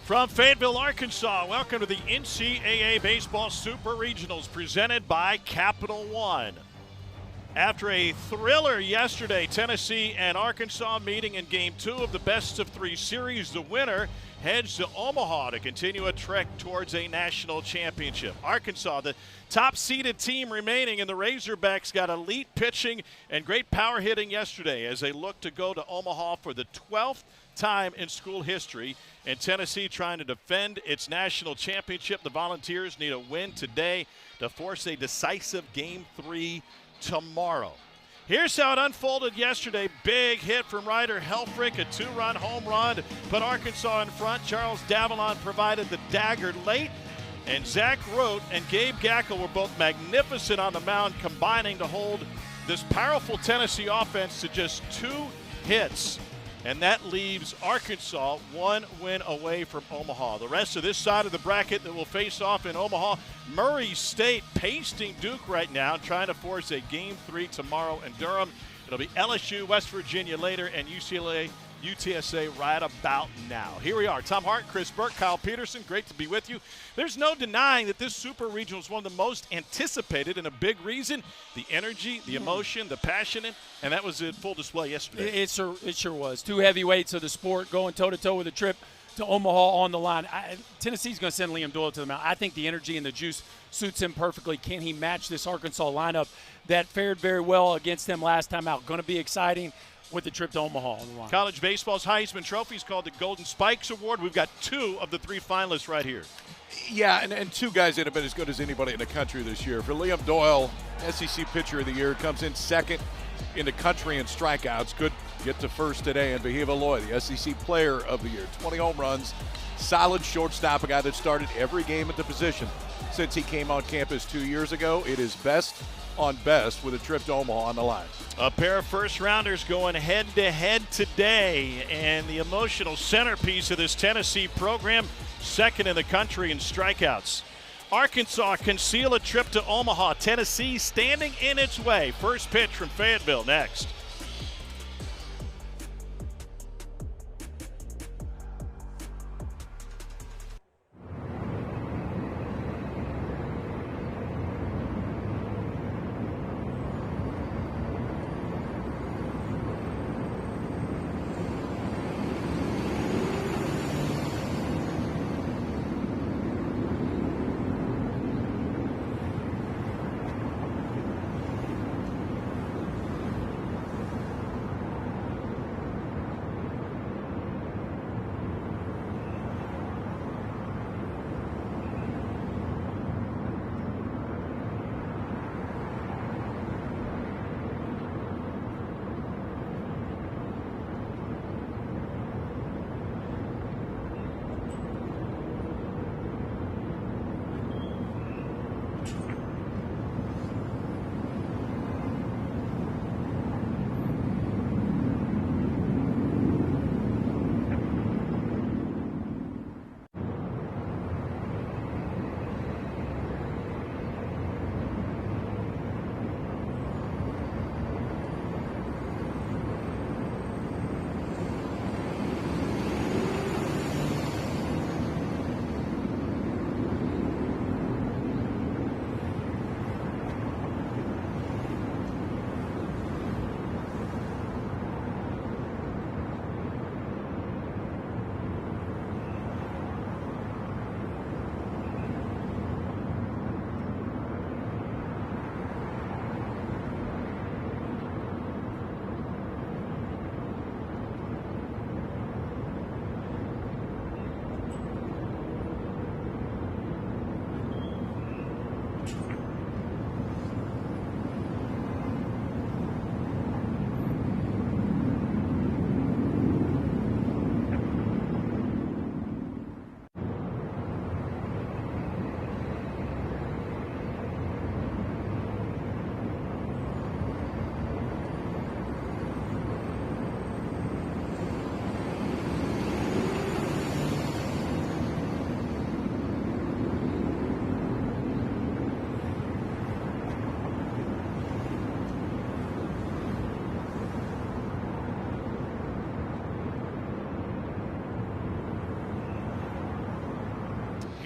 From Fayetteville, Arkansas, welcome to the NCAA Baseball Super Regionals presented by Capital One. After a thriller yesterday, Tennessee and Arkansas meeting in Game 2 of the best-of-3 series, the winner heads to Omaha to continue a trek towards a national championship. Arkansas, the top-seeded team remaining, and the Razorbacks got elite pitching and great power hitting yesterday as they look to go to Omaha for the 12th time in school history. And Tennessee trying to defend its national championship. The Volunteers need a win today to force a decisive Game 3 tomorrow. Here's how it unfolded yesterday. Big hit from Ryder Helfrich, a 2-run home run, put Arkansas in front. Charles Davalon provided the dagger late, and Zach Rote and Gabe Gackel were both magnificent on the mound, combining to hold this powerful Tennessee offense to just 2 hits. And that leaves Arkansas 1 win away from Omaha. The rest of this side of the bracket that will face off in Omaha, Murray State pasting Duke right now, trying to force a Game 3 tomorrow in Durham. It'll be LSU, West Virginia later, and UCLA, UTSA right about now. Here we are. Tom Hart, Chris Burke, Kyle Peterson. Great to be with you. There's no denying that this Super Regional is one of the most anticipated, and a big reason, the energy, the emotion, the passion, and that was in full display yesterday. It sure was. 2 heavyweights of the sport going toe-to-toe with a trip to Omaha on the line. Tennessee's going to send Liam Doyle to the mound. I think the energy and the juice suits him perfectly. Can he match this Arkansas lineup that fared very well against them last time out? Going to be exciting with the trip to Omaha on the line. College baseball's Heisman Trophy is called the Golden Spikes Award. We've got 2 of the 3 finalists right here. Yeah, and 2 guys that have been as good as anybody in the country this year. For Liam Doyle, SEC Pitcher of the Year, comes in second in the country in strikeouts. Good get to first today. And Bahiva Loy, the SEC Player of the Year, 20 home runs, solid shortstop, a guy that started every game at the position since he came on campus 2 years ago. It is best on best with a trip to Omaha on the line. A pair of first-rounders going head-to-head today, and the emotional centerpiece of this Tennessee program, second in the country in strikeouts. Arkansas can seal a trip to Omaha. Tennessee standing in its way. First pitch from Fayetteville next.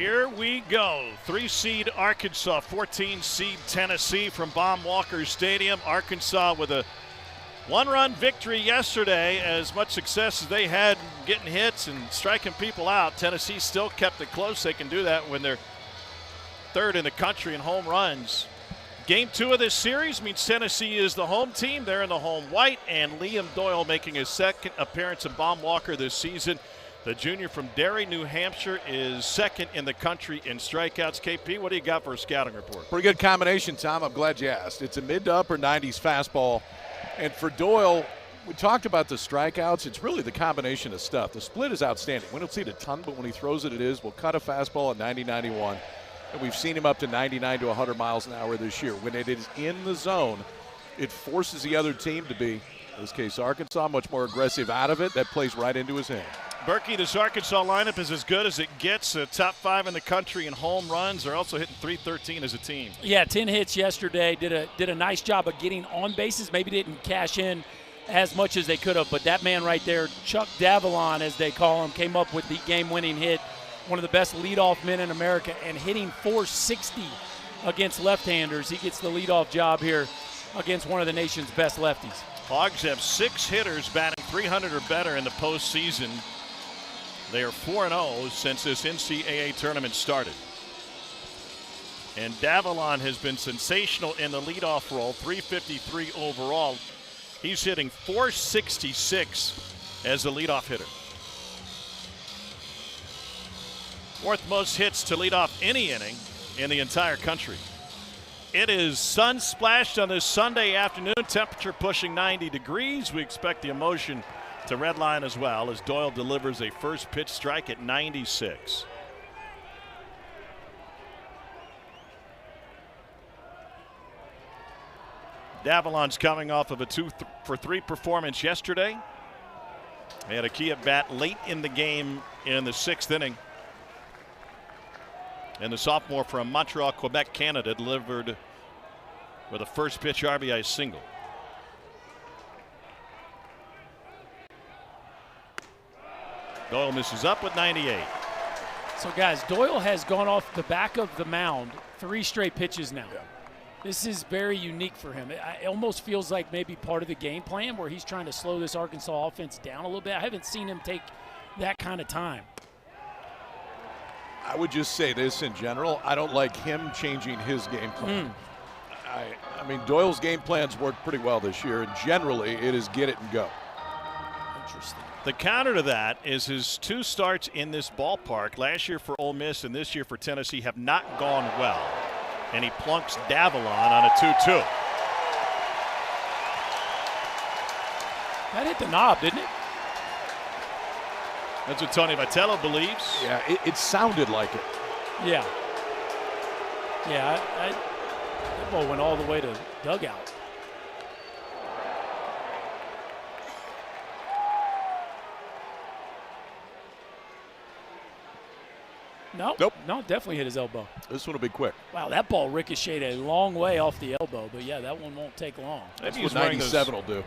Here we go. 3-seed Arkansas, 14-seed Tennessee from Baum Walker Stadium. Arkansas with a one-run victory yesterday. As much success as they had getting hits and striking people out, Tennessee still kept it close. They can do that when they're third in the country in home runs. Game 2 of this series means Tennessee is the home team. They're in the home white, and Liam Doyle making his second appearance in Baum Walker this season. The junior from Derry, New Hampshire, is second in the country in strikeouts. KP, what do you got for a scouting report? Pretty good combination, Tom. I'm glad you asked. It's a mid to upper 90s fastball. And for Doyle, we talked about the strikeouts. It's really the combination of stuff. The split is outstanding. We don't see it a ton, but when he throws it, it is. We'll cut a fastball at 90-91. And we've seen him up to 99 to 100 miles an hour this year. When it is in the zone, it forces the other team to be, in this case Arkansas, much more aggressive out of it. That plays right into his hand. Berkey, this Arkansas lineup is as good as it gets. Top 5 in the country in home runs. They're also hitting .313 as a team. Yeah, 10 hits yesterday. Did a nice job of getting on bases. Maybe didn't cash in as much as they could have, but that man right there, Chuck Davalon, as they call him, came up with the game-winning hit. One of the best leadoff men in America, and hitting .460 against left-handers. He gets the leadoff job here against one of the nation's best lefties. Hogs have 6 hitters batting .300 or better in the postseason. They are 4-0 since this NCAA tournament started. And Davalon has been sensational in the leadoff role, .353 overall. He's hitting .466 as a leadoff hitter. 4th most hits to lead off any inning in the entire country. It is sun splashed on this Sunday afternoon. Temperature pushing 90 degrees. We expect the emotion to redline as well as Doyle delivers a first pitch strike at 96. Davalon's coming off of a 2-for-3 performance yesterday. He had a key at bat late in the game in the 6th inning. And the sophomore from Montreal, Quebec, Canada, delivered with a first pitch RBI single. Doyle misses up with 98. So, guys, Doyle has gone off the back of the mound 3 straight pitches now. Yeah. This is very unique for him. It almost feels like maybe part of the game plan where he's trying to slow this Arkansas offense down a little bit. I haven't seen him take that kind of time. I would just say this in general. I don't like him changing his game plan. I mean, Doyle's game plans worked pretty well this year, and generally it is get it and go. Interesting. The counter to that is his 2 starts in this ballpark last year for Ole Miss and this year for Tennessee have not gone well. And he plunks Davalon on a 2-2. That hit the knob, didn't it? That's what Tony Vitello believes. Yeah, it sounded like it. Yeah. Yeah, that ball went all the way to dugout. Nope. No, definitely hit his elbow. This one will be quick. Wow, that ball ricocheted a long way off the elbow, but yeah, that one won't take long. That's what 97 will do.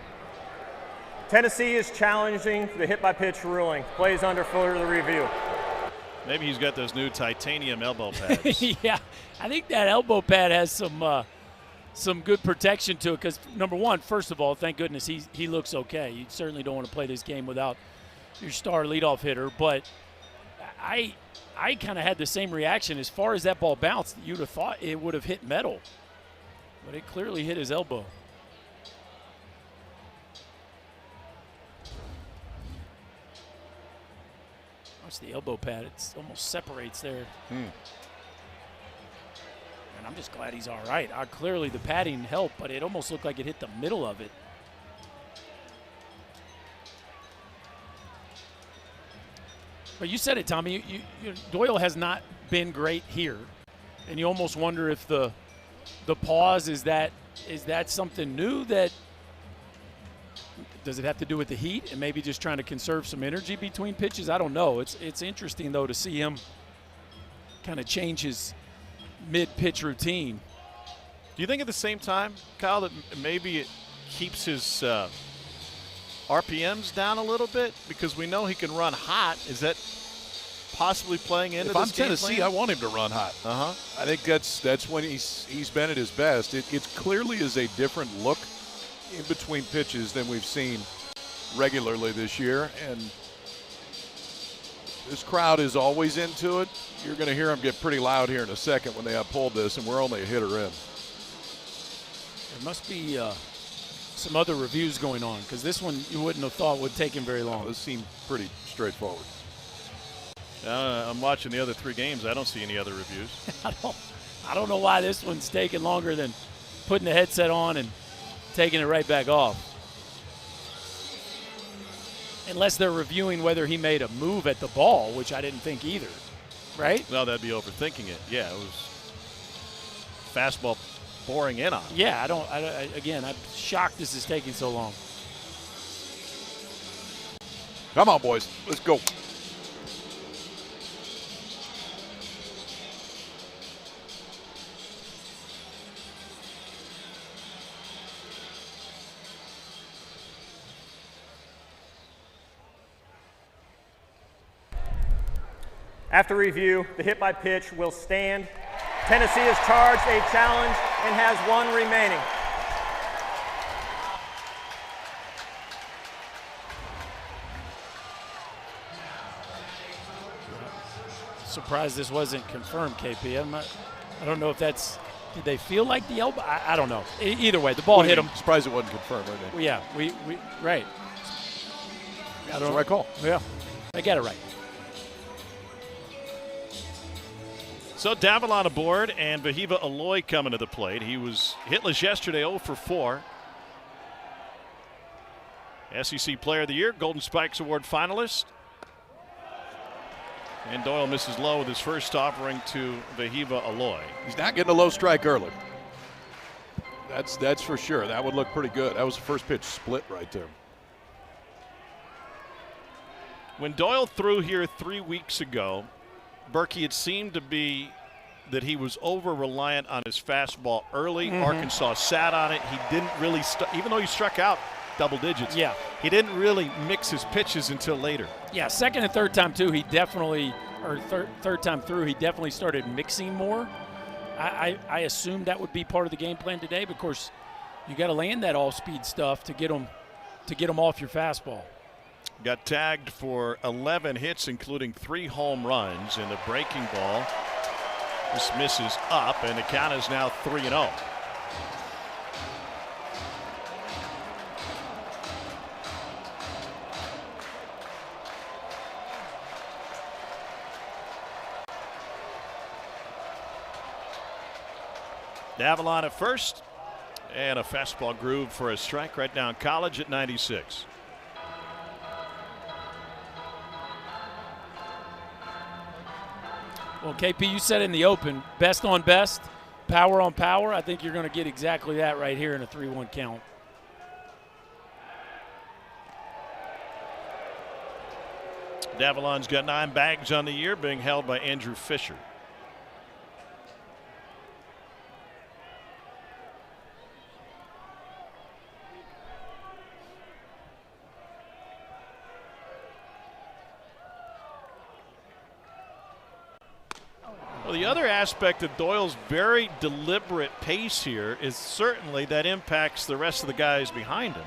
Tennessee is challenging the hit-by-pitch ruling. Plays under further review. Maybe he's got those new titanium elbow pads. Yeah, I think that elbow pad has some good protection to it because, number one, first of all, thank goodness he looks okay. You certainly don't want to play this game without your star leadoff hitter, but I kind of had the same reaction. As far as that ball bounced, you'd have thought it would have hit metal, but it clearly hit his elbow. Watch the elbow pad. It almost separates there. And I'm just glad he's all right. Clearly the padding helped, but it almost looked like it hit the middle of it. But you said it, Tommy. Doyle has not been great here, and you almost wonder if the pause is that something new that does it have to do with the heat and maybe just trying to conserve some energy between pitches? I don't know. It's interesting though to see him kind of change his mid-pitch routine. Do you think at the same time, Kyle, that maybe it keeps his RPMs down a little bit because we know he can run hot? Is possibly playing into If this I'm game Tennessee, plan? I want him to run hot. I think that's when he's been at his best. It clearly is a different look in between pitches than we've seen regularly this year, and this crowd is always into it. You're going to hear them get pretty loud here in a second when they uphold this, and we're only a hitter in. There must be some other reviews going on, because this one you wouldn't have thought would take him very long. This seemed pretty straightforward. I'm watching the other 3 games. I don't see any other reviews. I don't know why this one's taking longer than putting the headset on and taking it right back off. Unless they're reviewing whether he made a move at the ball, which I didn't think either, right? Well, that'd be overthinking it. Yeah, it was fastball boring in on him. Yeah, again, I'm shocked this is taking so long. Come on, boys. Let's go. After review, the hit by pitch will stand. Tennessee has charged a challenge and has 1 remaining. Surprised this wasn't confirmed, KP. I don't know if that's, did they feel like the elbow? I don't know. Either way, the ball hit him. Surprised it wasn't confirmed, right? Well, yeah, we right. That's the right call. Yeah, I got it right. So Davalon aboard and Vahiva Aloy coming to the plate. He was hitless yesterday, 0 for 4. SEC Player of the Year, Golden Spikes Award finalist. And Doyle misses low with his first offering to Vahiva Aloy. He's not getting a low strike early. That's for sure. That would look pretty good. That was the first pitch split right there. When Doyle threw here 3 weeks ago, Berkey, it seemed to be that he was over-reliant on his fastball early. Arkansas sat on it. He didn't really, even though he struck out double digits, yeah, he didn't really mix his pitches until later. Yeah, second and third time too, he definitely, or third time through, he definitely started mixing more. I assumed that would be part of the game plan today, but of course, you got to land that all-speed stuff to get them off your fastball. Got tagged for 11 hits, including 3 home runs, and the breaking ball. This misses up, and the count is now 3-0. Davalon at first, and a fastball groove for a strike right down College at 96. Well, KP, you said in the open, best on best, power on power. I think you're going to get exactly that right here in a 3-1 count. Davalon's got 9 bags on the year, being held by Andrew Fisher. Well, the other aspect of Doyle's very deliberate pace here is certainly that impacts the rest of the guys behind him.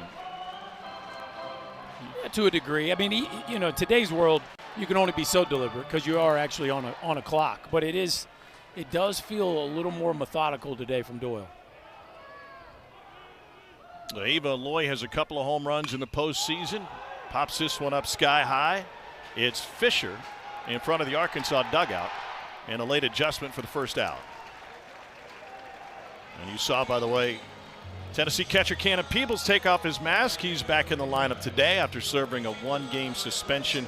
To a degree. I mean, today's world, you can only be so deliberate because you are actually on a clock. But it does feel a little more methodical today from Doyle. Eva Loy has a couple of home runs in the postseason. Pops this one up sky high. It's Fisher in front of the Arkansas dugout. And a late adjustment for the first out. And you saw, by the way, Tennessee catcher Cannon Peebles take off his mask. He's back in the lineup today after serving a 1-game suspension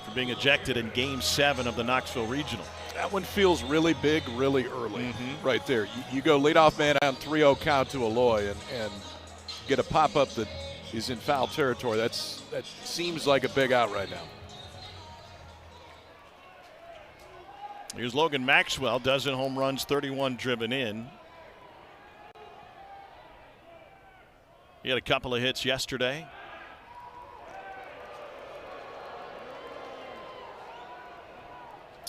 for being ejected in Game 7 of the Knoxville Regional. That one feels really big, really early right there. You go leadoff man on 3-0 count to Aloy and get a pop-up that is in foul territory. That seems like a big out right now. Here's Logan Maxwell, dozen home runs, 31 driven in. He had a couple of hits yesterday.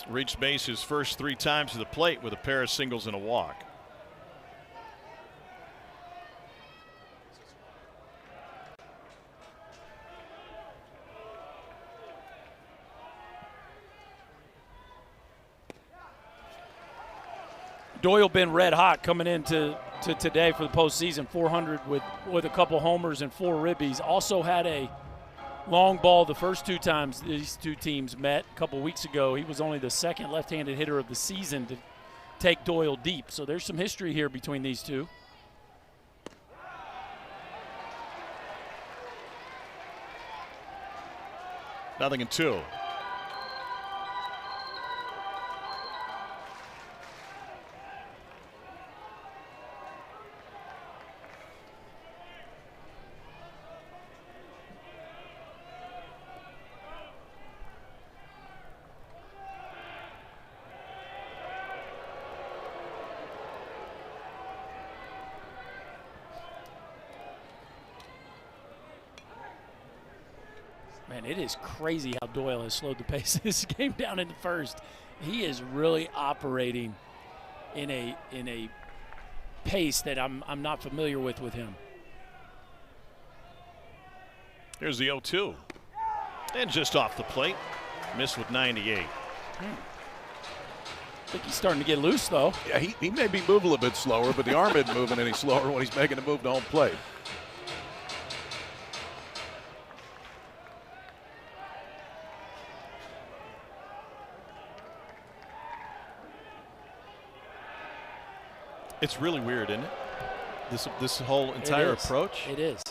Reached base his first 3 times to the plate with a pair of singles and a walk. Doyle been red hot coming into today for the postseason. 400 with a couple homers and 4 ribbies. Also had a long ball the first 2 times these 2 teams met a couple weeks ago. He was only the second left-handed hitter of the season to take Doyle deep. So there's some history here between these two. Nothing in 2. Man, it is crazy how Doyle has slowed the pace of this game down in the first. He is really operating in a pace that I'm not familiar with him. Here's the 0-2. And just off the plate. Missed with 98. I think he's starting to get loose, though. Yeah, he may be moving a little bit slower, but the arm isn't moving any slower when he's making a move to home plate. It's really weird, isn't it? This whole entire approach. It is.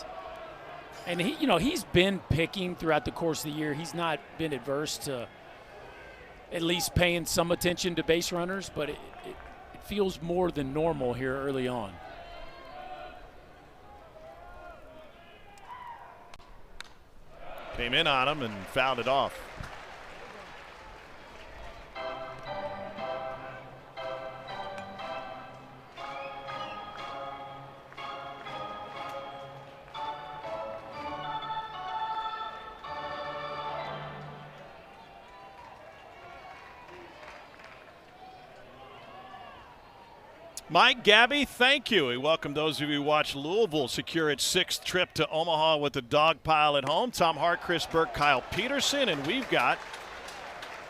And he's been picking throughout the course of the year. He's not been adverse to at least paying some attention to base runners, but it feels more than normal here early on. Came in on him and fouled it off. Mike, Gabby, thank you. We welcome those of you who watch Louisville secure its 6th trip to Omaha with the dog pile at home. Tom Hart, Chris Burke, Kyle Peterson, and we've got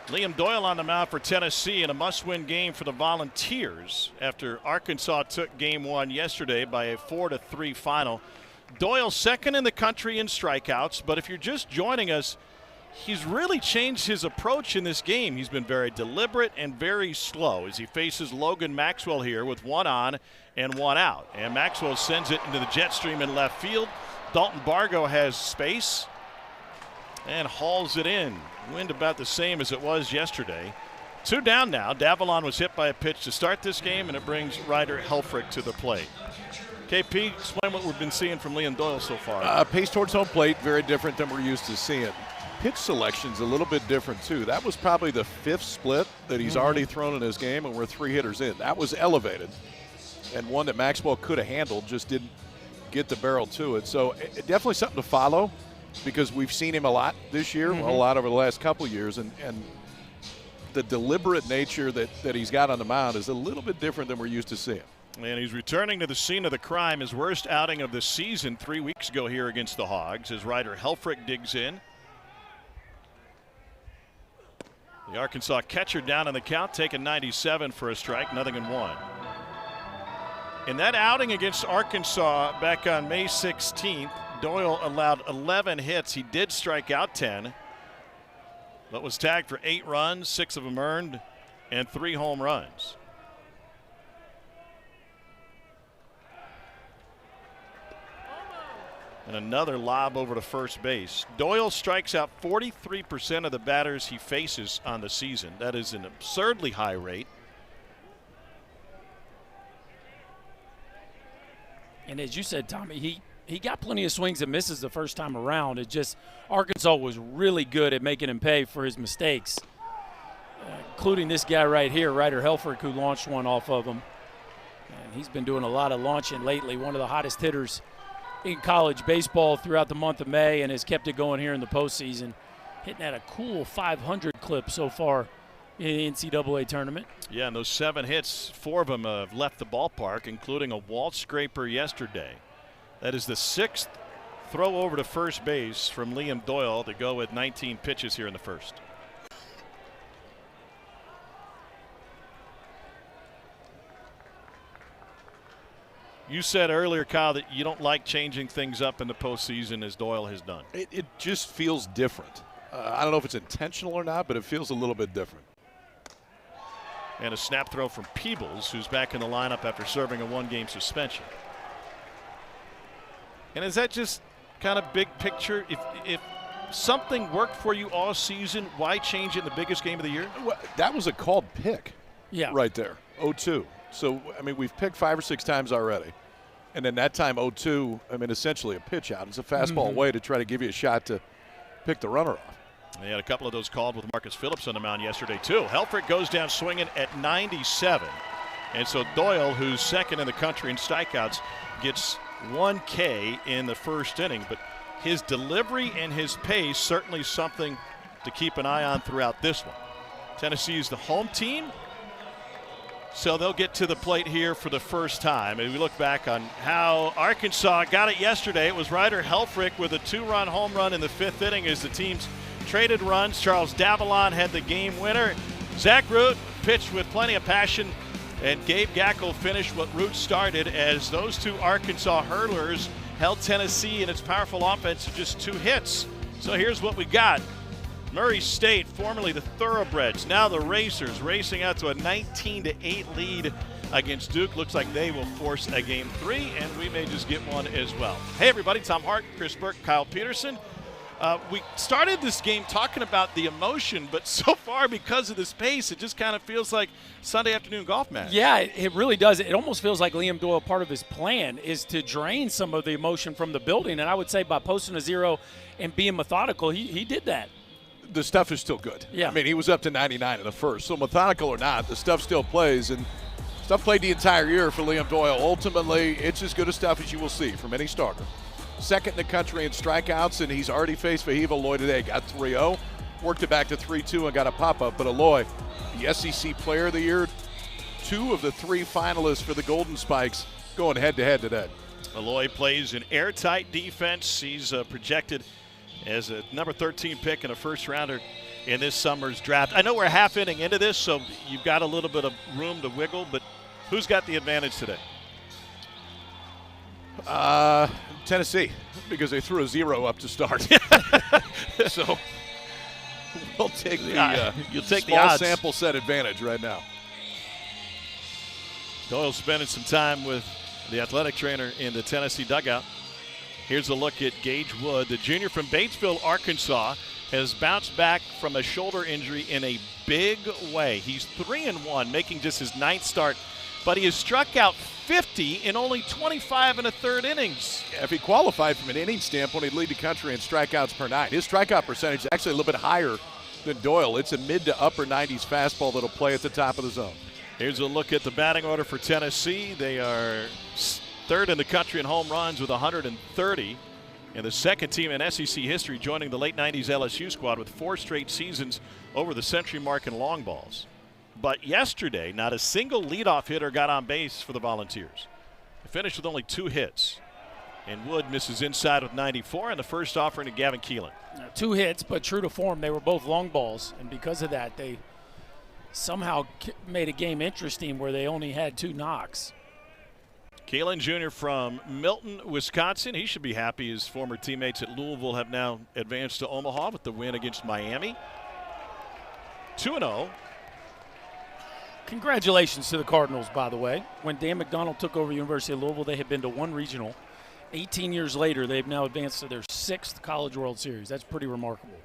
Liam Doyle on the mound for Tennessee in a must-win game for the Volunteers after Arkansas took Game 1 yesterday by a 4-3 final. Doyle second in the country in strikeouts, but if you're just joining us, he's really changed his approach in this game. He's been very deliberate and very slow as he faces Logan Maxwell here with 1 on and 1 out. And Maxwell sends it into the jet stream in left field. Dalton Bargo has space and hauls it in. Wind about the same as it was yesterday. 2 down now. Davalon was hit by a pitch to start this game, and it brings Ryder Helfrich to the plate. KP, explain what we've been seeing from Liam Doyle so far. Pace towards home plate, very different than we're used to seeing. Pitch selection's a little bit different too. That was probably the 5th split that he's already thrown in his game, and we're 3 hitters in. That was elevated, and one that Maxwell could have handled, just didn't get the barrel to it. So definitely something to follow, because we've seen him a lot this year, a lot over the last couple years, and the deliberate nature that he's got on the mound is a little bit different than we're used to seeing. And he's returning to the scene of the crime. His worst outing of the season 3 weeks ago here against the Hogs as Ryder Helfrich digs in. The Arkansas catcher down in the count, taking 97 for a strike, 0-1. In that outing against Arkansas back on May 16th, Doyle allowed 11 hits. He did strike out 10, but was tagged for 8 runs, 6 of them earned, and 3 home runs. And another lob over to first base. Doyle strikes out 43% of the batters he faces on the season. That is an absurdly high rate. And as you said, Tommy, he got plenty of swings and misses the first time around. It just, Arkansas was really good at making him pay for his mistakes, including this guy right here, Ryder Helfrich, who launched one off of him. And he's been doing a lot of launching lately, one of the hottest hitters in college baseball throughout the month of May, and has kept it going here in the postseason, hitting at a cool 500 clip so far in the NCAA tournament. Yeah, and those 7 hits, 4 of them have left the ballpark, including a wall scraper yesterday. That is the 6th throw over to first base from Liam Doyle to go with 19 pitches here in the first. You said earlier, Kyle, that you don't like changing things up in the postseason as Doyle has done. It just feels different. I don't know if it's intentional or not, but it feels a little bit different. And a snap throw from Peebles, who's back in the lineup after serving a 1-game suspension. And is that just kind of big picture? If something worked for you all season, why change it in the biggest game of the year? Well, that was a called pick. Yeah. Right there, 0-2. So, I mean, we've picked 5 or 6 times already. And then that time 0-2, I mean, essentially a pitch out. It's a fastball away to try to give you a shot to pick the runner off. They had a couple of those called with Marcus Phillips on the mound yesterday, too. Helfrich goes down swinging at 97. And so Doyle, who's second in the country in strikeouts, gets 1 K in the first inning. But his delivery and his pace, certainly something to keep an eye on throughout this one. Tennessee is the home team, so they'll get to the plate here for the first time. And we look back on how Arkansas got it yesterday. It was Ryder Helfrich with a 2-run home run in the 5th inning as the teams traded runs. Charles Davalon had the game winner. Zach Root pitched with plenty of passion, and Gabe Gackel finished what Root started as those 2 Arkansas hurlers held Tennessee in its powerful offense to just 2 hits. So here's what we got. Murray State, formerly the Thoroughbreds, now the Racers, racing out to a 19-8 lead against Duke. Looks like they will force a Game 3, and we may just get one as well. Hey, everybody, Tom Hart, Chris Burke, Kyle Peterson. We started this game talking about the emotion, but so far, because of this pace, it just kind of feels like Sunday afternoon golf match. Yeah, it really does. It almost feels like Liam Doyle, part of his plan is to drain some of the emotion from the building, and I would say by posting a 0 and being methodical, he did that. The stuff is still good. Yeah. I mean, he was up to 99 in the first. So methodical or not, the stuff still plays. And stuff played the entire year for Liam Doyle. Ultimately, it's as good a stuff as you will see from any starter. Second in the country in strikeouts, and he's already faced Vahiva Aloy today. Got 3-0, worked it back to 3-2 and got a pop-up. But Aloy, the SEC Player of the Year, 2 of the 3 finalists for the Golden Spikes going head-to-head today. Aloy plays an airtight defense. He's projected as a number 13 pick and a first-rounder in this summer's draft. I know we're a half inning into this, so you've got a little bit of room to wiggle, but who's got the advantage today? Tennessee, because they threw a 0 up to start. So we'll take the you'll take small the odds. sample set advantage right now. Doyle spending some time with the athletic trainer in the Tennessee dugout. Here's a look at Gage Wood. The junior from Batesville, Arkansas, has bounced back from a shoulder injury in a big way. He's 3-1, making just his 9th start, but he has struck out 50 in only 25 1/3 innings. Yeah, if he qualified from an inning standpoint, he'd lead the country in strikeouts per 9. His strikeout percentage is actually a little bit higher than Doyle. It's a mid to upper 90s fastball that'll play at the top of the zone. Here's a look at the batting order for Tennessee. They are 3rd in the country in home runs with 130, and the 2nd team in SEC history, joining the late 90s LSU squad with 4 straight seasons over the century mark in long balls. But yesterday, not a single leadoff hitter got on base for the Volunteers. They finished with only 2 hits, and Wood misses inside with 94 in the first offering to Gavin Keelan. 2 hits, but true to form, they were both long balls, and because of that, they somehow made a game interesting where they only had 2 knocks. Keelan Jr. from Milton, Wisconsin. He should be happy his former teammates at Louisville have now advanced to Omaha with the win against Miami. 2-0. Congratulations to the Cardinals, by the way. When Dan McDonald took over University of Louisville, they had been to 1 regional. 18 years later, they've now advanced to their 6th College World Series. That's pretty remarkable.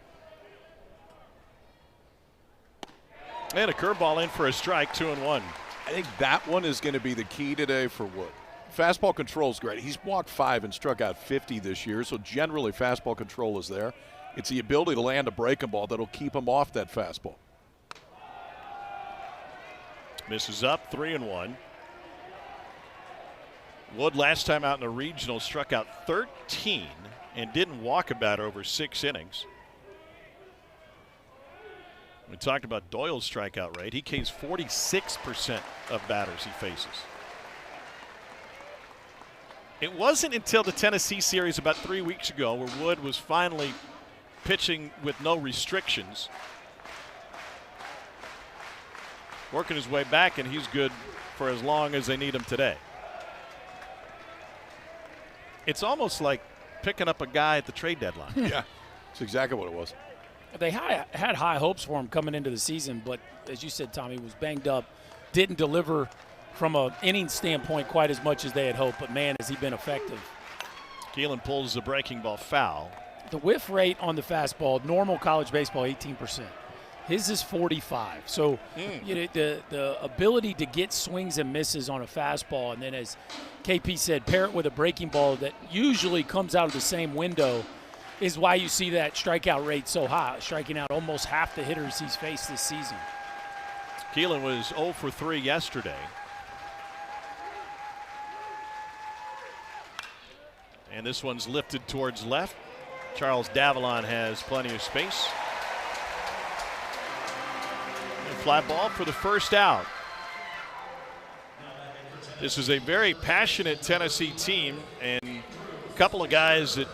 And a curveball in for a strike, 2-1. I think that one is going to be the key today for Wood. Fastball control is great. He's walked 5 and struck out 50 this year, so generally fastball control is there. It's the ability to land a breaking ball that'll keep him off that fastball. Misses up, 3-1. Wood last time out in the regional struck out 13 and didn't walk a batter over 6 innings. We talked about Doyle's strikeout rate. He Ks 46% of batters he faces. It wasn't until the Tennessee series about 3 weeks ago where Wood was finally pitching with no restrictions, working his way back, and he's good for as long as they need him today. It's almost like picking up a guy at the trade deadline. Yeah, that's exactly what it was. They had high hopes for him coming into the season, but as you said, Tommy, was banged up, didn't deliver from an inning standpoint quite as much as they had hoped, but man, has he been effective. Keelan pulls the breaking ball foul. The whiff rate on the fastball, normal college baseball, 18%. His is 45. So you know, the ability to get swings and misses on a fastball, and then as KP said, pair it with a breaking ball that usually comes out of the same window, is why you see that strikeout rate so high, striking out almost half the hitters he's faced this season. Keelan was 0 for 3 yesterday. And this one's lifted towards left. Charles Davalon has plenty of space. And fly ball for the first out. This is a very passionate Tennessee team, and a couple of guys that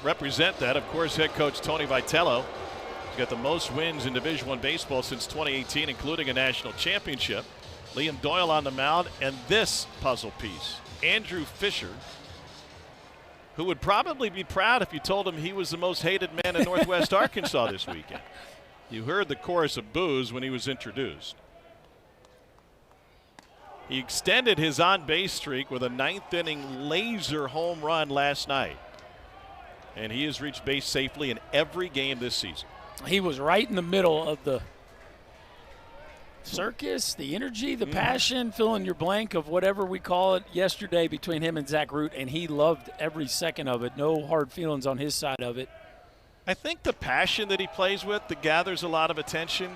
represent that. Of course, head coach Tony Vitello. He's got the most wins in Division I baseball since 2018, including a national championship. Liam Doyle on the mound, and this puzzle piece, Andrew Fisher, who would probably be proud if you told him he was the most hated man in Northwest Arkansas this weekend. You heard the chorus of boos when he was introduced. He extended his on-base streak with a 9th-inning laser home run last night. And he has reached base safely in every game this season. He was right in the middle of the circus, the energy, the passion, fill in your blank of whatever we call it, yesterday between him and Zach Root, and he loved every second of it. No hard feelings on his side of it. I think the passion that he plays with that gathers a lot of attention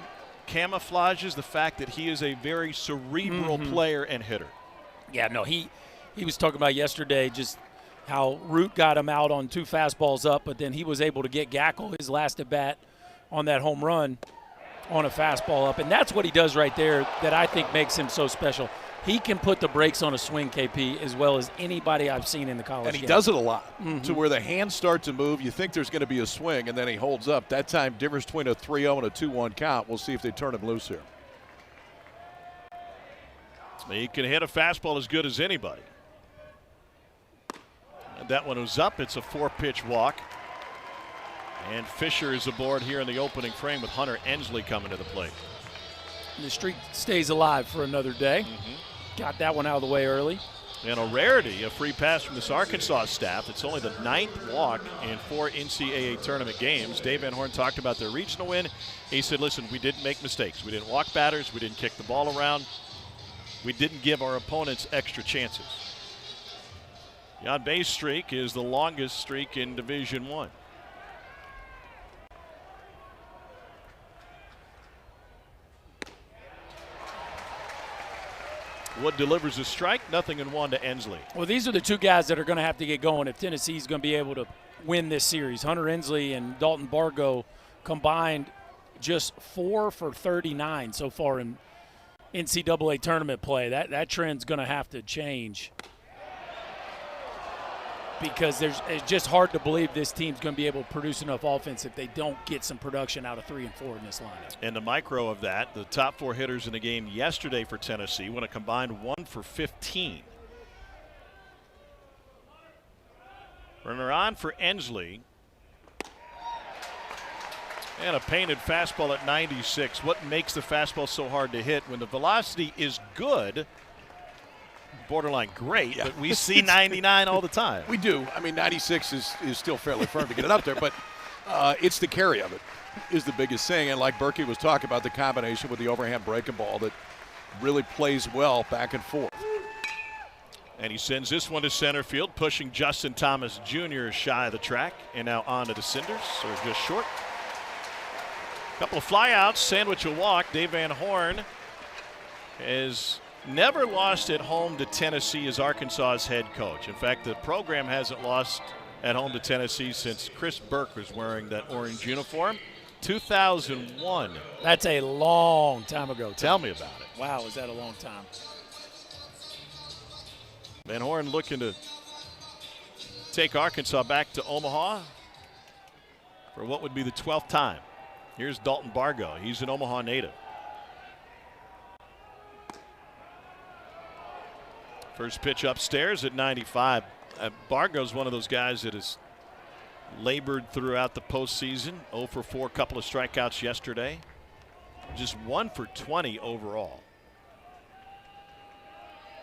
camouflages the fact that he is a very cerebral player and hitter. Yeah, no, he was talking about yesterday just how Root got him out on 2 fastballs up, but then he was able to get Gackle his last at bat on that home run on a fastball up. And that's what he does right there that I think makes him so special. He can put the brakes on a swing, KP, as well as anybody I've seen in the college And he game. does it a lot to where the hands start to move. You think there's going to be a swing, and then he holds up. That time, difference between a 3-0 and a 2-1 count. We'll see if they turn him loose here. He can hit a fastball as good as anybody. And that one was up. It's a 4-pitch walk. And Fisher is aboard here in the opening frame with Hunter Ensley coming to the plate. And the streak stays alive for another day. Got that one out of the way early. And a rarity, a free pass from this Arkansas staff. It's only the 9th walk in 4 NCAA tournament games. Dave Van Horn talked about their regional win. He said, listen, we didn't make mistakes. We didn't walk batters. We didn't kick the ball around. We didn't give our opponents extra chances. The on-base streak is the longest streak in Division I. Wood delivers a strike, 0-1 to Ensley. Well, these are the 2 guys that are going to have to get going if Tennessee's going to be able to win this series. Hunter Ensley and Dalton Bargo combined just 4 for 39 so far in NCAA tournament play. That trend's going to have to change, because it's just hard to believe this team's going to be able to produce enough offense if they don't get some production out of 3 and 4 in this lineup. And the micro of that, the top 4 hitters in the game yesterday for Tennessee went a combined 1 for 15. Runner on for Ensley. And a painted fastball at 96. What makes the fastball so hard to hit when the velocity is good? Borderline great, but we see 99 all the time. We do. I mean, 96 is still fairly firm to get it up there, but it's the carry of it is the biggest thing. And like Berkey was talking about, the combination with the overhand breaking ball that really plays well back and forth. And he sends this one to center field, pushing Justin Thomas Jr. shy of the track, and now on to the cinders, so just short. Couple of flyouts, sandwich a walk. Dave Van Horn has never lost at home to Tennessee as Arkansas's head coach. In fact, the program hasn't lost at home to Tennessee since Chris Burke was wearing that orange uniform. 2001. That's a long time ago. Tell me about it. Wow, is that a long time? Van Horn looking to take Arkansas back to Omaha for what would be the 12th time. Here's Dalton Bargo. He's an Omaha native. First pitch upstairs at 95. Bargo's one of those guys that has labored throughout the postseason. 0 for 4, couple of strikeouts yesterday. Just 1 for 20 overall.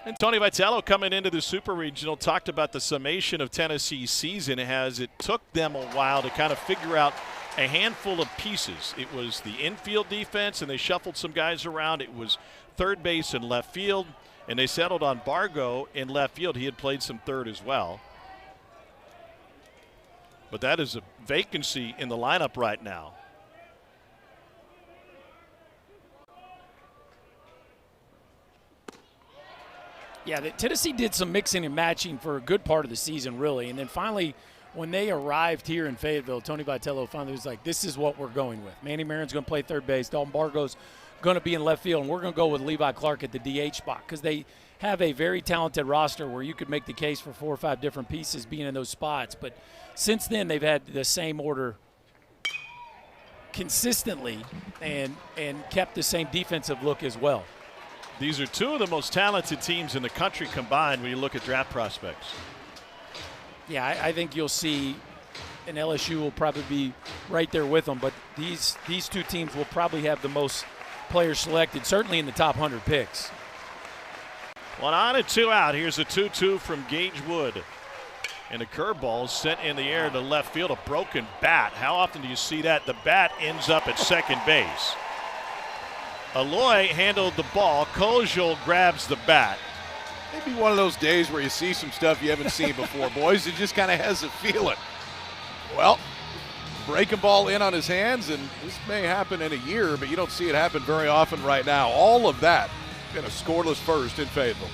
And Tony Vitello, coming into the Super Regional, talked about the summation of Tennessee's season as it took them a while to kind of figure out a handful of pieces. It was the infield defense, and they shuffled some guys around. It was third base and left field, and they settled on Bargo in left field. He had played some third as well. But that is a vacancy in the lineup right now. Yeah, Tennessee did some mixing and matching for a good part of the season, really. And then finally, when they arrived here in Fayetteville, Tony Vitello finally was like, this is what we're going with. Manny Marin's going to play third base. Dalton Bargo's going to be in left field. And we're going to go with Levi Clark at the DH spot because they have a very talented roster where you could make the case for 4 or 5 different pieces being in those spots. But since then, they've had the same order consistently and kept the same defensive look as well. These are two of the most talented teams in the country combined when you look at draft prospects. Yeah, I think you'll see, and LSU will probably be right there with them, but these two teams will probably have the most players selected, certainly in the top 100 picks. 1 on and 2 out. Here's a 2-2 from Gage Wood. And a curveball sent in the air to left field, a broken bat. How often do you see that? The bat ends up at second base. Aloy handled the ball. Kojal grabs the bat. Maybe one of those days where you see some stuff you haven't seen before, boys. It just kind of has a feeling. Well, breaking ball in on his hands, and this may happen in a year, but you don't see it happen very often right now. All of that in a scoreless first in Fayetteville.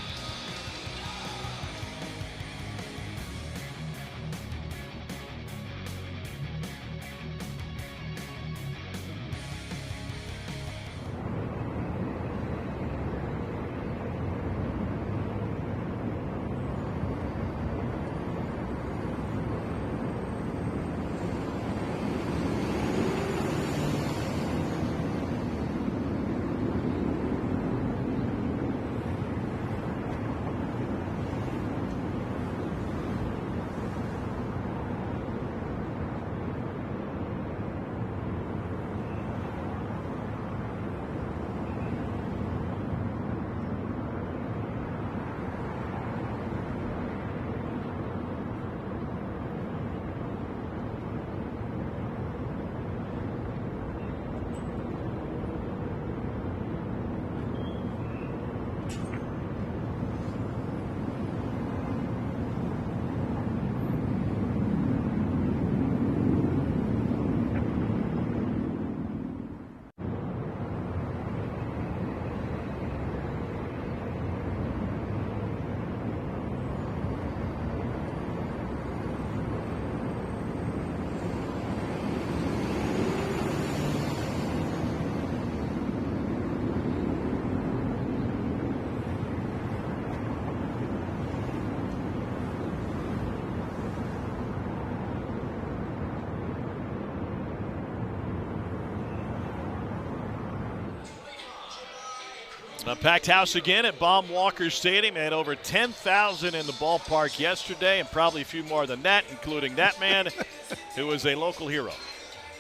A packed house again at Baum Walker Stadium. Had over 10,000 in the ballpark yesterday, and probably a few more than that, including that man who was a local hero.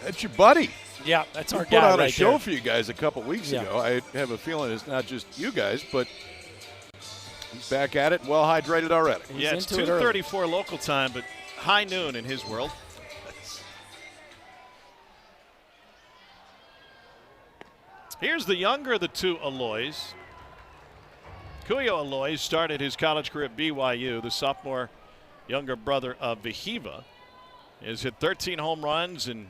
That's your buddy. Yeah, that's our Put guy on right a show there. for you guys a couple weeks ago. I have a feeling it's not just you guys, but he's back at it, well hydrated already. Yeah, it's 2:34 local time, but high noon in his world. Here's the younger of the two Aloys. Kuyo Aloy started his college career at BYU. The sophomore younger brother of Vahiva has hit 13 home runs and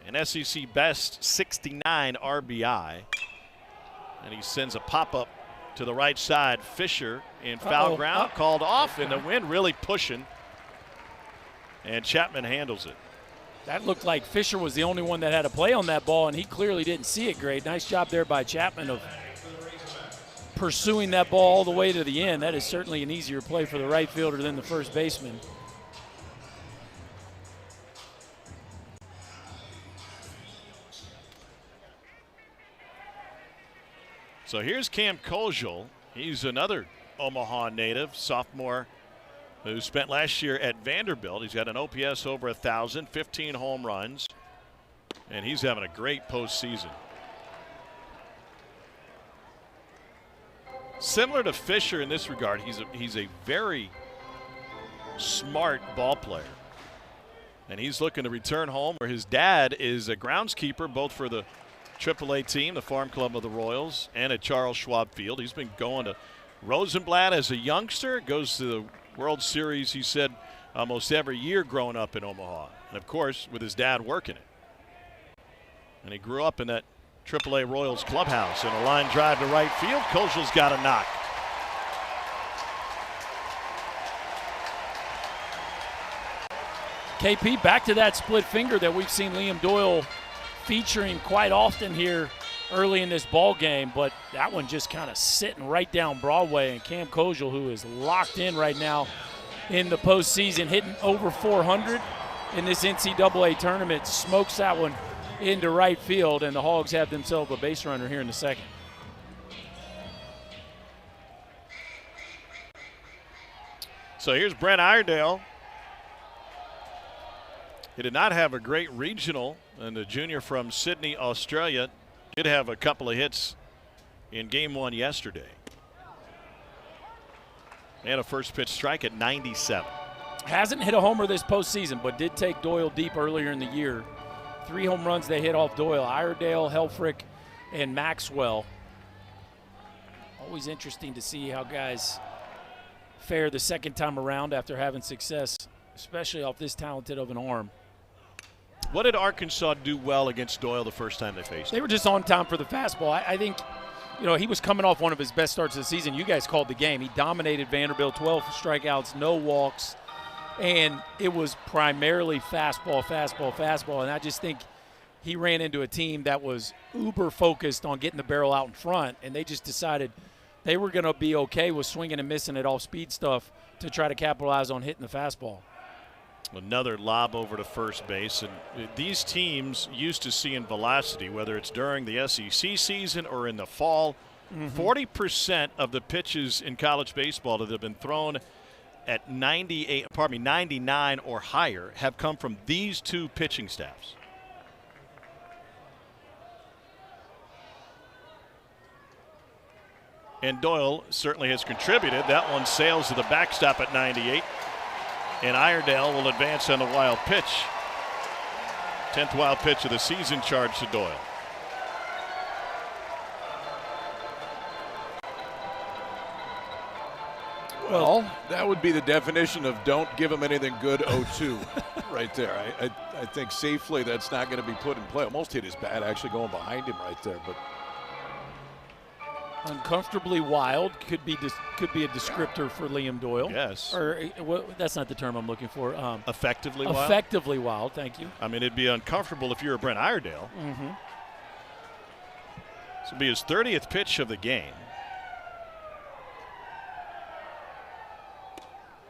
an SEC best 69 RBI. And he sends a pop-up to the right side. Fisher in foul ground, called off, and the wind really pushing. And Chapman handles it. That looked like Fisher was the only one that had a play on that ball, and he clearly didn't see it great. Nice job there by Chapman of pursuing that ball all the way to the end. That is certainly an easier play for the right fielder than the first baseman. So here's Cam Koziel. He's another Omaha native, sophomore, who spent last year at Vanderbilt. He's got an OPS over 1,000, 15 home runs, and he's having a great postseason. Similar to Fisher in this regard, he's a very smart ball player. And he's looking to return home where his dad is a groundskeeper both for the AAA team, the farm club of the Royals, and at Charles Schwab Field. He's been going to Rosenblatt as a youngster, goes to the World Series, he said, almost every year growing up in Omaha. And, of course, with his dad working it. And he grew up in that AAA Royals clubhouse. And a line drive to right field. Koziel's got a knock. KP, back to that split finger that we've seen Liam Doyle featuring quite often here early in this ball game, but that one just kind of sitting right down Broadway, and Cam Koziel, who is locked in right now in the postseason, hitting over 400 in this NCAA tournament, smokes that one into right field, and the Hogs have themselves a base runner here in the second. So here's Brent Iredale. He did not have a great regional, and the junior from Sydney, Australia, did have a couple of hits in game one yesterday. And a first pitch strike at 97. Hasn't hit a homer this postseason, but did take Doyle deep earlier in the year. 3 home runs they hit off Doyle: Iredale, Helfrich, and Maxwell. Always interesting to see how guys fare the second time around after having success, especially off this talented of an arm. What did Arkansas do well against Doyle the first time they faced him? They were just on time for the fastball. I think, you know, he was coming off one of his best starts of the season. You guys called the game. He dominated Vanderbilt, 12 strikeouts, no walks, and it was primarily fastball, fastball, fastball. And I just think he ran into a team that was uber focused on getting the barrel out in front, and they just decided they were going to be okay with swinging and missing at off-speed stuff to try to capitalize on hitting the fastball. Another lob over to first base, and these teams used to seeing velocity, whether it's during the SEC season or in the fall. 40% of the pitches in college baseball that have been thrown at 99 or higher have come from these two pitching staffs. And Doyle certainly has contributed. That one sails to the backstop at 98. And Iredale will advance on the wild pitch. 10th wild pitch of the season charged to Doyle. Well, that would be the definition of don't give him anything good 0-2 right there. I think safely that's not going to be put in play. Almost hit his bat actually going behind him right there, but Uncomfortably wild could be a descriptor for Liam Doyle. Yes. Or that's not the term I'm looking for. Effectively wild? Effectively wild, thank you. I mean, it'd be uncomfortable if you were Brent Iredale. This will be his 30th pitch of the game.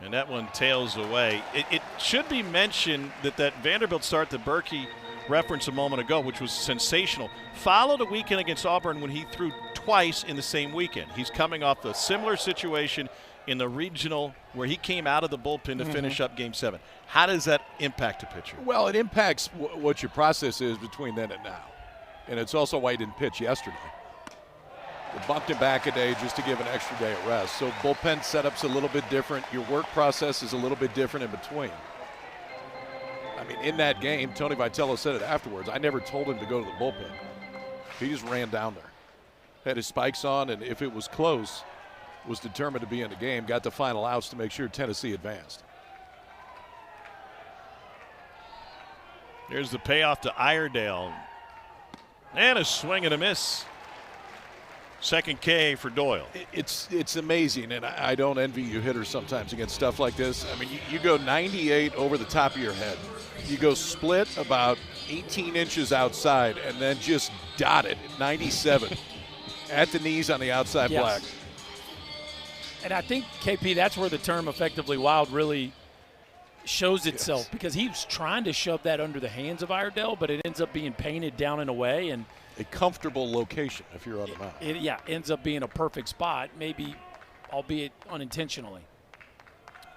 And that one tails away. It should be mentioned that Vanderbilt start that Berkey referenced a moment ago, which was sensational, followed a weekend against Auburn when he threw twice in the same weekend. He's coming off a similar situation in the regional where he came out of the bullpen to finish up Game 7. How does that impact a pitcher? Well, it impacts what your process is between then and now. And it's also why he didn't pitch yesterday. They bumped him back a day just to give an extra day of rest. So bullpen setup's a little bit different. Your work process is a little bit different in between. I mean, in that game, Tony Vitello said it afterwards, I never told him to go to the bullpen. He just ran down there. Had his spikes on, and if it was close, was determined to be in the game, got the final outs to make sure Tennessee advanced. Here's the payoff to Iredale. And a swing and a miss. Second K for Doyle. It's amazing, and I don't envy you hitters sometimes against stuff like this. I mean, you go 98 over the top of your head. You go split about 18 inches outside, and then just dot it at 97 at the knees on the outside black. And I think, KP, that's where the term effectively wild really shows itself, because he was trying to shove that under the hands of Iredell, but it ends up being painted down and away. And a comfortable location if you're on the mound. It ends up being a perfect spot, maybe, albeit unintentionally.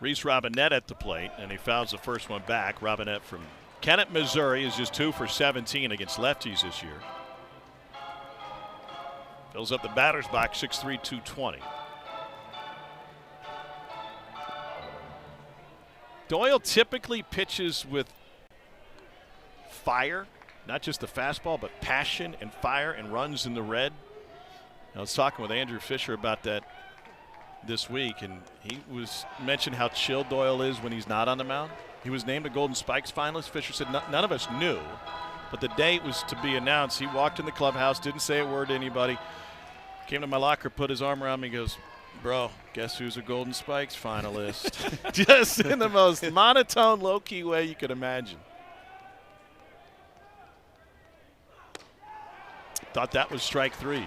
Reese Robinette at the plate, and he fouls the first one back. Robinette from Kennett, Missouri, is just 2 for 17 against lefties this year. Fills up the batter's box, 6'3", 220. Doyle typically pitches with fire, not just the fastball, but passion and fire, and runs in the red. I was talking with Andrew Fisher about that this week, and he mentioned how chill Doyle is when he's not on the mound. He was named a Golden Spikes finalist. Fisher said none of us knew, but the day it was to be announced, he walked in the clubhouse, didn't say a word to anybody, came to my locker, put his arm around me, goes, "Bro, guess who's a Golden Spikes finalist?" Just in the most monotone, low-key way you could imagine. Thought that was strike 3.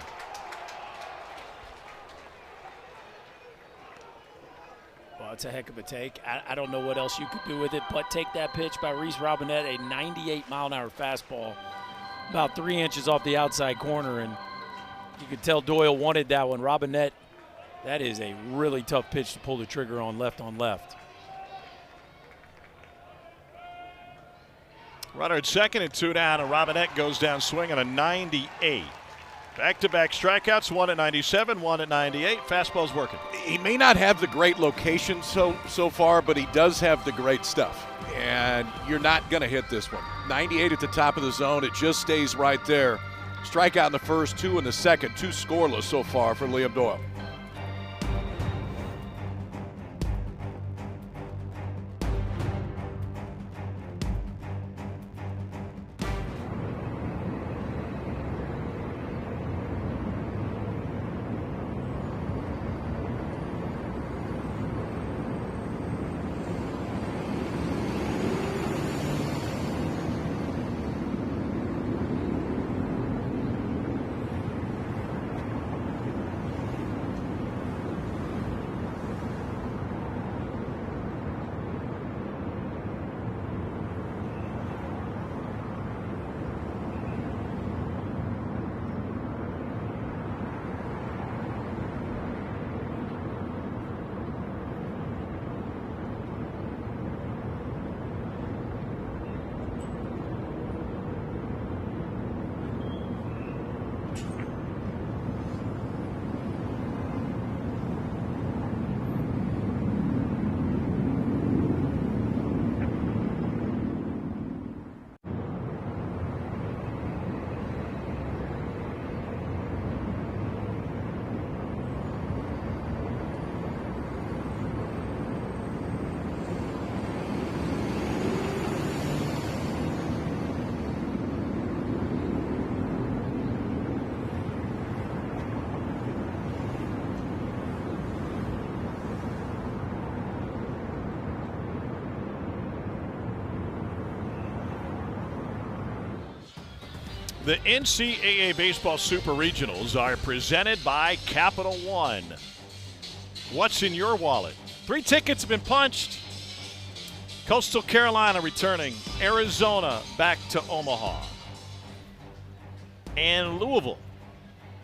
Well, it's a heck of a take. I don't know what else you could do with it but take that pitch by Reese Robinette, a 98-mile-an-hour fastball, about 3 inches off the outside corner, and you could tell Doyle wanted that one. Robinette, that is a really tough pitch to pull the trigger on left. Runner at second and 2 down, and Robinette goes down swinging a 98. Back-to-back strikeouts, 1 at 97, 1 at 98. Fastball's working. He may not have the great location so far, but he does have the great stuff. And you're not going to hit this one. 98 at the top of the zone. It just stays right there. Strikeout in the first, 2 in the second. 2 scoreless so far for Liam Doyle. The NCAA Baseball Super Regionals are presented by Capital One. What's in your wallet? 3 tickets have been punched. Coastal Carolina returning. Arizona back to Omaha. And Louisville,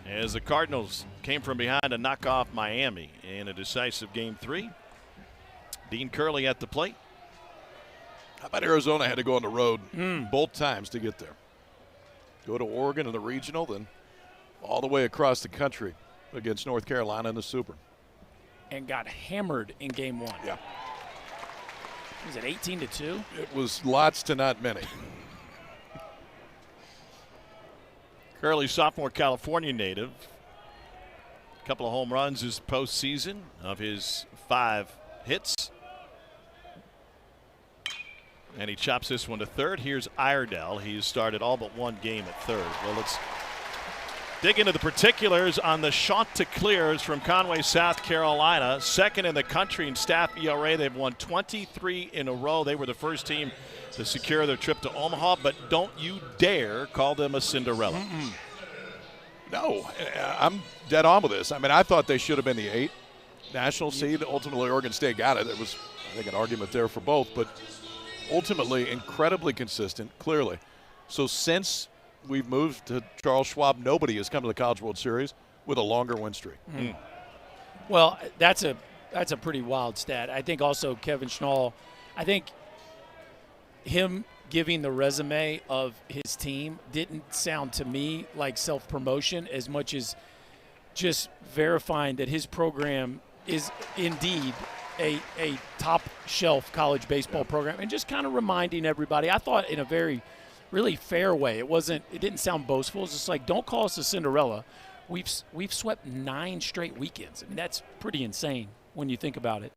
as the Cardinals came from behind to knock off Miami in a decisive Game 3. Dean Curley at the plate. How about Arizona had to go on the road both times to get there? Go to Oregon in the regional, then all the way across the country against North Carolina in the Super. And got hammered in Game 1. Yeah. Was it 18-2? It was lots to not many. Curley, sophomore California native. A couple of home runs his postseason of his 5 hits. And he chops this one to third. Here's Iredell. He's started all but 1 game at third. Well, Dig into the particulars on the Chanticleers from Conway, South Carolina. Second in the country in staff ERA. They've won 23 in a row. They were the first team to secure their trip to Omaha, but don't you dare call them a Cinderella. No, I'm dead on with this. I mean, I thought they should have been the 8 national seed. Ultimately, Oregon State got it. There was, I think, an argument there for both, but ultimately incredibly consistent, clearly. So since we've moved to Charles Schwab, nobody has come to the College World Series with a longer win streak. Well, that's a pretty wild stat. I think also Kevin Schnall, I think him giving the resume of his team didn't sound to me like self-promotion as much as just verifying that his program is indeed a top-shelf college baseball program, and just kind of reminding everybody, I thought in a very really fair way. It didn't sound boastful. It's just like, don't call us a Cinderella. We've swept 9 straight weekends. I mean, that's pretty insane when you think about it.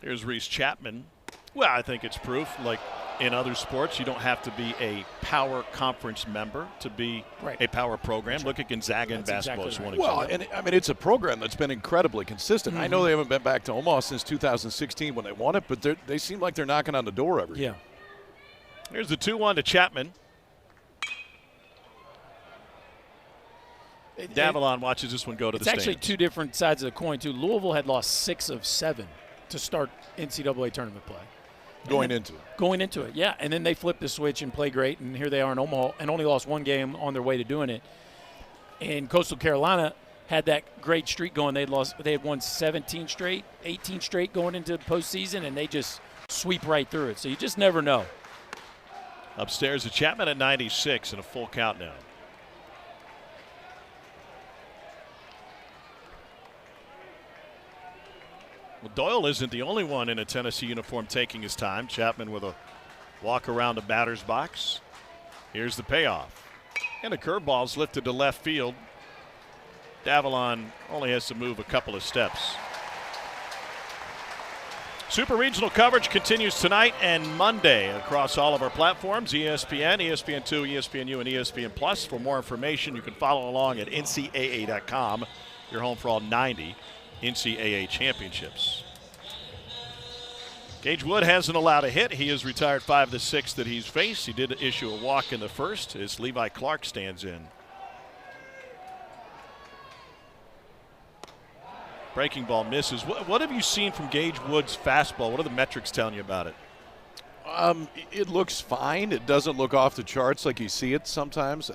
Here's Reese Chapman. Well, I think it's proof, like in other sports, you don't have to be a power conference member to be a power program. Look at Gonzaga in basketball as one example. Well, and I mean, it's a program that's been incredibly consistent. I know they haven't been back to Omaha since 2016 when they won it, but they seem like they're knocking on the door every year. Here's the 2-1 to Chapman. Davalon watches this one go to the stands. It's actually 2 different sides of the coin, too. Louisville had lost 6 of 7 to start NCAA tournament play. Going into it, yeah. And then they flipped the switch and play great, and here they are in Omaha and only lost 1 game on their way to doing it. And Coastal Carolina had that great streak going. They had won 17 straight, 18 straight going into the postseason, and they just sweep right through it. So you just never know. Upstairs to Chapman at 96 and a full count now. Well, Doyle isn't the only one in a Tennessee uniform taking his time. Chapman with a walk around the batter's box. Here's the payoff. And a curveball's lifted to left field. Davalon only has to move a couple of steps. Super Regional coverage continues tonight and Monday across all of our platforms, ESPN, ESPN2, ESPNU, and ESPN Plus. For more information, you can follow along at ncaa.com, your home for all 90 NCAA championships. Gage Wood hasn't allowed a hit. He has retired 5 of the 6 that he's faced. He did issue a walk in the first as Levi Clark stands in. Breaking ball misses. What have you seen from Gage Wood's fastball? What are the metrics telling you about it? It looks fine. It doesn't look off the charts like you see it sometimes.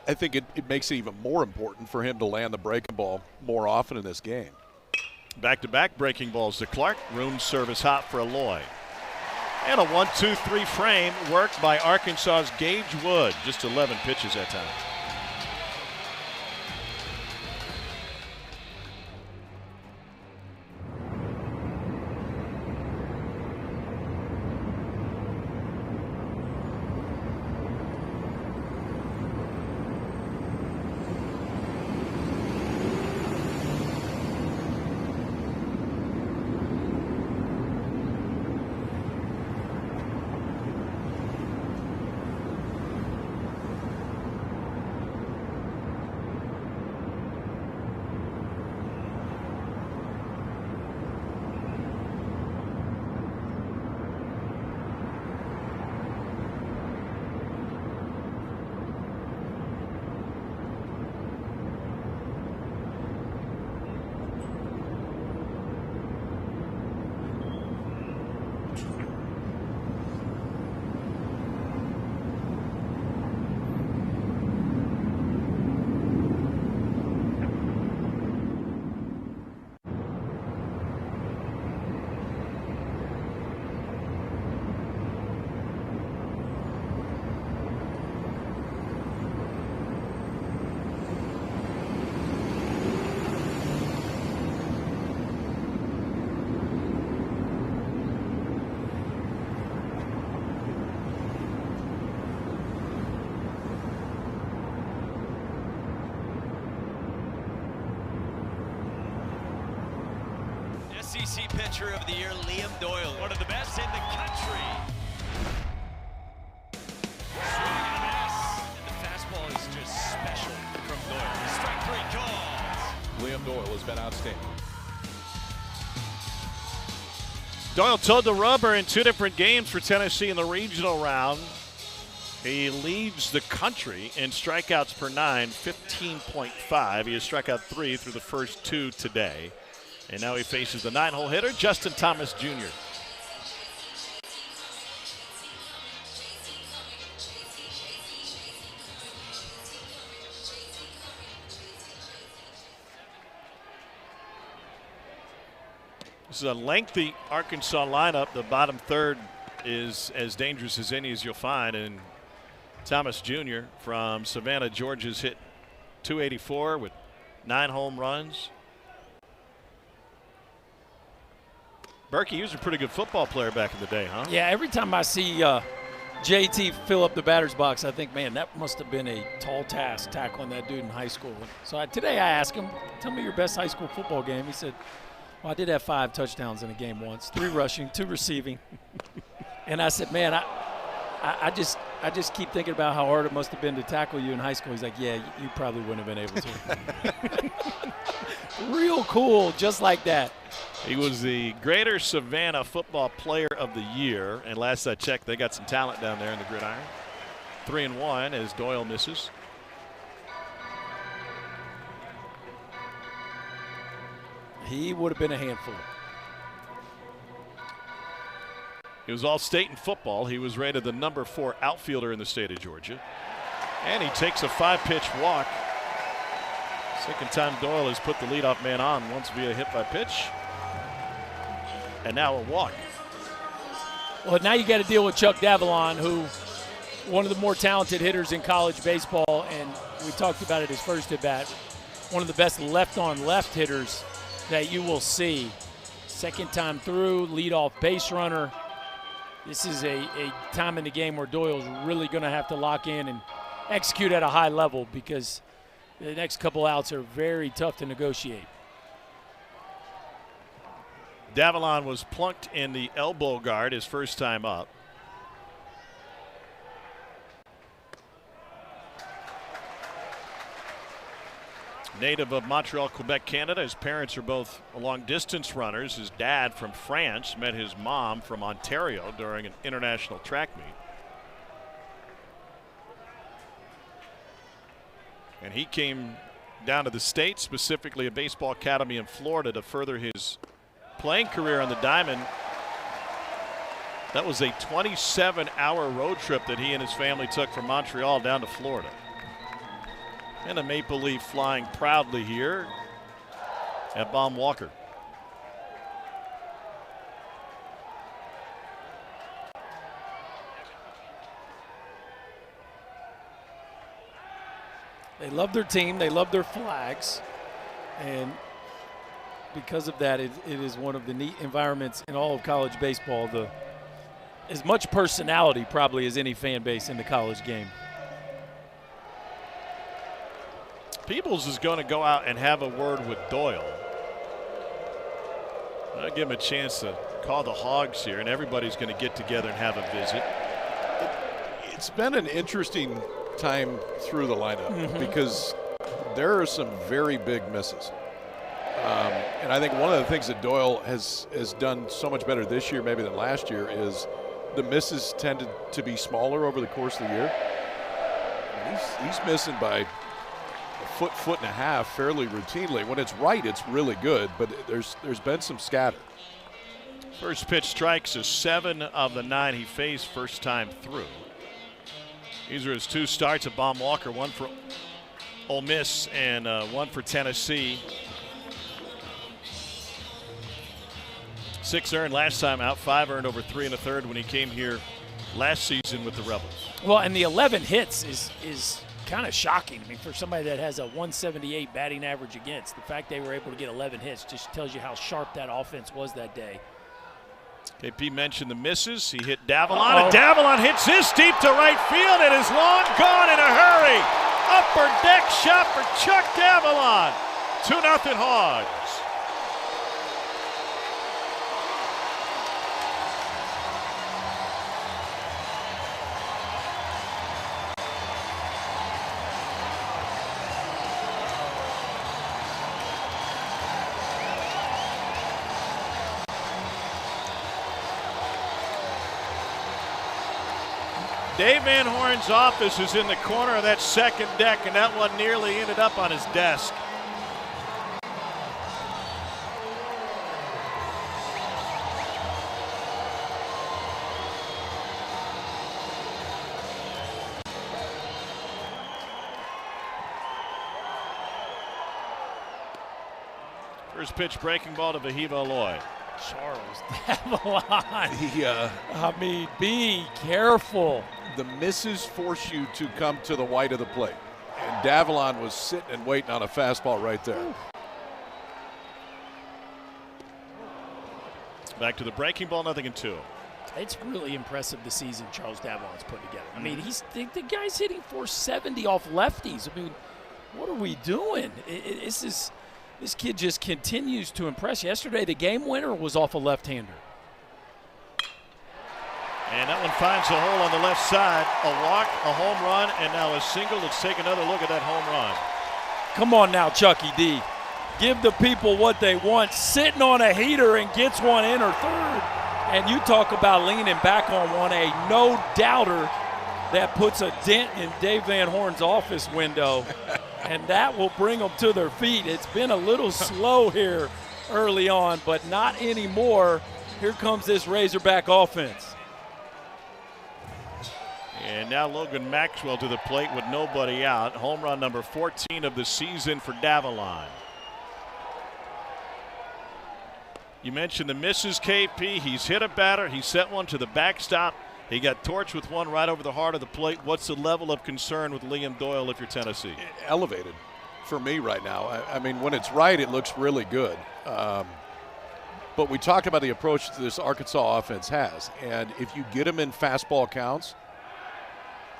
I think it makes it even more important for him to land the breaking ball more often in this game. Back-to-back breaking balls to Clark. Room service hot for Aloy. And a 1-2-3 frame worked by Arkansas's Gage Wood. Just 11 pitches that time. SEC Pitcher of the Year, Liam Doyle, one of the best in the country. Swing and a miss. And the fastball is just special. special from Doyle. Strike three calls. Liam Doyle has been outstanding. Doyle toed the rubber in 2 different games for Tennessee in the regional round. He leads the country in strikeouts per 9, 15.5. He has struck out 3 through the first 2 today. And now he faces the 9-hole hitter, Justin Thomas Jr. This is a lengthy Arkansas lineup. The bottom third is as dangerous as any as you'll find. And Thomas Jr. from Savannah, Georgia's hit .284 with 9 home runs. Berkey, he was a pretty good football player back in the day, huh? Yeah, every time I see JT fill up the batter's box, I think, man, that must have been a tall task tackling that dude in high school. So today I asked him, tell me your best high school football game. He said, well, I did have 5 touchdowns in a game once, 3 rushing, 2 receiving. And I said, man, I just keep thinking about how hard it must have been to tackle you in high school. He's like, yeah, you probably wouldn't have been able to. Real cool, just like that. He was the Greater Savannah Football Player of the Year. And last I checked, they got some talent down there in the gridiron. 3-1 as Doyle misses. He would have been a handful. He was all-state in football. He was rated the number 4 outfielder in the state of Georgia. And he takes a 5-pitch walk. Second time Doyle has put the leadoff man on, once via hit by pitch. And now a walk. Well, now you got to deal with Chuck Davalon, who one of the more talented hitters in college baseball, and we talked about it his first at bat. One of the best left-on-left hitters that you will see. Second time through, leadoff base runner. This is a time in the game where Doyle's really going to have to lock in and execute at a high level, because the next couple outs are very tough to negotiate. Davalon was plunked in the elbow guard his first time up. Native of Montreal, Quebec, Canada. His parents are both long-distance runners. His dad from France met his mom from Ontario during an international track meet. And he came down to the States, specifically a baseball academy in Florida, to further his playing career on the diamond. That was a 27-hour road trip that he and his family took from Montreal down to Florida. And a Maple Leaf flying proudly here at Baum Walker. They love their team. They love their flags. And because of that, it is one of the neat environments in all of college baseball. As much personality probably as any fan base in the college game. Peebles is going to go out and have a word with Doyle. I'll give him a chance to call the Hogs here, and everybody's going to get together and have a visit. It's been an interesting time through the lineup because there are some very big misses. And I think one of the things that Doyle has done so much better this year maybe than last year is the misses tended to be smaller over the course of the year. He's missing by a foot and a half fairly routinely. When it's right, it's really good, but there's been some scatter. First pitch strikes is 7 of the 9 he faced first time through. These are his 2 starts at Baum Walker, 1 for Ole Miss and 1 for Tennessee. 6 earned last time out, 5 earned over 3 1/3 when he came here last season with the Rebels. Well, and the 11 hits is kind of shocking. I mean, for somebody that has a 178 batting average against, the fact they were able to get 11 hits just tells you how sharp that offense was that day. KP mentioned the misses. He hit Davalon, and Davalon hits his deep to right field. It is long gone in a hurry. Upper deck shot for Chuck Davalon. 2-0 Hogs. Dave Van Horn's office is in the corner of that second deck, and that one nearly ended up on his desk. First pitch, breaking ball to Vahiva Aloy. Charles Davalon. Yeah. I mean, be careful. The misses force you to come to the white of the plate. And Davalon was sitting and waiting on a fastball right there. Back to the breaking ball, 0-2. It's really impressive the season Charles Davalon's put together. I mean, the guy's hitting 470 off lefties. I mean, what are we doing? This kid just continues to impress. Yesterday, the game winner was off a left-hander. And that one finds a hole on the left side. A walk, a home run, and now a single. Let's take another look at that home run. Come on now, Chucky D. Give the people what they want. Sitting on a heater and gets one in or third. And you talk about leaning back on one, a no-doubter that puts a dent in Dave Van Horn's office window. And that will bring them to their feet. It's been a little slow here early on, but not anymore. Here comes this Razorback offense. And now Logan Maxwell to the plate with nobody out. Home run number 14 of the season for Davalon. You mentioned the misses, KP. He's hit a batter. He sent one to the backstop. He got torched with one right over the heart of the plate. What's the level of concern with Liam Doyle if you're Tennessee? Elevated for me right now. I mean, when it's right, it looks really good. But we talked about the approach that this Arkansas offense has. And if you get them in fastball counts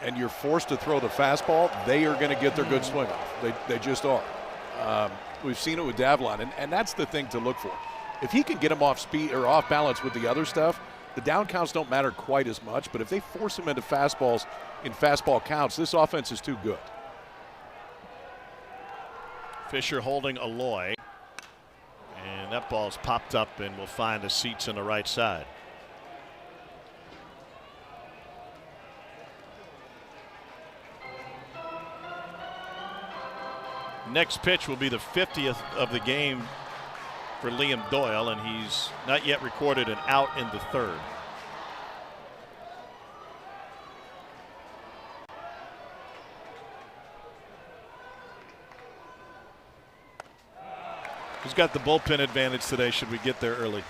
and you're forced to throw the fastball, they are going to get their good swing off. They just are. We've seen it with Davalon, and that's the thing to look for. If he can get them off speed or off balance with the other stuff, the down counts don't matter quite as much, but if they force him into fastballs in fastball counts, this offense is too good. Fisher holding Aloy. And that ball's popped up and will find the seats on the right side. Next pitch will be the 50th of the game for Liam Doyle, and he's not yet recorded an out in the third. Who's got the bullpen advantage today? Should we get there early?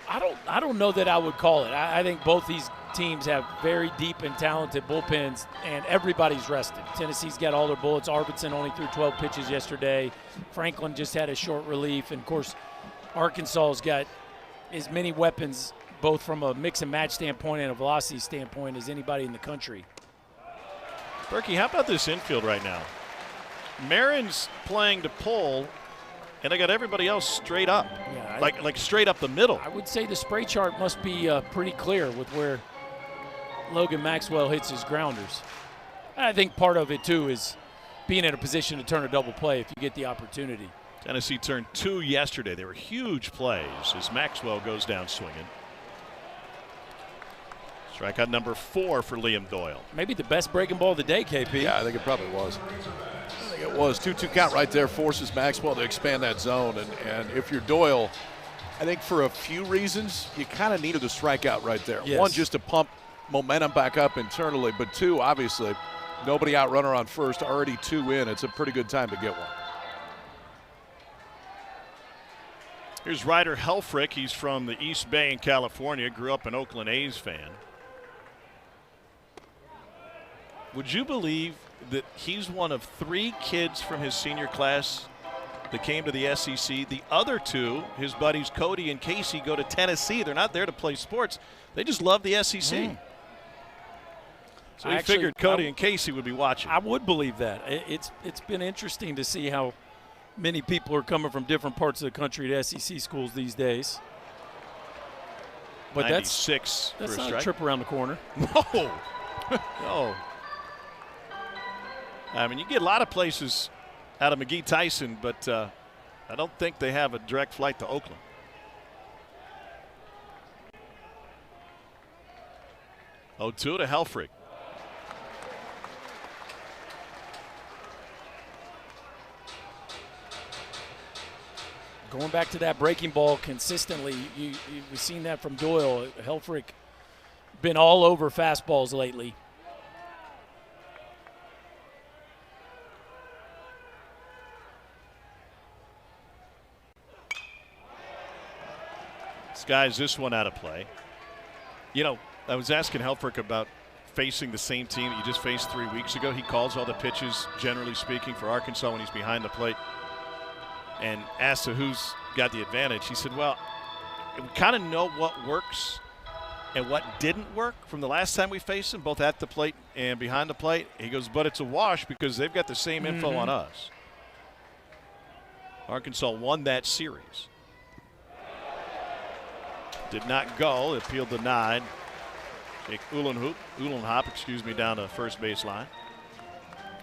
I don't know that I would call it. I think both these teams have very deep and talented bullpens, and everybody's rested. Tennessee's got all their bullets. Arvidsson only threw 12 pitches yesterday. Franklin just had a short relief, and of course, Arkansas's got as many weapons, both from a mix and match standpoint and a velocity standpoint, as anybody in the country. Berkey, how about this infield right now? Marin's playing to pull, and they got everybody else straight up, Yeah, like straight up the middle. I would say the spray chart must be pretty clear with where Logan Maxwell hits his grounders. And I think part of it, too, is being in a position to turn a double play if you get the opportunity. Tennessee turned 2 yesterday. They were huge plays as Maxwell goes down swinging. Strikeout number 4 for Liam Doyle. Maybe the best breaking ball of the day, KP. Yeah, I think it probably was. I think it was. 2-2 count right there forces Maxwell to expand that zone. And if you're Doyle, I think for a few reasons, you kind of needed a strikeout right there. Yes. One, just to pump momentum back up internally. But two, obviously, nobody out runner on first, already 2 in. It's a pretty good time to get one. Here's Ryder Helfrich. He's from the East Bay in California. Grew up an Oakland A's fan. Would you believe that he's one of 3 kids from his senior class that came to the SEC? The other 2, his buddies Cody and Casey, go to Tennessee. They're not there to play sports. They just love the SEC. So we figured Cody and Casey would be watching. I would believe that. It's been interesting to see how many people are coming from different parts of the country to SEC schools these days. But 96 that's for a not strike. a trip around the corner. No. No. I mean, you get a lot of places out of McGee Tyson, but I don't think they have a direct flight to Oakland. Oh, 2 to Helfrich. going back to that breaking ball consistently, you've seen that from Doyle. Helfrich been all over fastballs lately. Skies this one out of play. You know, I was asking Helfrich about facing the same team that you just faced 3 weeks ago. He calls all the pitches, generally speaking, for Arkansas when he's behind the plate. And asked who's got the advantage. He said, well, we kind of know what works and what didn't work from the last time we faced them, both at the plate and behind the plate. He goes, but it's a wash because they've got the same info on us. Arkansas won that series. Did not go. Appeal denied. Jake Uhlenhop, down to first base line.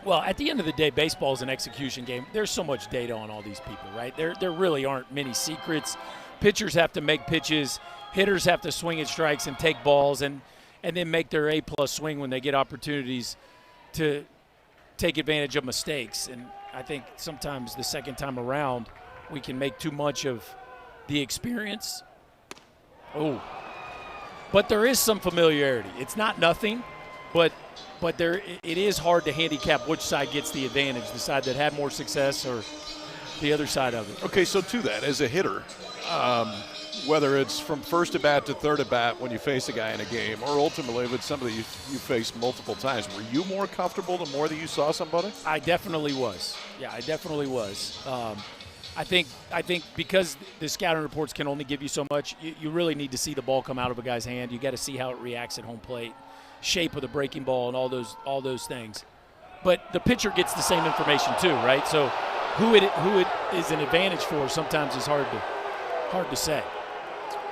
Well, at the end of the day, baseball is an execution game. There's so much data on all these people, right? There really aren't many secrets. Pitchers have to make pitches. Hitters have to swing at strikes and take balls and then make their A-plus swing when they get opportunities to take advantage of mistakes. And I think sometimes the second time around, we can make too much of the experience. Oh, but there is some familiarity. It's not nothing, but it is hard to handicap which side gets the advantage, the side that had more success or the other side of it. Okay, so to that, as a hitter, whether it's from first at bat to third at bat when you face a guy in a game, or ultimately if it's somebody you faced multiple times, were you more comfortable the more that you saw somebody? I definitely was. Yeah, I definitely was. I think because the scouting reports can only give you so much, you really need to see the ball come out of a guy's hand. You got to see how it reacts at home plate, shape of the breaking ball, and all those things. But the pitcher gets the same information too, right? So who it is an advantage for sometimes is hard to say.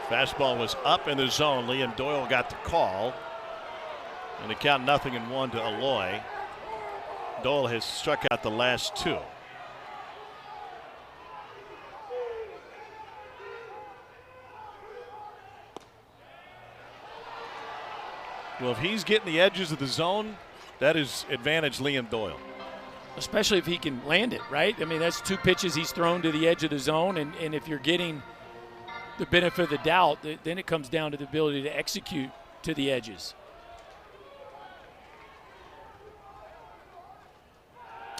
Fastball was up in the zone. Liam Doyle got the call. And the count 0-1 to Aloy. Doyle has struck out the last two. Well, if he's getting the edges of the zone, that is advantage Liam Doyle. Especially if he can land it, right? I mean, that's two pitches he's thrown to the edge of the zone, and if you're getting the benefit of the doubt, then it comes down to the ability to execute to the edges.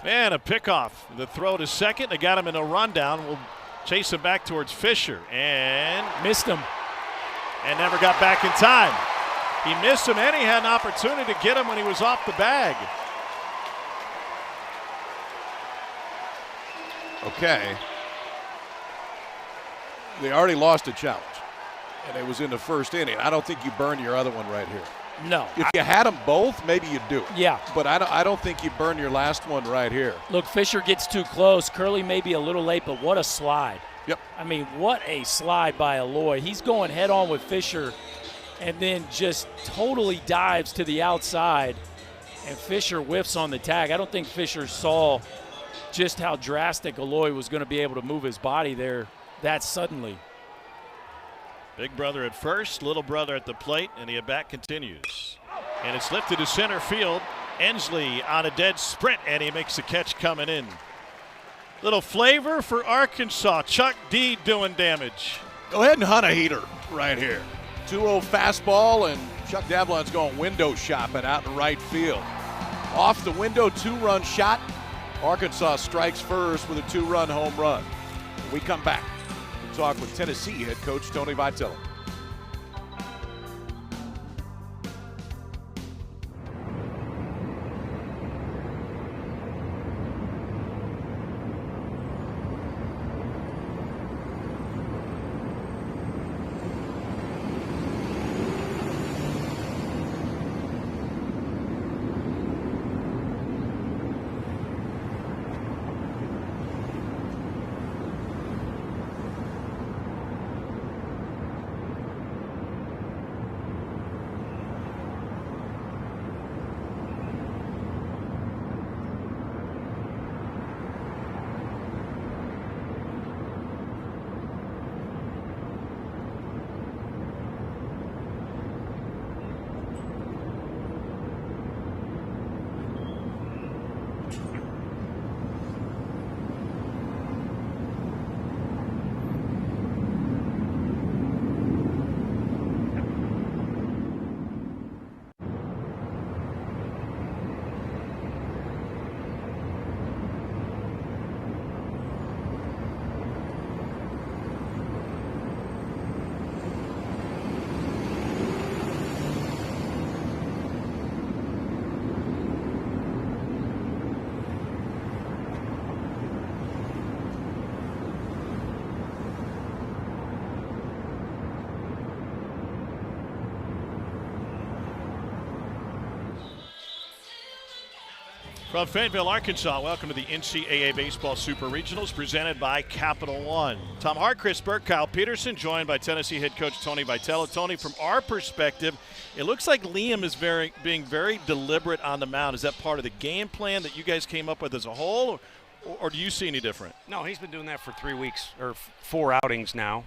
And a pickoff. The throw to second. They got him in a rundown. We'll chase him back towards Fisher. And missed him. And never got back in time. He missed him, and he had an opportunity to get him when he was off the bag. Okay. They already lost a challenge, and it was in the first inning. I don't think you burn your other one right here. No. If you had them both, maybe you do. Yeah. But I don't think you burn your last one right here. Look, Fisher gets too close. Curley may be a little late, but what a slide. Yep. I mean, what a slide by Aloy. He's going head on with Fisher and then just totally dives to the outside, and Fisher whiffs on the tag. I don't think Fisher saw just how drastic Aloy was going to be able to move his body there that suddenly. Big brother at first, little brother at the plate, and the at-bat continues. And it's lifted to center field. Ensley on a dead sprint, and he makes a catch coming in. Little flavor for Arkansas. Chuck D doing damage. Go ahead and hunt a heater right here. 2-0 fastball, and Chuck Davlon's going window shopping out in right field. Off the window, 2-run shot. Arkansas strikes first with a 2-run home run. When we come back, we'll talk with Tennessee head coach Tony Vitello. From Fayetteville, Arkansas, welcome to the NCAA Baseball Super Regionals presented by Capital One. Tom Hart, Chris Burke, Kyle Peterson, joined by Tennessee head coach Tony Vitello. Tony, from our perspective, it looks like Liam is being very deliberate on the mound. Is that part of the game plan that you guys came up with as a whole, or do you see any different? No, he's been doing that for 3 weeks, or 4 outings now,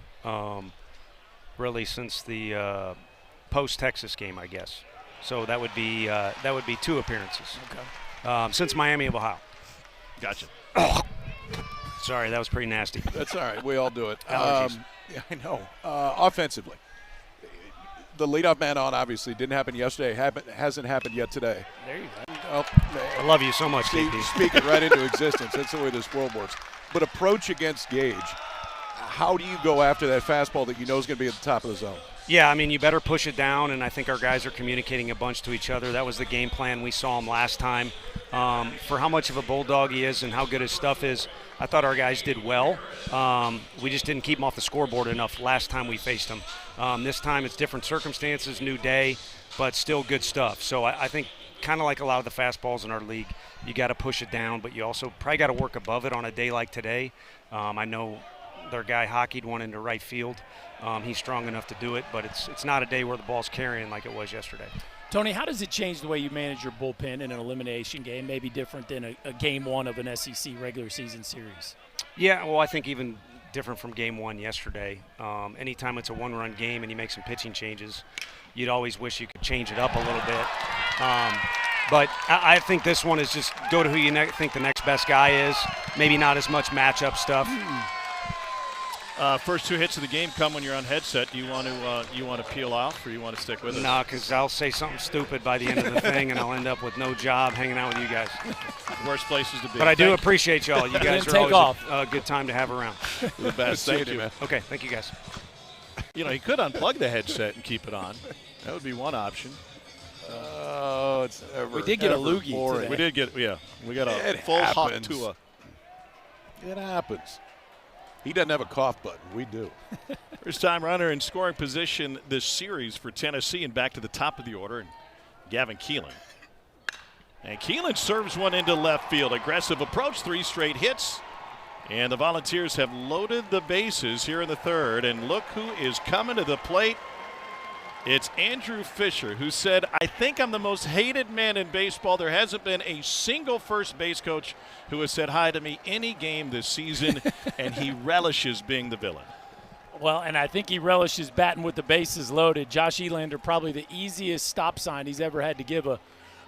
really since the post-Texas game, I guess. So that would be 2 appearances. Okay. Since Miami of Ohio. Gotcha. Sorry, that was pretty nasty. That's all right. We all do it. Allergies. Yeah, I know. Offensively, the leadoff man on obviously didn't happen yesterday. Hasn't happened yet today. There you go. Oh, I love you so much, see, KP. speak it right into existence. That's the way this world works. But approach against Gage, how do you go after that fastball that you know is going to be at the top of the zone? Yeah, I mean, you better push it down, and I think our guys are communicating a bunch to each other. That was the game plan. We saw him last time. For how much of a bulldog he is and how good his stuff is, I thought our guys did well. We just didn't keep him off the scoreboard enough last time we faced him. This time it's different circumstances, new day, but still good stuff. So I think kind of like a lot of the fastballs in our league, you got to push it down, but you also probably got to work above it on a day like today. I know their guy hockeyed one into right field. He's strong enough to do it, but it's not a day where the ball's carrying like it was yesterday. Tony, how does it change the way you manage your bullpen in an elimination game, maybe different than a game 1 of an SEC regular season series? Yeah, well, I think even different from game 1 yesterday. Anytime it's a 1-run game and you make some pitching changes, you'd always wish you could change it up a little bit. But I think this one is just go to who you think the next best guy is, maybe not as much matchup stuff. First 2 hits of the game come when you're on headset. Do you want to peel off, or you want to stick with it? No, because I'll say something stupid by the end of the thing, and I'll end up with no job hanging out with you guys. Worst places to be. But I do appreciate y'all. You guys are always a good time to have around. The best. Thank you, man. Okay, thank you guys. You know, he could unplug the headset and keep it on. That would be one option. Oh, it's ever. We did get a loogie today. We did get, we got a full hot Tua. It happens. He doesn't have a cough button. We do. First time runner in scoring position this series for Tennessee, and back to the top of the order, and Gavin Keelan. And Keelan serves one into left field. Aggressive approach, 3 straight hits. And the Volunteers have loaded the bases here in the third. And look who is coming to the plate. It's Andrew Fisher, who said, "I think I'm the most hated man in baseball. There hasn't been a single first base coach who has said hi to me any game this season," and he relishes being the villain. Well, and I think he relishes batting with the bases loaded. Josh Elander, probably the easiest stop sign he's ever had to give a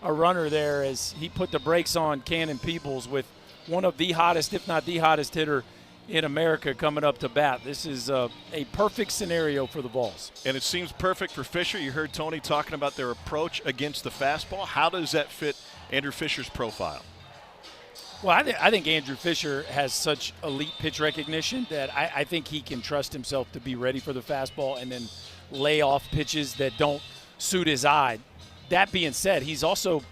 runner there, as he put the brakes on Cannon Peebles with one of the hottest, if not the hottest hitter in America coming up to bat. This is a perfect scenario for the Vols. And it seems perfect for Fisher. You heard Tony talking about their approach against the fastball. How does that fit Andrew Fisher's profile? Well, I think Andrew Fisher has such elite pitch recognition that I think he can trust himself to be ready for the fastball and then lay off pitches that don't suit his eye. That being said, he's also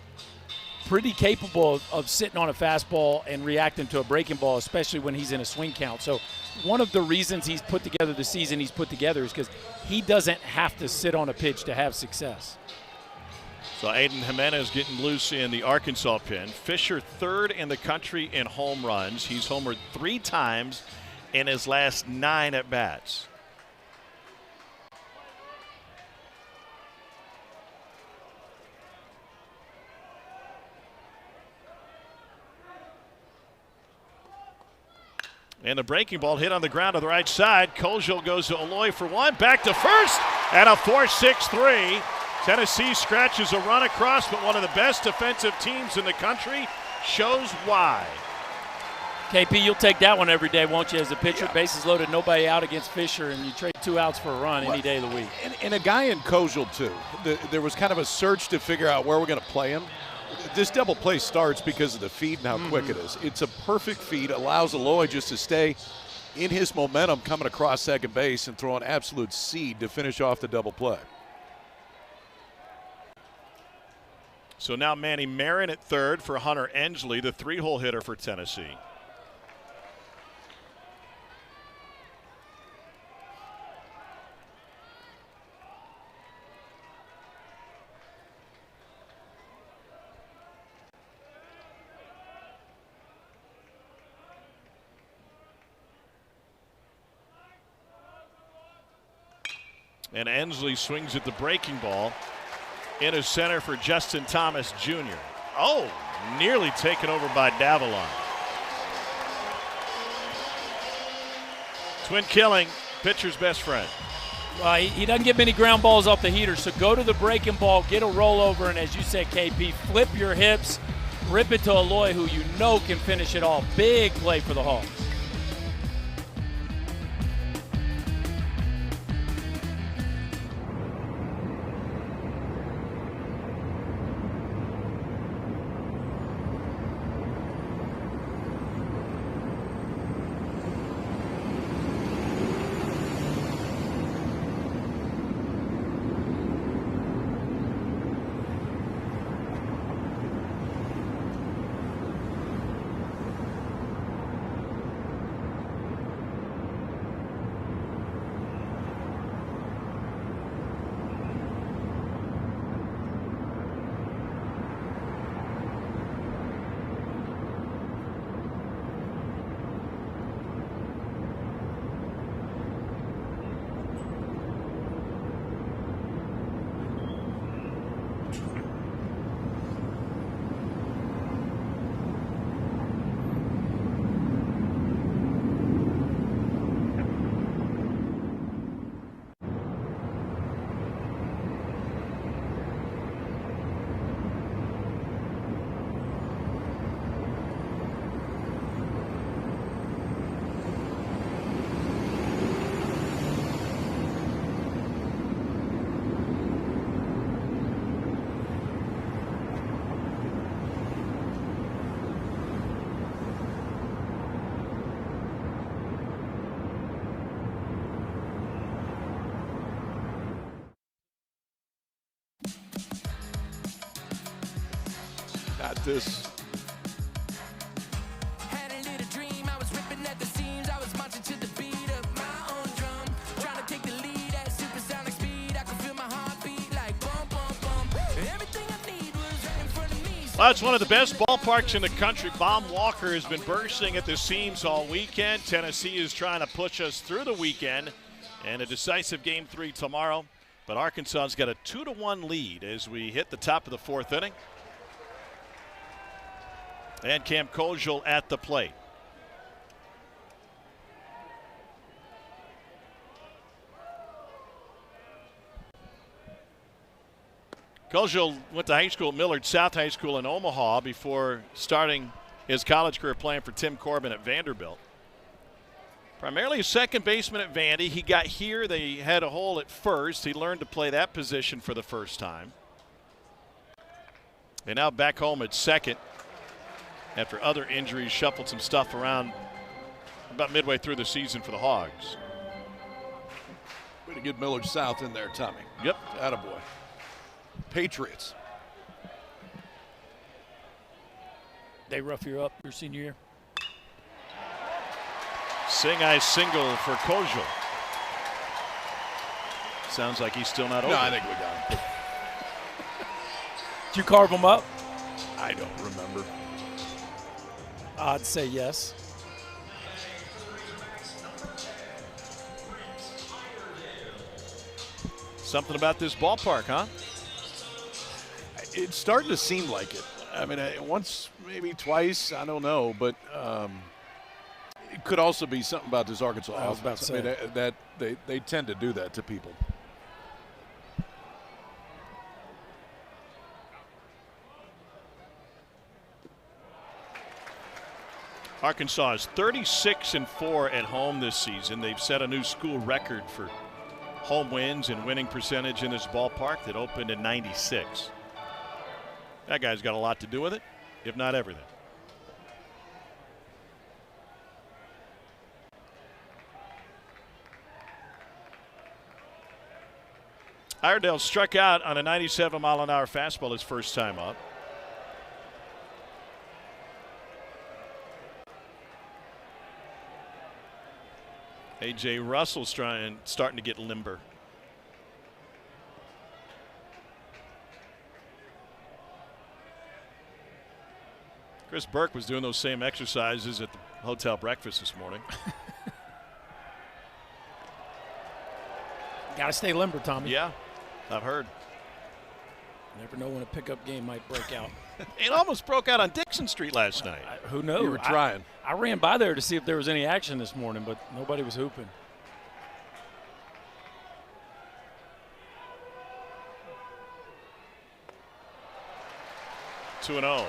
pretty capable of sitting on a fastball and reacting to a breaking ball, especially when he's in a swing count. So one of the reasons he's put together the season he's put together is because he doesn't have to sit on a pitch to have success. So Aiden Jimenez getting loose in the Arkansas pen. Fisher third in the country in home runs. He's homered 3 times in his last 9 at-bats. And the breaking ball hit on the ground to the right side. Kozel goes to Aloy for 1. Back to first. And a 4-6-3. Tennessee scratches a run across, but one of the best defensive teams in the country shows why. KP, you'll take that one every day, won't you, as a pitcher? Yeah. Bases loaded, nobody out against Fisher, and you trade 2 outs for a run any day of the week. And a guy in Kozel, too. There was kind of a search to figure out where we're going to play him. This double play starts because of the feed and how quick it is. It's a perfect feed, allows Aloy just to stay in his momentum coming across second base and throw an absolute seed to finish off the double play. So now Manny Marin at third for Hunter Ensley, the 3-hole hitter for Tennessee. And Ensley swings at the breaking ball. Into center for Justin Thomas Jr. Oh, nearly taken over by Davalon. Twin killing, pitcher's best friend. Well, he doesn't get many ground balls off the heater, so go to the breaking ball, get a rollover, and as you said, KP, flip your hips, rip it to Aloy, who you know can finish it off. Big play for the Hawks. Not this. Had a little dream, I was ripping at the seams, I was marching to the beat of my own drum, trying to take the lead at supersonic speed. I could feel my heartbeat like bum bum bum. Everything I need was right in front of me. Well, it's one of the best ballparks in the country. Baum Walker has been bursting at the seams all weekend. Tennessee is trying to push us through the weekend, and a decisive Game 3 tomorrow. But Arkansas's got a 2-1 lead as we hit the top of the fourth inning. And Cam Koziel at the plate. Koziel went to high school at Millard South High School in Omaha before starting his college career playing for Tim Corbin at Vanderbilt. Primarily a second baseman at Vandy. He got here. They had a hole at first. He learned to play that position for the first time. And now back home at second after other injuries, shuffled some stuff around about midway through the season for the Hogs. Way to get Millard South in there, Tommy. Yep. Attaboy. Patriots. They rough you up your senior year? Sing-eye single for Koziel. Sounds like he's still not over. No, I think we got him. Did you carve them up? I don't remember. I'd say yes. Something about this ballpark, huh? It's starting to seem like it. I mean, once, maybe twice, I don't know, but it could also be something about this Arkansas I was about to offense. say. I mean, they tend to do that to people. Arkansas is 36-4 at home this season. They've set a new school record for home wins and winning percentage in this ballpark that opened in '96. That guy's got a lot to do with it, if not everything. Iredale struck out on a 97-mile-an-hour fastball his first time up. A.J. Russell's starting to get limber. Chris Burke was doing those same exercises at the hotel breakfast this morning. Got to stay limber, Tommy. Yeah, I've heard. Never know when a pickup game might break out. It almost broke out on Dixon Street last night. Who knows? You were trying. I ran by there to see if there was any action this morning, but nobody was hooping. Two and 0.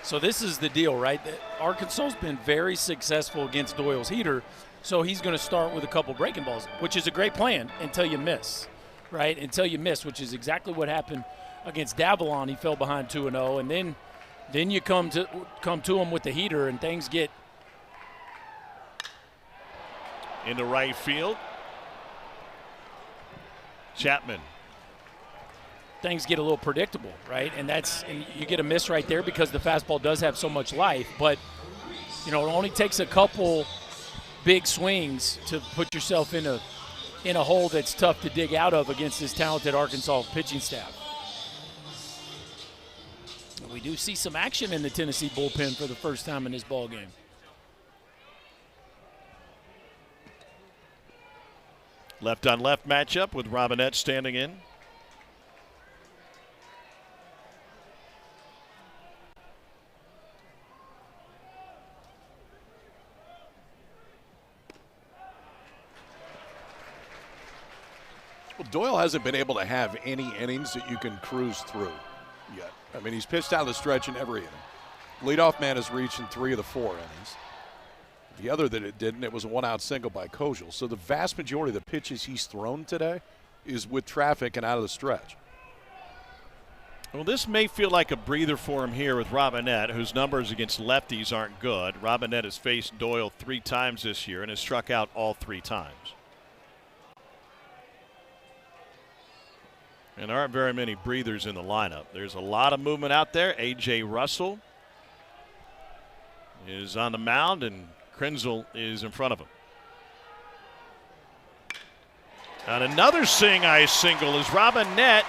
So this is the deal, right? Arkansas's been very successful against Doyle's heater, so he's going to start with a couple breaking balls, which is a great plan until you miss, right? Until you miss, which is exactly what happened against Davalon. He fell behind 2-0, and then you come to him with the heater, and things get into right field. Chapman. Things get a little predictable, right? And you get a miss right there because the fastball does have so much life. But, it only takes a couple big swings to put yourself in a hole that's tough to dig out of against this talented Arkansas pitching staff. We do see some action in the Tennessee bullpen for the first time in this ball game. Left on left matchup with Robinette standing in. Well, Doyle hasn't been able to have any innings that you can cruise through yet. I mean, he's pitched out of the stretch in every inning. Leadoff man has reached in 3 of the 4 innings. The other that it didn't, it was a one-out single by Kojal. So the vast majority of the pitches he's thrown today is with traffic and out of the stretch. Well, this may feel like a breather for him here with Robinette, whose numbers against lefties aren't good. Robinette has faced Doyle 3 times this year and has struck out all 3 times. And there aren't very many breathers in the lineup. There's a lot of movement out there. A.J. Russell is on the mound, and Krenzel is in front of him. And another seeing eye single as Robinette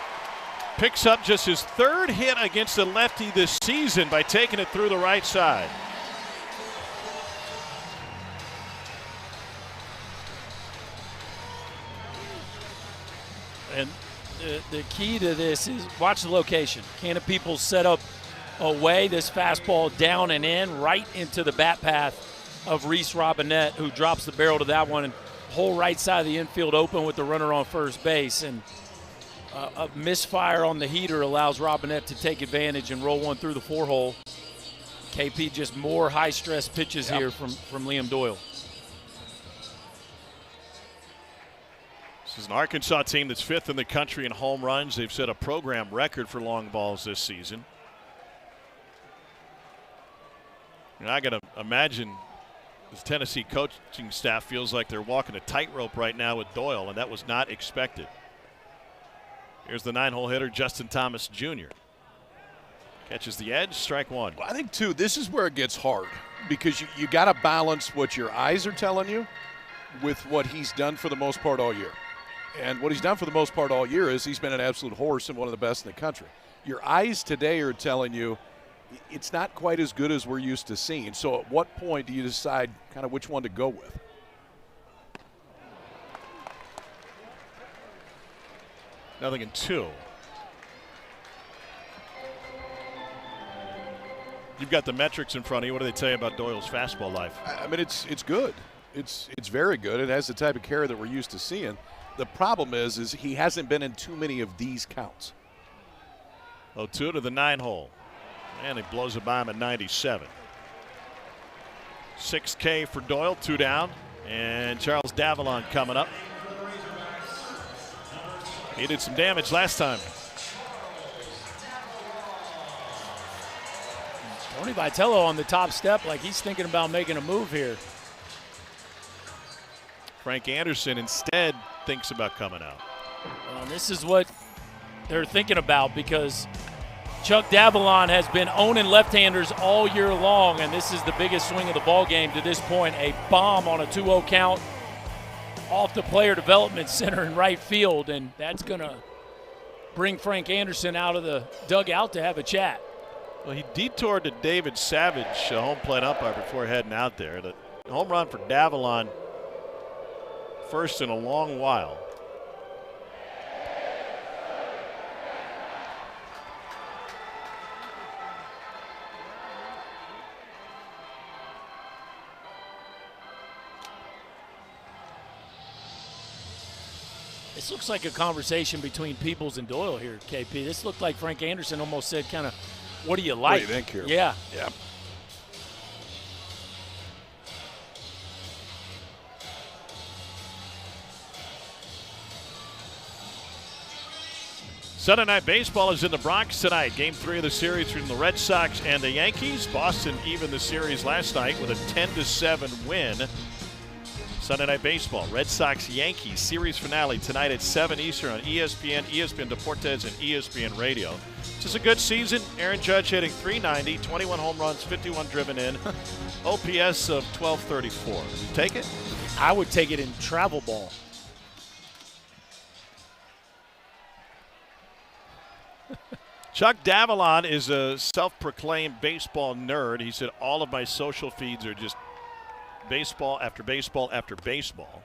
picks up just his 3rd hit against the lefty this season by taking it through the right side. And the key to this is watch the location. Can of people set up away this fastball down and in right into the bat path of Reese Robinette, who drops the barrel to that one, and whole right side of the infield open with the runner on first base. And a misfire on the heater allows Robinette to take advantage and roll one through the 4-hole. KP, just more high-stress pitches here from Liam Doyle. This is an Arkansas team that's 5th in the country in home runs. They've set a program record for long balls this season. And I got to imagine this Tennessee coaching staff feels like they're walking a tightrope right now with Doyle, and that was not expected. Here's the 9-hole hitter, Justin Thomas Jr. Catches the edge, strike 1. Well, I think, too, this is where it gets hard because you got to balance what your eyes are telling you with what he's done for the most part all year. And what he's done for the most part all year is he's been an absolute horse and one of the best in the country. Your eyes today are telling you it's not quite as good as we're used to seeing. So at what point do you decide kind of which one to go with? Nothing in 2. You've got the metrics in front of you. What do they tell you about Doyle's fastball life? I mean, it's good. It's very good. It has the type of carry that we're used to seeing. The problem is he hasn't been in too many of these counts. 0-2 to the 9-hole. And he blows it by him at 97. 6K for Doyle, 2 down. And Charles Davalon coming up. He did some damage last time. Tony Vitello on the top step like he's thinking about making a move here. Frank Anderson instead thinks about coming out. Well, this is what they're thinking about because Chuck Davalon has been owning left-handers all year long, and this is the biggest swing of the ball game to this point. A bomb on a 2-0 count off the player development center in right field, and that's going to bring Frank Anderson out of the dugout to have a chat. Well, he detoured to David Savage, a home plate umpire, before heading out there. The home run for Davalon, first in a long while. This looks like a conversation between Peebles and Doyle here, KP. This looked like Frank Anderson almost said kind of, what do you like? What do you think here? Yeah. Yeah. Sunday Night Baseball is in the Bronx tonight. Game 3 of the series between the Red Sox and the Yankees. Boston evened the series last night with a 10-7 win. Sunday Night Baseball, Red Sox-Yankees series finale tonight at 7 Eastern on ESPN, ESPN Deportes, and ESPN Radio. This is a good season. Aaron Judge hitting .390, 21 home runs, 51 driven in, OPS of 1234. You take it? I would take it in travel ball. Chuck Davalon is a self-proclaimed baseball nerd. He said, all of my social feeds are just baseball after baseball after baseball.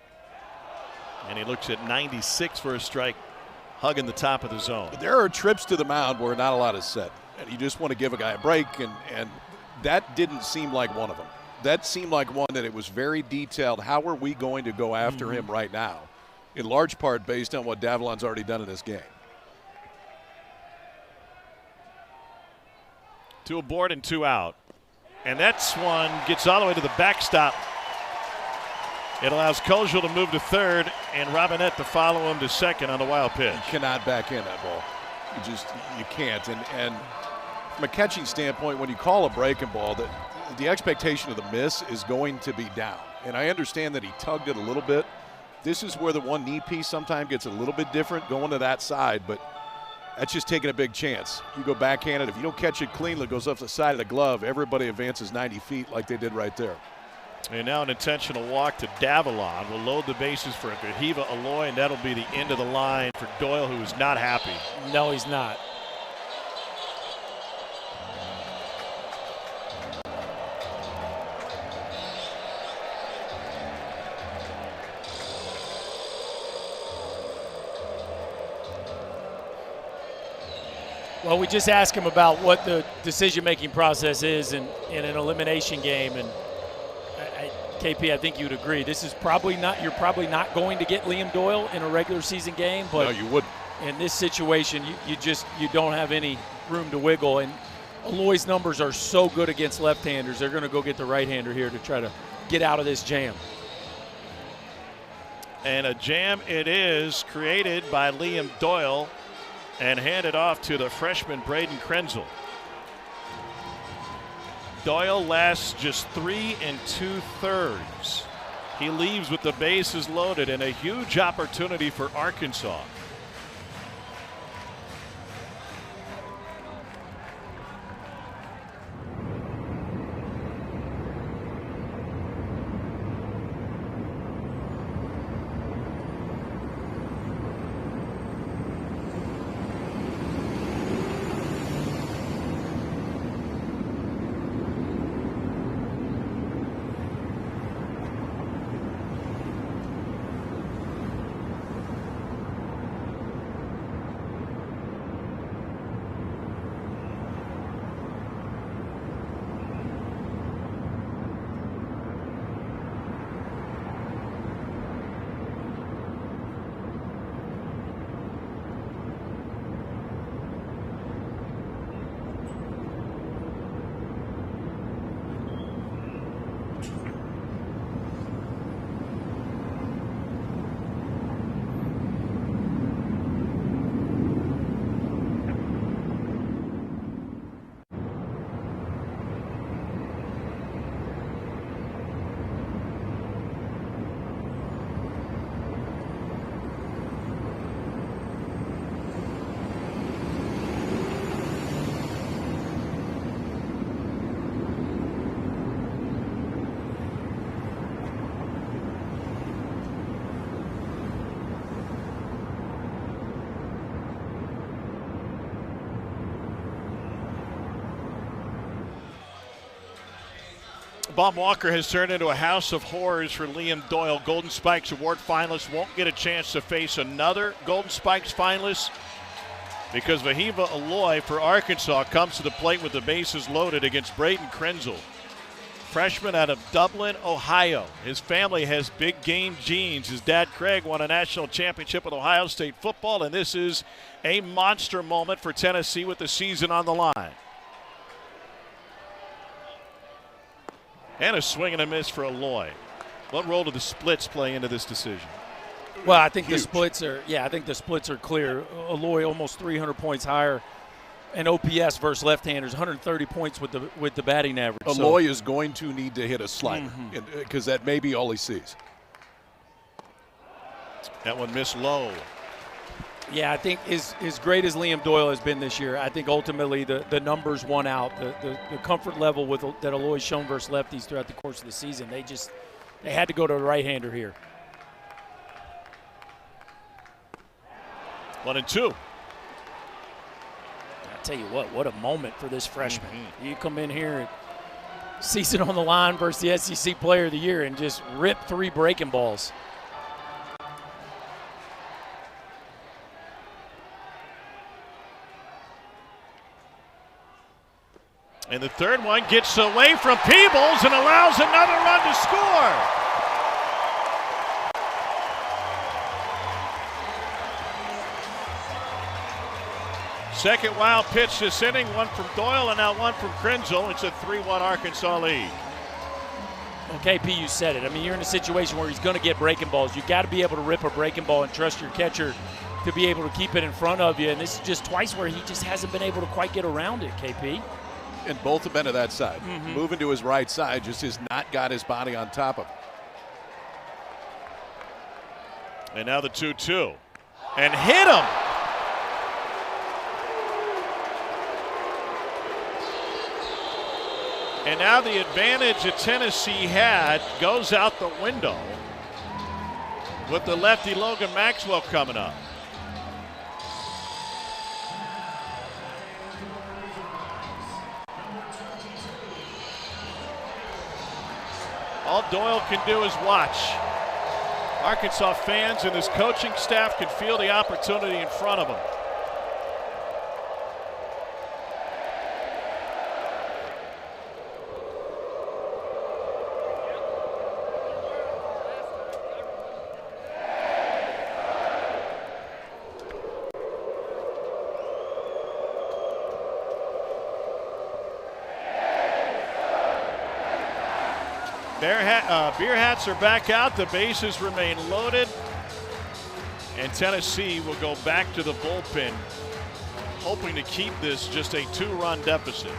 And he looks at 96 for a strike, hugging the top of the zone. There are trips to the mound where not a lot is said, and you just want to give a guy a break, and that didn't seem like one of them. That seemed like one that it was very detailed. How are we going to go after him right now? In large part based on what Davalon's already done in this game. 2 aboard and 2 out. And that one gets all the way to the backstop. It allows Kojal to move to third and Robinette to follow him to second on the wild pitch. You cannot back in that ball. You can't. And from a catching standpoint, when you call a breaking ball, the expectation of the miss is going to be down. And I understand that he tugged it a little bit. This is where the one knee piece sometimes gets a little bit different going to that side, but that's just taking a big chance. You go backhanded. If you don't catch it cleanly, it goes off the side of the glove. Everybody advances 90 feet like they did right there. And now an intentional walk to Davalon. Will load the bases for Vahiva Aloy, and that'll be the end of the line for Doyle, who is not happy. No, he's not. Well, we just asked him about what the decision-making process is in an elimination game, and KP, I think you'd agree. This is probably not. You're probably not going to get Liam Doyle in a regular season game, but no, you wouldn't. In this situation, you don't have any room to wiggle. And Aloy's numbers are so good against left-handers. They're going to go get the right-hander here to try to get out of this jam. And a jam it is, created by Liam Doyle and handed off to the freshman Braden Krenzel. Doyle lasts just 3 2/3. He leaves with the bases loaded and a huge opportunity for Arkansas. Bob Walker has turned into a house of horrors for Liam Doyle. Golden Spikes Award finalist won't get a chance to face another Golden Spikes finalist because Vahiva Aloy for Arkansas comes to the plate with the bases loaded against Braden Krenzel. freshman out of Dublin, Ohio. His family has big game genes. His dad, Craig, won a national championship with Ohio State football, and this is a monster moment for Tennessee with the season on the line. And a swing and a miss for Aloy. What role do the splits play into this decision? Well, I think the splits are. Yeah, I think the splits are clear. Aloy almost 300 points higher, and OPS versus left-handers, 130 points with the batting average. Aloy is going to need to hit a slider because that may be all he sees. That one missed low. Yeah, I think as great as Liam Doyle has been this year, I think ultimately the numbers won out. The comfort level that Aloy's shown versus lefties throughout the course of the season, they had to go to a right-hander here. 1-2. I tell you what a moment for this freshman. You come in here and season on the line versus the SEC Player of the Year and just rip 3 breaking balls. And the third one gets away from Peebles and allows another run to score. Second wild pitch this inning, one from Doyle and now one from Krenzel. It's a 3-1 Arkansas lead. Well, KP, you said it. I mean, you're in a situation where he's going to get breaking balls. You've got to be able to rip a breaking ball and trust your catcher to be able to keep it in front of you. And this is just twice where he just hasn't been able to quite get around it, KP. And both have been to that side. Moving to his right side, just has not got his body on top of him. And now the 2-2. And hit him. And now the advantage that Tennessee had goes out the window with the lefty Logan Maxwell coming up. All Doyle can do is watch. Arkansas fans and his coaching staff can feel the opportunity in front of them. Beer hats are back out. The bases remain loaded. And Tennessee will go back to the bullpen, hoping to keep this just a 2-run deficit.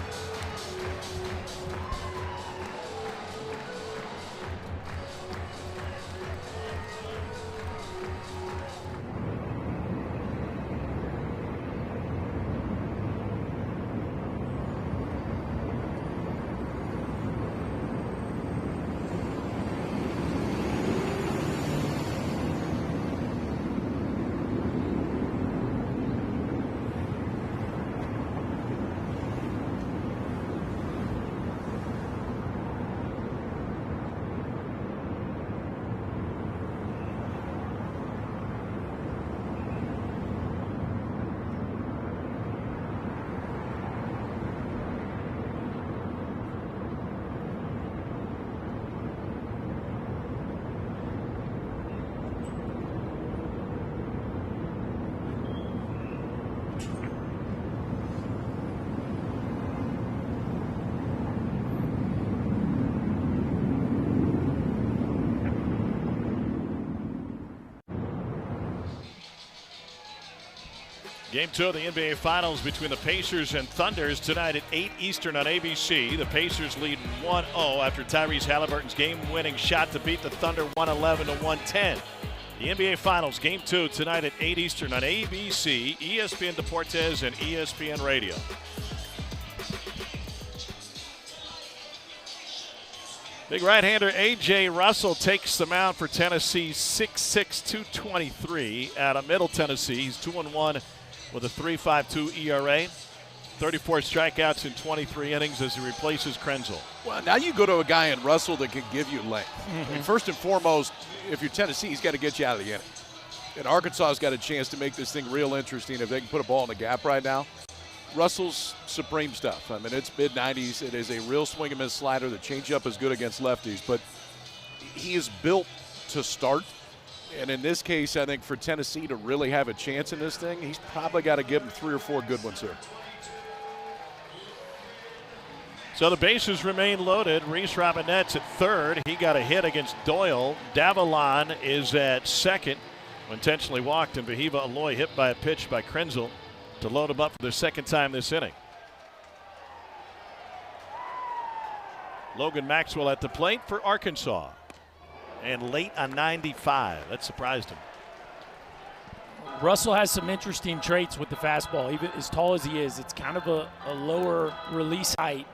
Game 2 of the NBA Finals between the Pacers and Thunders tonight at 8 Eastern on ABC. The Pacers lead 1-0 after Tyrese Halliburton's game-winning shot to beat the Thunder 111-110. The NBA Finals Game 2 tonight at 8 Eastern on ABC, ESPN Deportes, and ESPN Radio. Big right-hander A.J. Russell takes the mound for Tennessee, 6'6", 223 out of Middle Tennessee. He's 2-1 with a 3.52 ERA, 34 strikeouts in 23 innings as he replaces Krenzel. Well, now you go to a guy in Russell that can give you length. And first and foremost, if you're Tennessee, he's got to get you out of the inning. And Arkansas has got a chance to make this thing real interesting if they can put a ball in the gap right now. Russell's supreme stuff. I mean, it's mid-90s. It is a real swing and miss slider. The changeup is good against lefties, but he is built to start. And in this case, I think for Tennessee to really have a chance in this thing, he's probably got to give him 3 or 4 good ones here. So the bases remain loaded. Reese Robinette's at third. He got a hit against Doyle. Davallon is at second. Intentionally walked, and Vahiva Aloy hit by a pitch by Krenzel to load him up for the second time this inning. Logan Maxwell at the plate for Arkansas. And late on 95. That surprised him. Russell has some interesting traits with the fastball. Even as tall as he is, it's kind of a lower release height,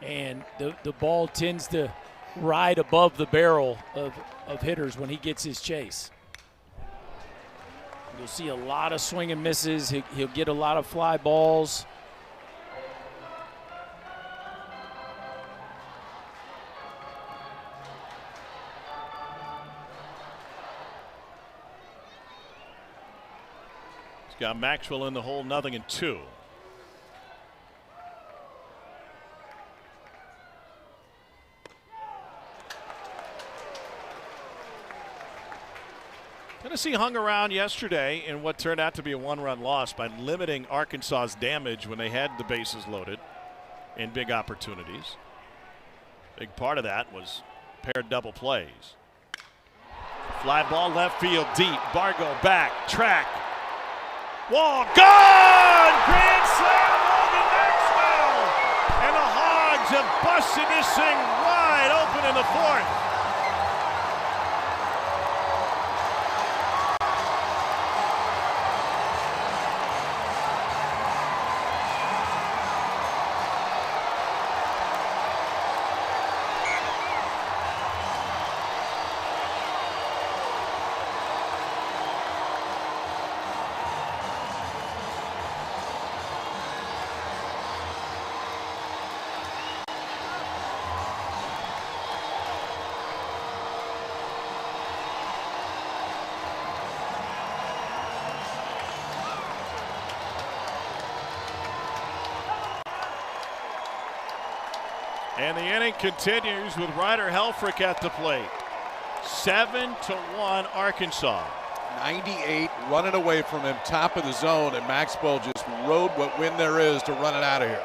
and the ball tends to ride above the barrel of hitters when he gets his chase. You'll see a lot of swing and misses. He'll get a lot of fly balls. He's got Maxwell in the hole, 0-2. Tennessee hung around yesterday in what turned out to be a 1-run loss by limiting Arkansas's damage when they had the bases loaded in big opportunities. Big part of that was paired double plays. Fly ball left field deep. Bargo back, track. Wall gone! Grand slam, Logan Maxwell! And the Hogs have busted this thing wide open in the fourth. And the inning continues with Ryder Helfrich at the plate. 7-1 Arkansas. 98 running away from him, top of the zone, and Maxwell just rode what wind there is to run it out of here.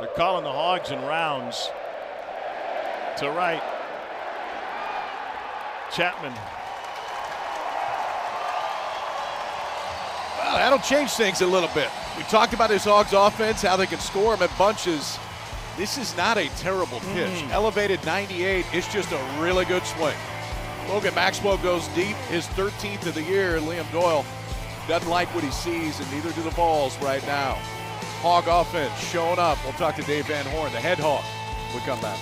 They're calling the Hogs in rounds. To right. Chapman. Well, that'll change things a little bit. We talked about this Hogs offense, how they can score them in bunches. This is not a terrible pitch. Elevated 98. It's just a really good swing. Logan Maxwell goes deep, his 13th of the year. Liam Doyle doesn't like what he sees, and neither do the balls right now. Hog offense showing up. We'll talk to Dave Van Horn, the head hog. We'll come back.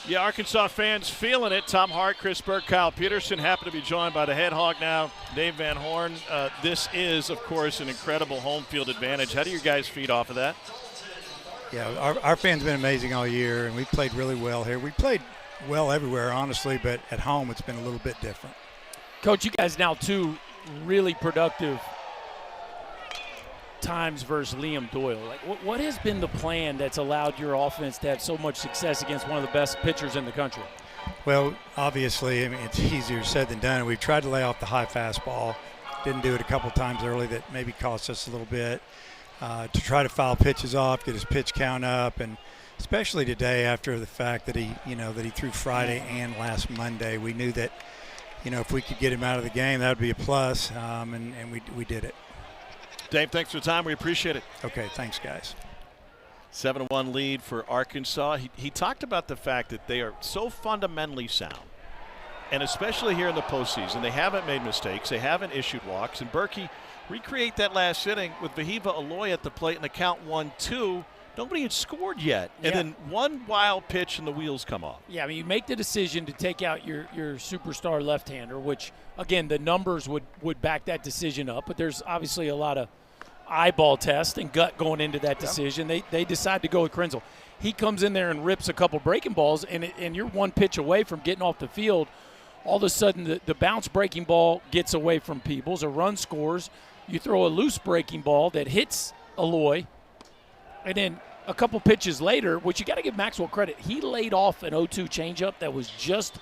Yeah, Arkansas fans feeling it. Tom Hart, Chris Burke, Kyle Peterson happen to be joined by the head hog now, Dave Van Horn. This is, of course, an incredible home field advantage. How do you guys feed off of that? Yeah, our fans have been amazing all year, and we played really well here. We played well everywhere, honestly, but at home it's been a little bit different. Coach, you guys now 2 really productive times versus Liam Doyle. Like, what has been the plan that's allowed your offense to have so much success against one of the best pitchers in the country? Well, obviously, I mean, it's easier said than done. We've tried to lay off the high fastball. Didn't do it a couple times early that maybe cost us a little bit. To try to foul pitches off, get his pitch count up, and especially today after the fact that he threw Friday and last Monday, we knew that, if we could get him out of the game, that would be a plus, and we did it. Dave, thanks for the time. We appreciate it. Okay, thanks, guys. 7-1 lead for Arkansas. He talked about the fact that they are so fundamentally sound, and especially here in the postseason, they haven't made mistakes. They haven't issued walks. And Berkey, recreate that last inning with Vahiva Aloy at the plate and the count 1-2. Nobody had scored yet. And then one wild pitch and the wheels come off. Yeah, I mean, you make the decision to take out your superstar left-hander, which, again, the numbers would back that decision up. But there's obviously a lot of eyeball test and gut going into that decision. They decide to go with Krenzel. He comes in there and rips a couple breaking balls, and you're one pitch away from getting off the field. All of a sudden, the bounce breaking ball gets away from Peebles. A run scores. You throw a loose breaking ball that hits Aloy, and then a couple pitches later, which you got to give Maxwell credit, he laid off an 0-2 changeup that was just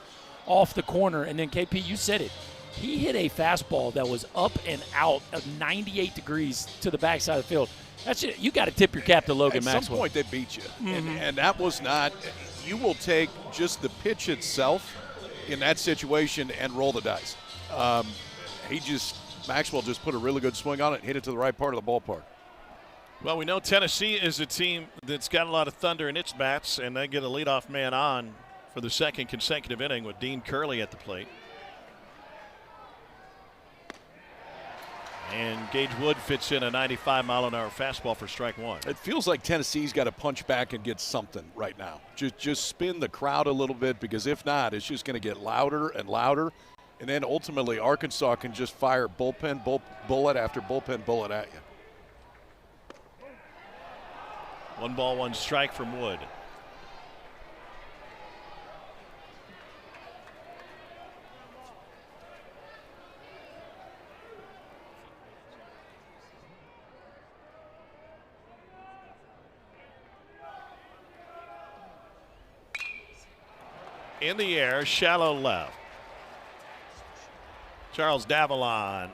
off the corner. And then, KP, you said it. He hit a fastball that was up and out of 98 degrees to the backside of the field. That's it. You got to tip your cap to Logan Maxwell. At some point, they beat you. And that was not – you will take just the pitch itself in that situation and roll the dice. Maxwell just put a really good swing on it and hit it to the right part of the ballpark. Well, we know Tennessee is a team that's got a lot of thunder in its bats, and they get a leadoff man on for the second consecutive inning with Dean Curley at the plate. And Gage Wood fits in a 95-mile-an-hour fastball for strike 1. It feels like Tennessee's got to punch back and get something right now. Just spin the crowd a little bit, because if not, it's just going to get louder and louder. And then ultimately Arkansas can just fire bullpen bullet after bullpen bullet at you. 1 ball, 1 strike from Wood. In the air, shallow left. Charles Davalon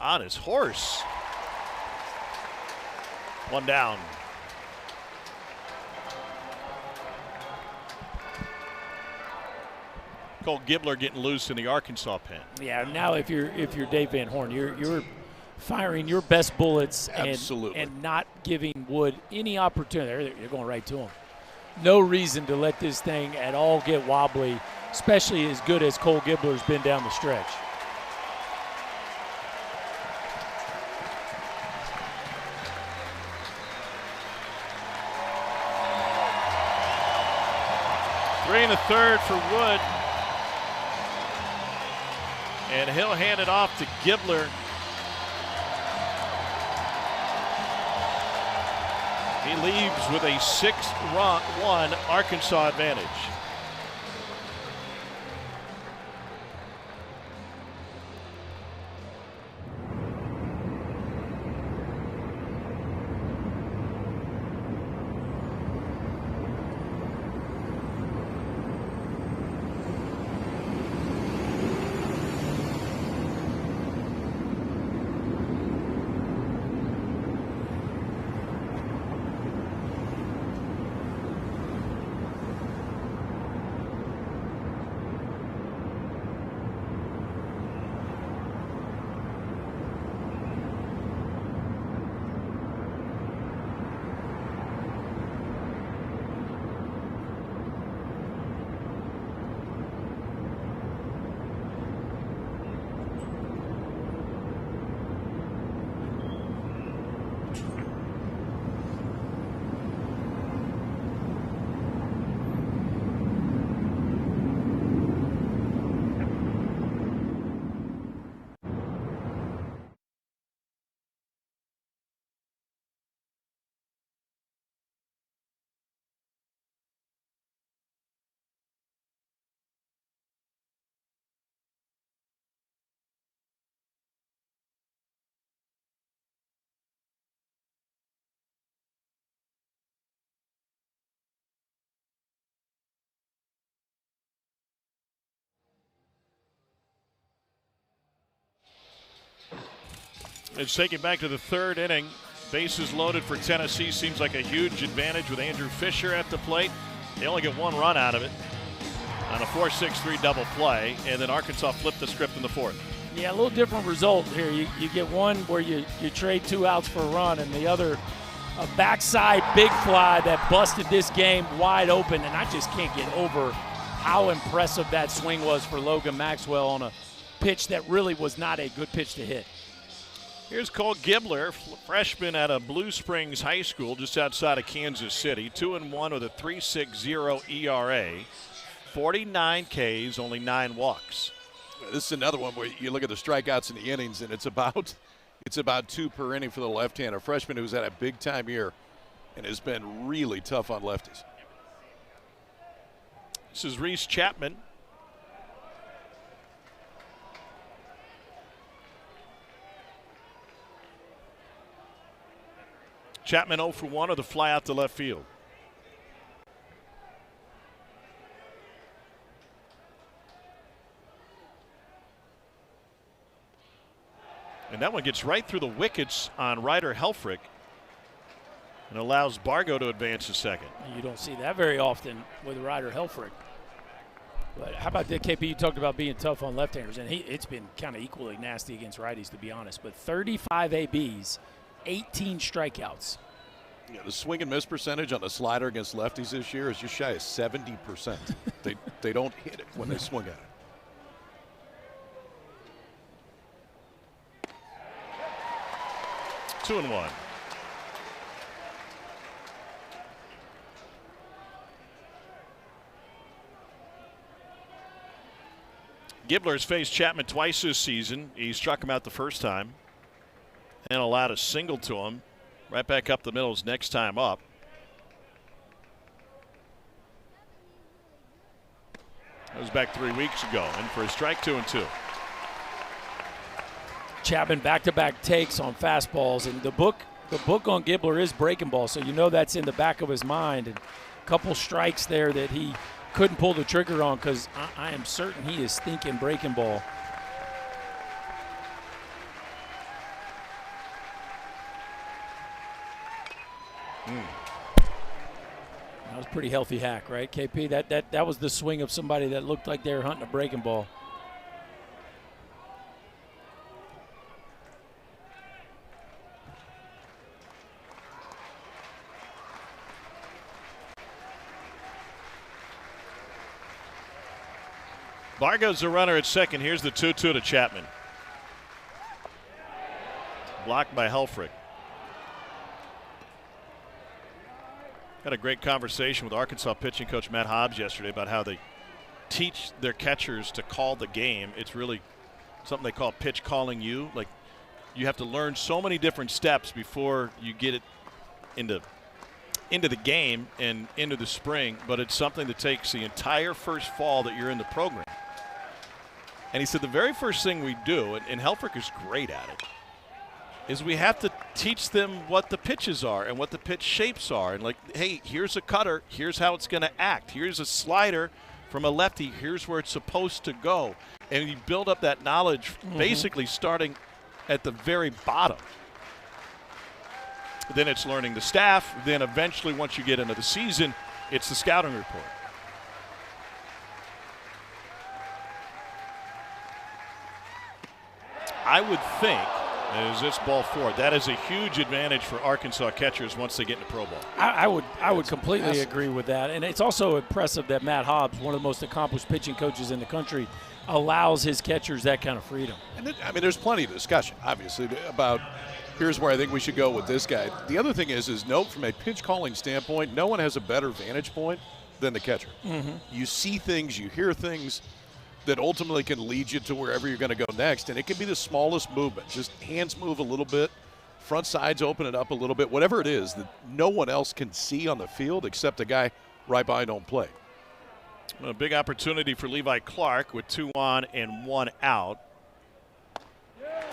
on his horse. 1 down. Cole Gibbler getting loose in the Arkansas pen. Yeah, now if you're Dave Van Horn, you're firing your best bullets and not giving Wood any opportunity. You're going right to him. No reason to let this thing at all get wobbly, especially as good as Cole Gibbler's been down the stretch. Three in the third for Wood. And he'll hand it off to Gibbler. He leaves with a 6-1 Arkansas advantage. It's taken back to the third inning. Bases loaded for Tennessee. Seems like a huge advantage with Andrew Fisher at the plate. They only get one run out of it on a 4-6-3 double play, and then Arkansas flipped the script in the fourth. Yeah, a little different result here. You get one where you trade 2 outs for a run, and the other a backside big fly that busted this game wide open, and I just can't get over how impressive that swing was for Logan Maxwell on a pitch that really was not a good pitch to hit. Here's Cole Gibbler, freshman out of Blue Springs High School just outside of Kansas City, 2-1 with a 3.60 ERA, 49 Ks, only 9 walks. This is another one where you look at the strikeouts in the innings, and it's about 2 per inning for the left-hander. A freshman who's had a big-time year and has been really tough on lefties. This is Reese Chapman. Chapman 0 for 1 with a fly out to left field. And that one gets right through the wickets on Ryder Helfrich and allows Bargo to advance to second. You don't see that very often with Ryder Helfrich. But how about that, KP? You talked about being tough on left-handers, and it's been kind of equally nasty against righties, to be honest. But 35 ABs, 18 strikeouts. Yeah, the swing and miss percentage on the slider against lefties this year is just shy of 70%. they don't hit it when they swing at it. Two and one. Gibbler's faced Chapman twice this season. He struck him out the first time and allowed a single to him. Right back up the middle his next time up. That was back 3 weeks ago. And for a strike, 2-2. Chapman back-to-back takes on fastballs, and the book on Gibbler is breaking ball, so you know that's in the back of his mind. And a couple strikes there that he couldn't pull the trigger on, because I am certain he is thinking breaking ball. That was a pretty healthy hack, right, KP? That was the swing of somebody that looked like they were hunting a breaking ball. Bargo's the runner at second. Here's the 2-2 to Chapman. Blocked by Helfrich. Had a great conversation with Arkansas pitching coach Matt Hobbs yesterday about how they teach their catchers to call the game. It's really something they call pitch calling you. Like, you have to learn so many different steps before you get it into the game and into the spring, but it's something that takes the entire first fall that you're in the program. And he said the very first thing we do, and Helfrich is great at it, is we have to teach them what the pitches are and what the pitch shapes are. And like, hey, here's a cutter, here's how it's going to act. Here's a slider from a lefty, here's where it's supposed to go. And you build up that knowledge basically starting at the very bottom. Then it's learning the staff. Then eventually, once you get into the season, it's the scouting report. I would think, as this ball forward, that is a huge advantage for Arkansas catchers once they get into pro ball. I would completely agree with that. And it's also impressive that Matt Hobbs, one of the most accomplished pitching coaches in the country, allows his catchers that kind of freedom. And there's plenty of discussion, obviously, about here's where I think we should go with this guy. The other thing is note from a pitch calling standpoint, no one has a better vantage point than the catcher. You see things, you hear things that ultimately can lead you to wherever you're going to go next. And it can be the smallest movement. Just hands move a little bit, front sides open it up a little bit, whatever it is that no one else can see on the field except a guy right behind home plate. A big opportunity for Levi Clark with 2 on and 1 out.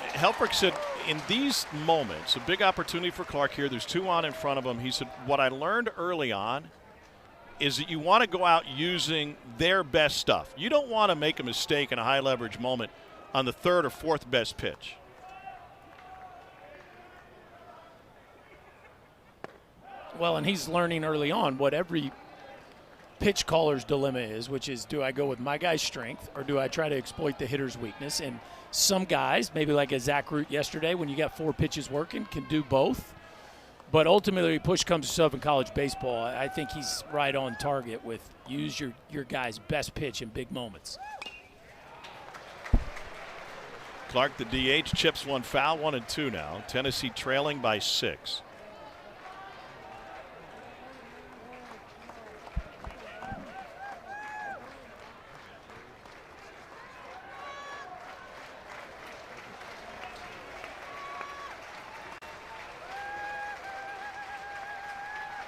Helfrich said in these moments, a big opportunity for Clark here. There's 2 on in front of him. He said, what I learned early on is that you want to go out using their best stuff. You don't want to make a mistake in a high leverage moment on the 3rd or 4th best pitch. Well, and he's learning early on what every pitch caller's dilemma is, which is, do I go with my guy's strength or do I try to exploit the hitter's weakness? And some guys, maybe like a Zach Root yesterday, when you got 4 pitches working, can do both. But ultimately, push comes to shove in college baseball. I think he's right on target with use your guy's best pitch in big moments. Clark, the DH, chips one foul, 1-2 now. Tennessee trailing by 6.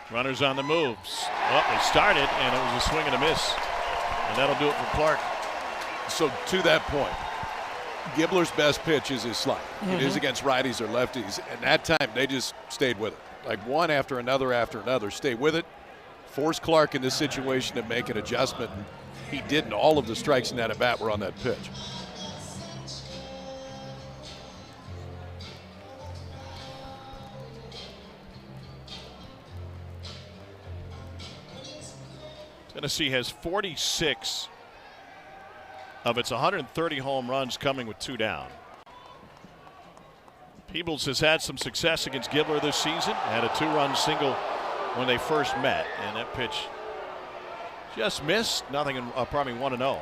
Runners on the moves. Oh, they started, and it was a swing and a miss. And that'll do it for Clark. So to that point, Gibbler's best pitch is his slider. It is against righties or lefties. And that time, they just stayed with it. Like one after another, stay with it. Force Clark in this situation to make an adjustment. He didn't. All of the strikes in that at-bat were on that pitch. Tennessee has 46 of its 130 home runs coming with 2 down. Peebles has had some success against Gibbler this season. Had a 2-run single when they first met, and that pitch just missed. Nothing in probably 1-0.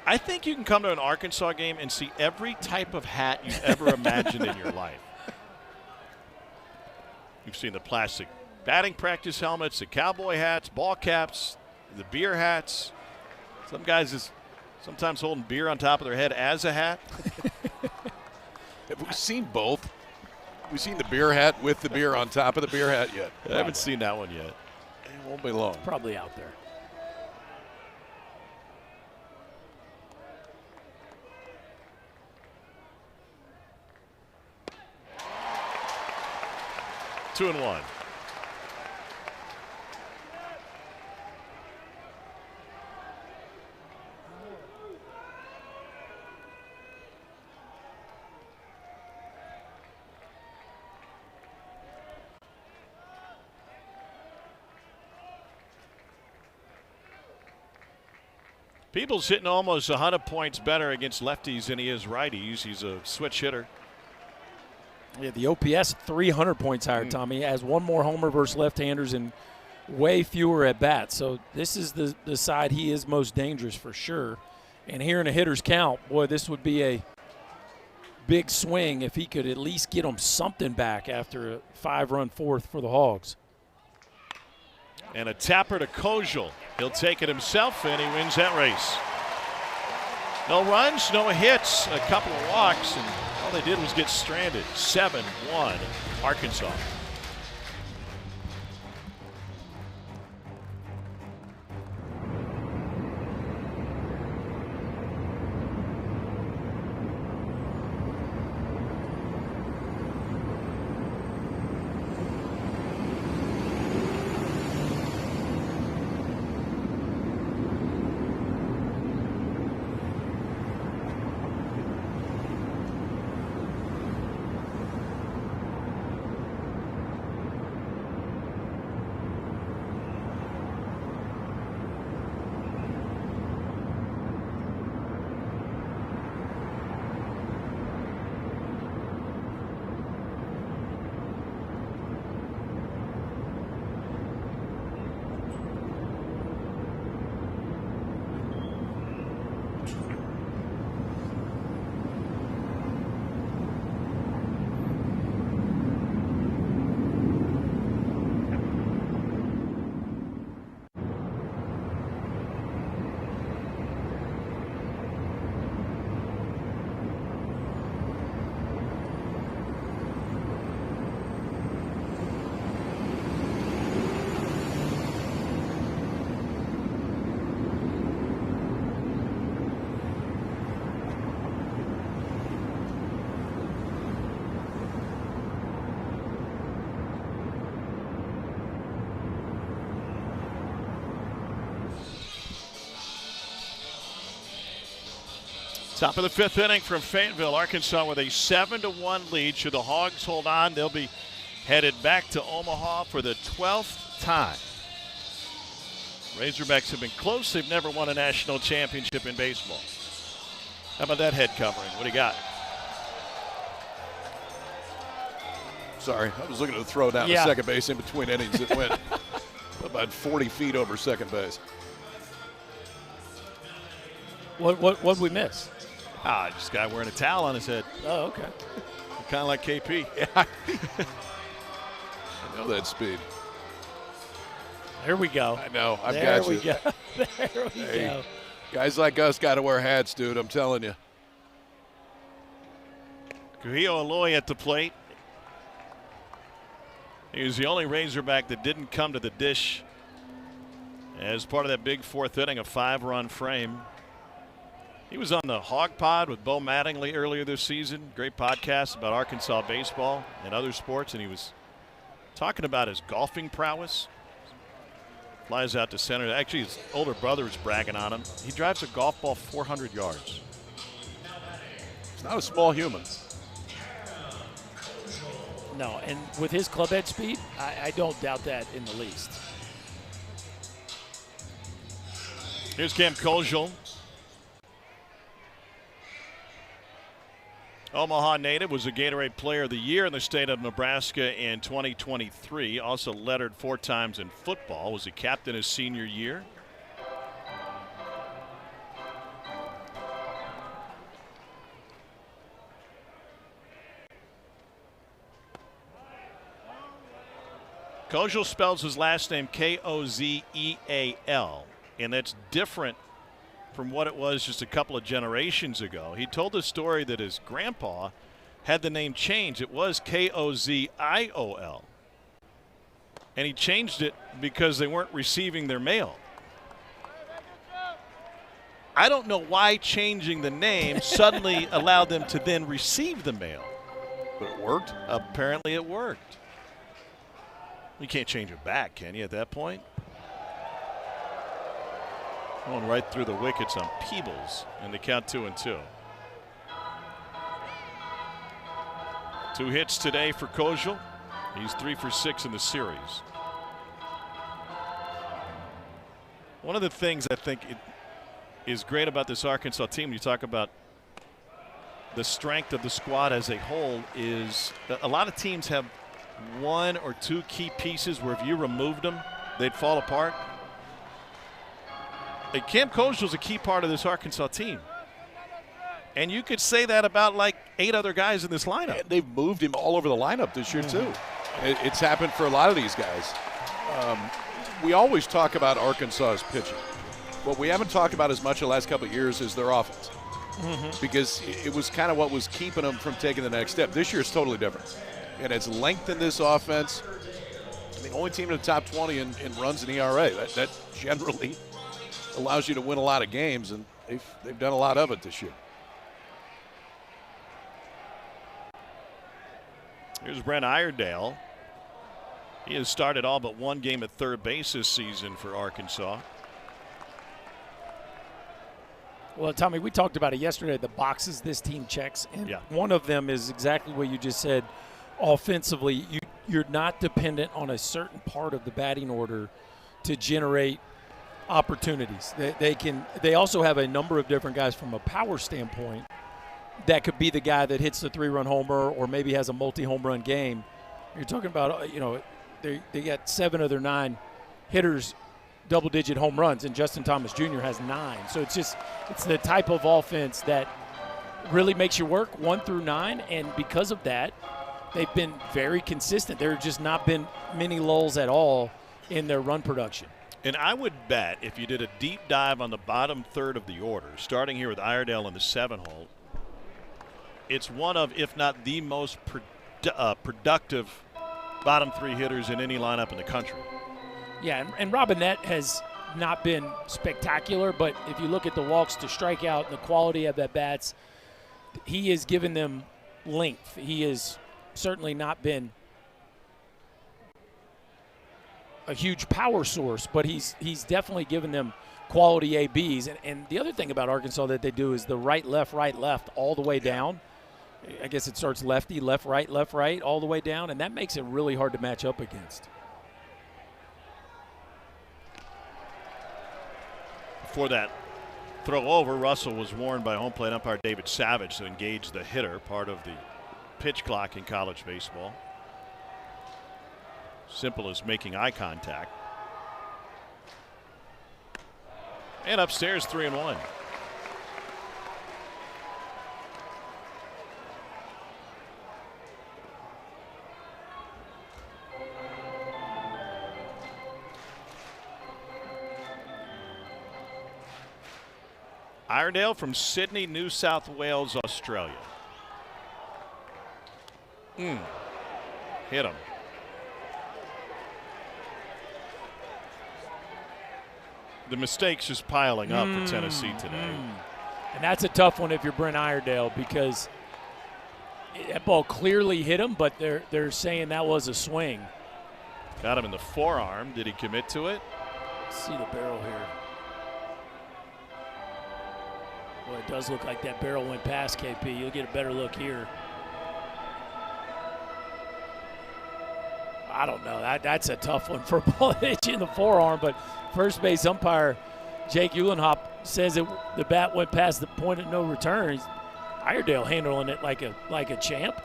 I think you can come to an Arkansas game and see every type of hat you've ever imagined in your life. You've seen the plastic batting practice helmets, the cowboy hats, ball caps, the beer hats. Some guys is sometimes holding beer on top of their head as a hat. Have we seen both? We've seen the beer hat with the beer on top of the beer hat yet. I haven't seen that one yet. It won't be long. Probably out there. Two and one. Peebles hitting almost 100 points better against lefties than he is righties. He's a switch hitter. Yeah, the OPS 300 points higher, Tommy. He has 1 more homer versus left-handers and way fewer at bats. So this is the side he is most dangerous for sure. And here in a hitter's count, boy, this would be a big swing if he could at least get him something back after a 5-run fourth for the Hogs. And a tapper to Kojal. He'll take it himself, and he wins that race. No runs, no hits, a couple of walks, and all they did was get stranded. 7-1 Arkansas. Top of the 5th inning from Fayetteville, Arkansas with a 7-1 lead. Should the Hogs hold on, they'll be headed back to Omaha for the 12th time. Razorbacks have been close. They've never won a national championship in baseball. How about that head covering? What do you got? Sorry, I was looking at the throw down to second base in between innings. It went about 40 feet over second base. What did we miss? Just a guy wearing a towel on his head. Oh, okay. Kind of like KP. Yeah. I know that speed. There we go. I know. I've there got you. There we go. Guys like us got to wear hats, dude. I'm telling you. Kuhio Aloy at the plate. He was the only Razorback that didn't come to the dish as part of that big 4th inning, a 5-run frame. He was on the Hog Pod with Bo Mattingly earlier this season. Great podcast about Arkansas baseball and other sports, and he was talking about his golfing prowess. Flies out to center. Actually, his older brother is bragging on him. He drives a golf ball 400 yards. He's not a small human. No, and with his club head speed, I don't doubt that in the least. Here's Cam Koziel. Omaha native, was a Gatorade Player of the Year in the state of Nebraska in 2023. Also lettered 4 times in football. Was a captain his senior year. Koziel spells his last name Kozeal, and that's different from what it was just a couple of generations ago. He told the story that his grandpa had the name changed. It was Koziol, and he changed it because they weren't receiving their mail. I don't know why changing the name suddenly allowed them to then receive the mail. But it worked? Apparently it worked. You can't change it back, can you, at that point? Going right through the wickets on Peebles, and they count 2-2. 2 hits today for Koziel. He's 3 for 6 in the series. One of the things I think is great about this Arkansas team, you talk about the strength of the squad as a whole, is a lot of teams have 1 or 2 key pieces where if you removed them, they'd fall apart. Cam Koziel's a key part of this Arkansas team. And you could say that about like 8 other guys in this lineup. And they've moved him all over the lineup this year, too. It's happened for a lot of these guys. We always talk about Arkansas's pitching. What we haven't talked about as much the last couple of years is their offense. Because it was kind of what was keeping them from taking the next step. This year it's totally different. And it's lengthened this offense. The only team in the top 20 in runs and ERA. That generally allows you to win a lot of games, and they've done a lot of it this year. Here's Brent Iredale. He has started all but 1 game at third base this season for Arkansas. Well, Tommy, we talked about it yesterday, the boxes this team checks, and one of them is exactly what you just said. Offensively, you're not dependent on a certain part of the batting order to generate opportunities. They also have a number of different guys from a power standpoint that could be the guy that hits the 3-run homer or maybe has a multi-home run game. You're talking about, they got 7 of their 9 hitters double-digit home runs, and Justin Thomas Jr. has 9. So it's the type of offense that really makes you work 1 through 9, and because of that, they've been very consistent. There have just not been many lulls at all in their run production. And I would bet if you did a deep dive on the bottom third of the order, starting here with Iredale in the 7-hole, it's one of, if not the most productive bottom 3 hitters in any lineup in the country. Yeah, and Robinette has not been spectacular, but if you look at the walks to strikeout and the quality of at bats, he has given them length. He has certainly not been a huge power source, but he's definitely given them quality ABs. And the other thing about Arkansas that they do is the right, left, all the way down. I guess it starts lefty, left, right, all the way down, and that makes it really hard to match up against. Before that throw over, Russell was warned by home plate umpire David Savage to engage the hitter, part of the pitch clock in college baseball. Simple as making eye contact. And upstairs, 3-1. Iredale from Sydney, New South Wales, Australia. Hit him. The mistakes just piling up for Tennessee today. And that's a tough one if you're Brent Iredale, because that ball clearly hit him, but they're saying that was a swing. Got him in the forearm. Did he commit to it? Let's see the barrel here. Well, it does look like that barrel went past KP. You'll get a better look here. I don't know. That's a tough one for a ball hit you in the forearm, but first base umpire Jake Uhlenhop says the bat went past the point of no return. Iredale handling it like a champ.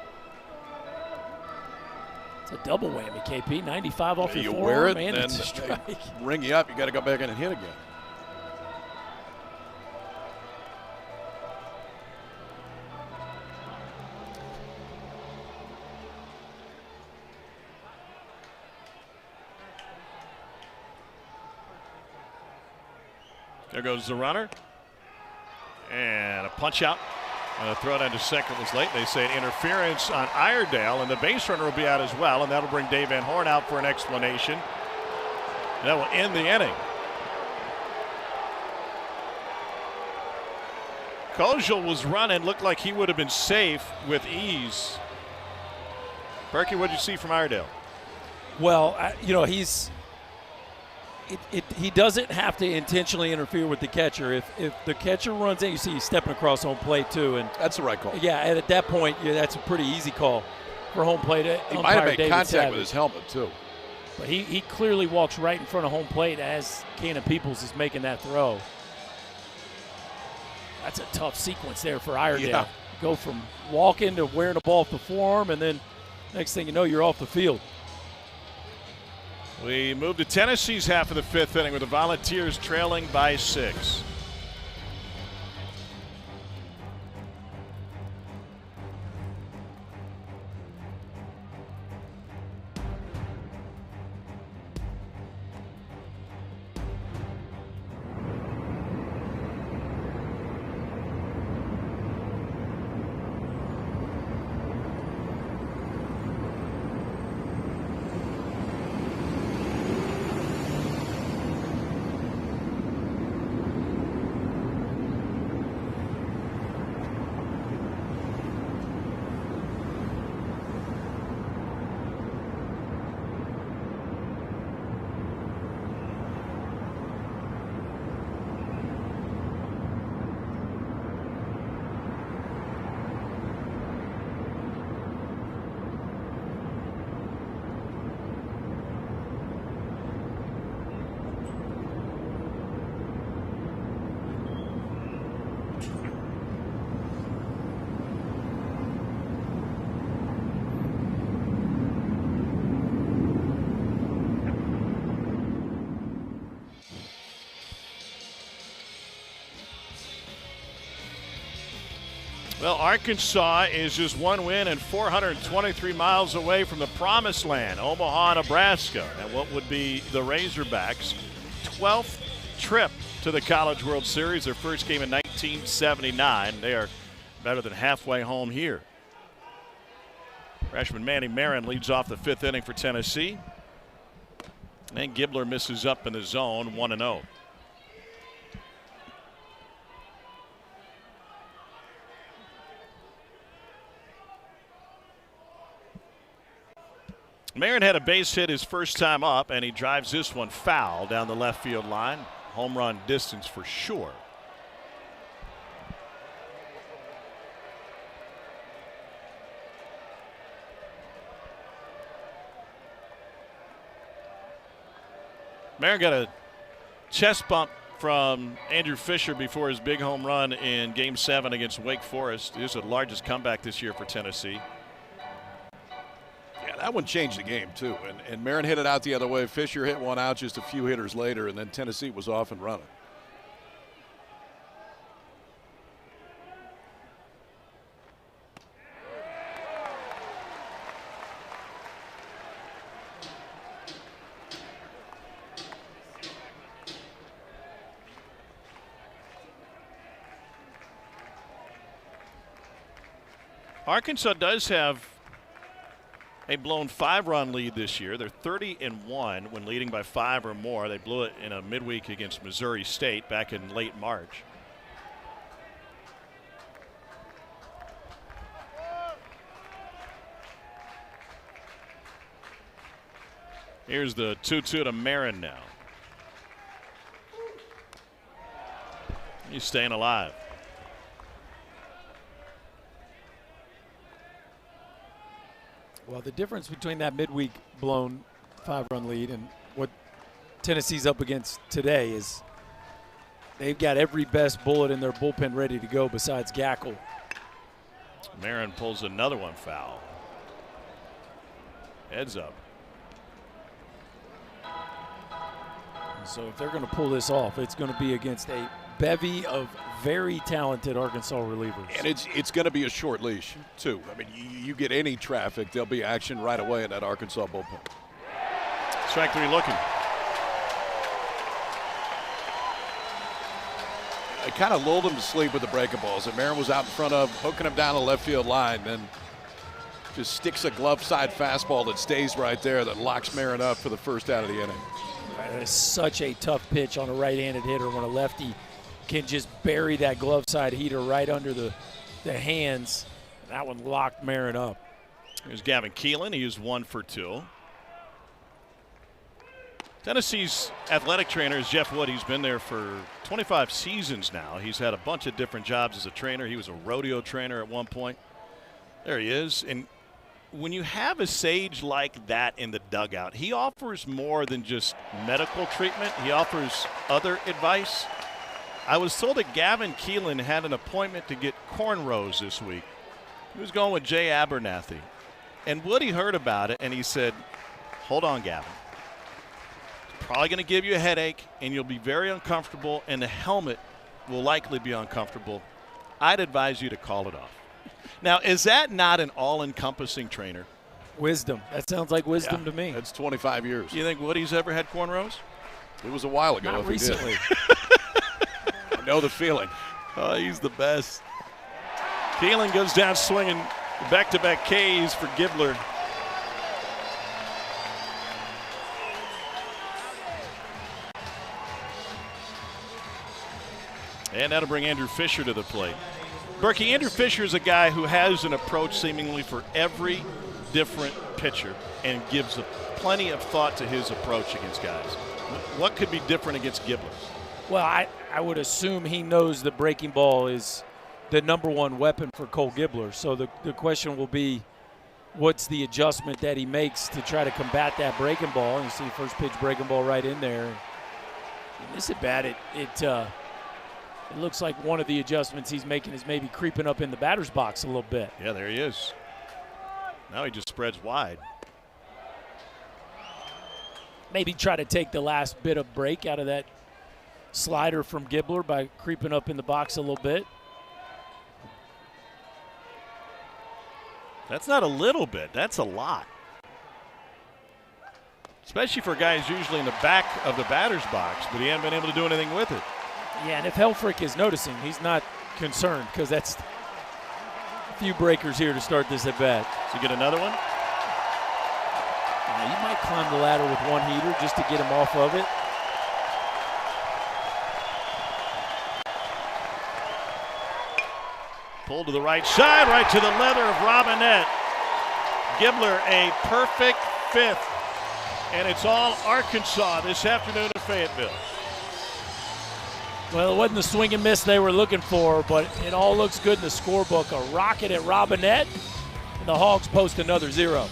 It's a double whammy, KP. 95 off your forearm, wear it, and then it's a strike. Ring you up. You got to go back in and hit again. There goes the runner. And a punch out. The throw down to second was late. They say an interference on Iredale, and the base runner will be out as well, and that'll bring Dave Van Horn out for an explanation. And that will end the inning. Kojal was running, looked like he would have been safe with ease. Berkey, what did you see from Iredale? Well, he doesn't have to intentionally interfere with the catcher. If the catcher runs in, you see he's stepping across home plate too, and that's the right call. Yeah, and at that point, that's a pretty easy call for home plate. He might have made contact with his helmet too. But he clearly walks right in front of home plate as Cannon Peoples is making that throw. That's a tough sequence there for Iredale. Yeah. Go from walking to wearing the ball off the forearm, and then next thing you know, you're off the field. We move to Tennessee's half of the fifth inning with the Volunteers trailing by 6. Well, Arkansas is just one win and 423 miles away from the promised land, Omaha, Nebraska, and what would be the Razorbacks' 12th trip to the College World Series, their first game in 1979. They are better than halfway home here. Freshman Manny Marin leads off the fifth inning for Tennessee. And Gibbler misses up in the zone, 1-0. Marin had a base hit his first time up, and he drives this one foul down the left field line. Home run distance for sure. Marin got a chest bump from Andrew Fisher before his big home run in Game 7 against Wake Forest. It is the largest comeback this year for Tennessee. Yeah, that one changed the game, too. And Marin hit it out the other way. Fisher hit one out just a few hitters later, and then Tennessee was off and running. Arkansas does have a blown 5-run lead this year. They're 30-1 when leading by 5 or more. They blew it in a midweek against Missouri State back in late March. Here's the 2-2 to Marin now. He's staying alive. Well, the difference between that midweek blown 5-run lead and what Tennessee's up against today is they've got every best bullet in their bullpen ready to go besides Gackle. Marin pulls another one foul. Heads up. So if they're going to pull this off, it's going to be against a bevy of very talented Arkansas relievers. And it's going to be a short leash, too. I mean, you get any traffic, there'll be action right away in that Arkansas bullpen. Strike 3 looking. I kind of lulled him to sleep with the breaking balls that Marin was out in front of, hooking him down the left field line, then just sticks a glove side fastball that stays right there that locks Marin up for the first out of the inning. It's such a tough pitch on a right-handed hitter when a lefty can just bury that glove side heater right under the hands. That one locked Marin up. Here's Gavin Keelan. He is 1 for 2. Tennessee's athletic trainer is Jeff Wood. He's been there for 25 seasons now. He's had a bunch of different jobs as a trainer. He was a rodeo trainer at one point. There he is. And when you have a sage like that in the dugout, he offers more than just medical treatment. He offers other advice. I was told that Gavin Keelan had an appointment to get cornrows this week. He was going with Jay Abernathy. And Woody heard about it, and he said, hold on, Gavin. It's probably going to give you a headache, and you'll be very uncomfortable, and the helmet will likely be uncomfortable. I'd advise you to call it off. Now, is that not an all-encompassing trainer? Wisdom. That sounds like wisdom to me. That's 25 years. You think Woody's ever had cornrows? It was a while ago. Not recently. I know the feeling. Oh, he's the best. Keelan goes down swinging back-to-back Ks for Gibbler. And that'll bring Andrew Fisher to the plate. Berkey, Andrew Fisher is a guy who has an approach seemingly for every different pitcher and gives plenty of thought to his approach against guys. What could be different against Gibbler? Well, I would assume he knows the breaking ball is the #1 weapon for Cole Gibbler. So the question will be, what's the adjustment that he makes to try to combat that breaking ball? And you see first pitch breaking ball right in there. And this at bat, it looks like one of the adjustments he's making is maybe creeping up in the batter's box a little bit. Yeah, there he is. Now he just spreads wide. Maybe try to take the last bit of break out of that slider from Gibbler by creeping up in the box a little bit. That's not a little bit. That's a lot. Especially for guys usually in the back of the batter's box, but he hasn't been able to do anything with it. Yeah, and if Helfrich is noticing, he's not concerned because that's a few breakers here to start this at bat. So get another one? You might climb the ladder with one heater just to get him off of it. Pulled to the right side, right to the leather of Robinette. Gibbler, a perfect fifth, and it's all Arkansas this afternoon in Fayetteville. Well, it wasn't the swing and miss they were looking for, but it all looks good in the scorebook. A rocket at Robinette, and the Hogs post another 0.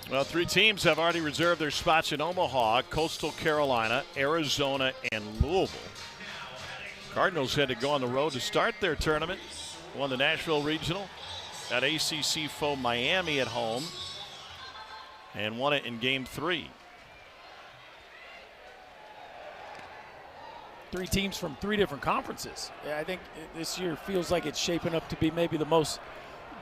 Well, 3 teams have already reserved their spots in Omaha: Coastal Carolina, Arizona, and Louisville. Cardinals had to go on the road to start their tournament. Won the Nashville Regional, got ACC foe Miami at home, and won it in Game 3. 3 teams from 3 different conferences. I think this year feels like it's shaping up to be maybe the most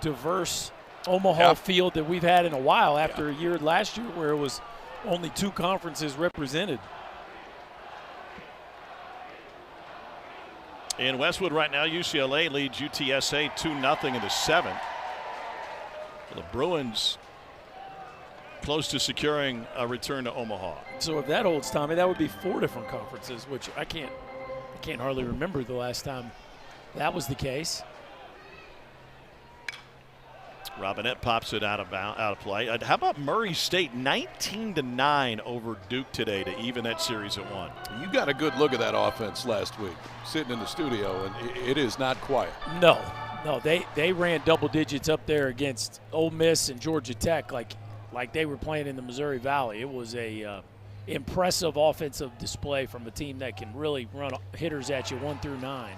diverse Omaha field that we've had in a while after a year last year where it was only 2 conferences represented. In Westwood right now, UCLA leads UTSA 2-0 in the 7th. The Bruins close to securing a return to Omaha. So if that holds, Tommy, that would be 4 different conferences, which I can't hardly remember the last time that was the case. Robinette pops it out of play. How about Murray State 19-9 over Duke today to even that series at 1? You got a good look at that offense last week, sitting in the studio, and it is not quiet. No, they ran double digits up there against Ole Miss and Georgia Tech like they were playing in the Missouri Valley. It was a impressive offensive display from a team that can really run hitters at you 1 through 9.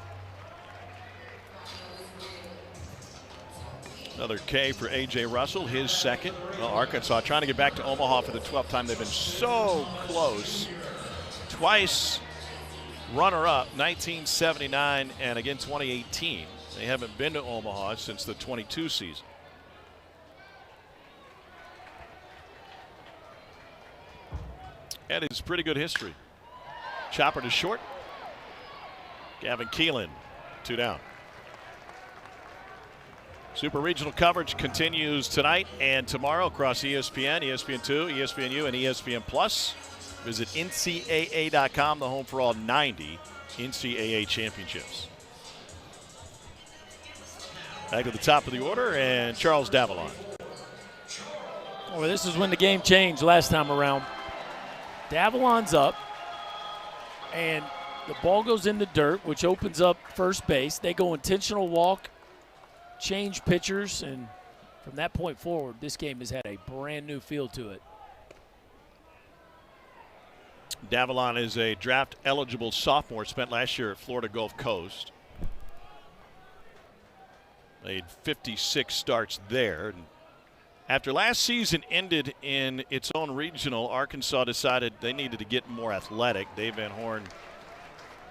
Another K for A.J. Russell, his second. Well, Arkansas trying to get back to Omaha for the 12th time. They've been so close. Twice runner-up, 1979 and again 2018. They haven't been to Omaha since the 22 season. And it's pretty good history. Chopper to short. Gavin Keelan, 2 down. Super Regional coverage continues tonight and tomorrow across ESPN, ESPN2, ESPNU, and ESPN Plus. Visit NCAA.com, the home for all 90 NCAA championships. Back to the top of the order, and Charles Davalon. Well, this is when the game changed last time around. Davalon's up, and the ball goes in the dirt, which opens up first base. They go intentional walk, change pitchers, and from that point forward, this game has had a brand new feel to it. Davalon is a draft-eligible sophomore, spent last year at Florida Gulf Coast. Made 56 starts there. And after last season ended in its own regional, Arkansas decided they needed to get more athletic. Dave Van Horn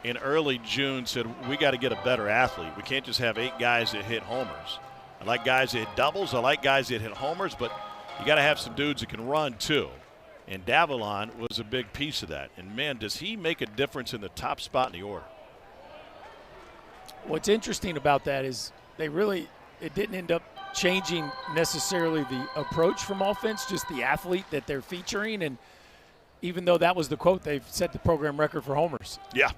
in early June said, we got to get a better athlete. We can't just have 8 guys that hit homers. I like guys that hit doubles. I like guys that hit homers, but you got to have some dudes that can run too. And Davalon was a big piece of that. And man, does he make a difference in the top spot in the order. What's interesting about that is it didn't end up changing necessarily the approach from offense, just the athlete that they're featuring. And even though that was the quote, they've set the program record for homers. Yeah.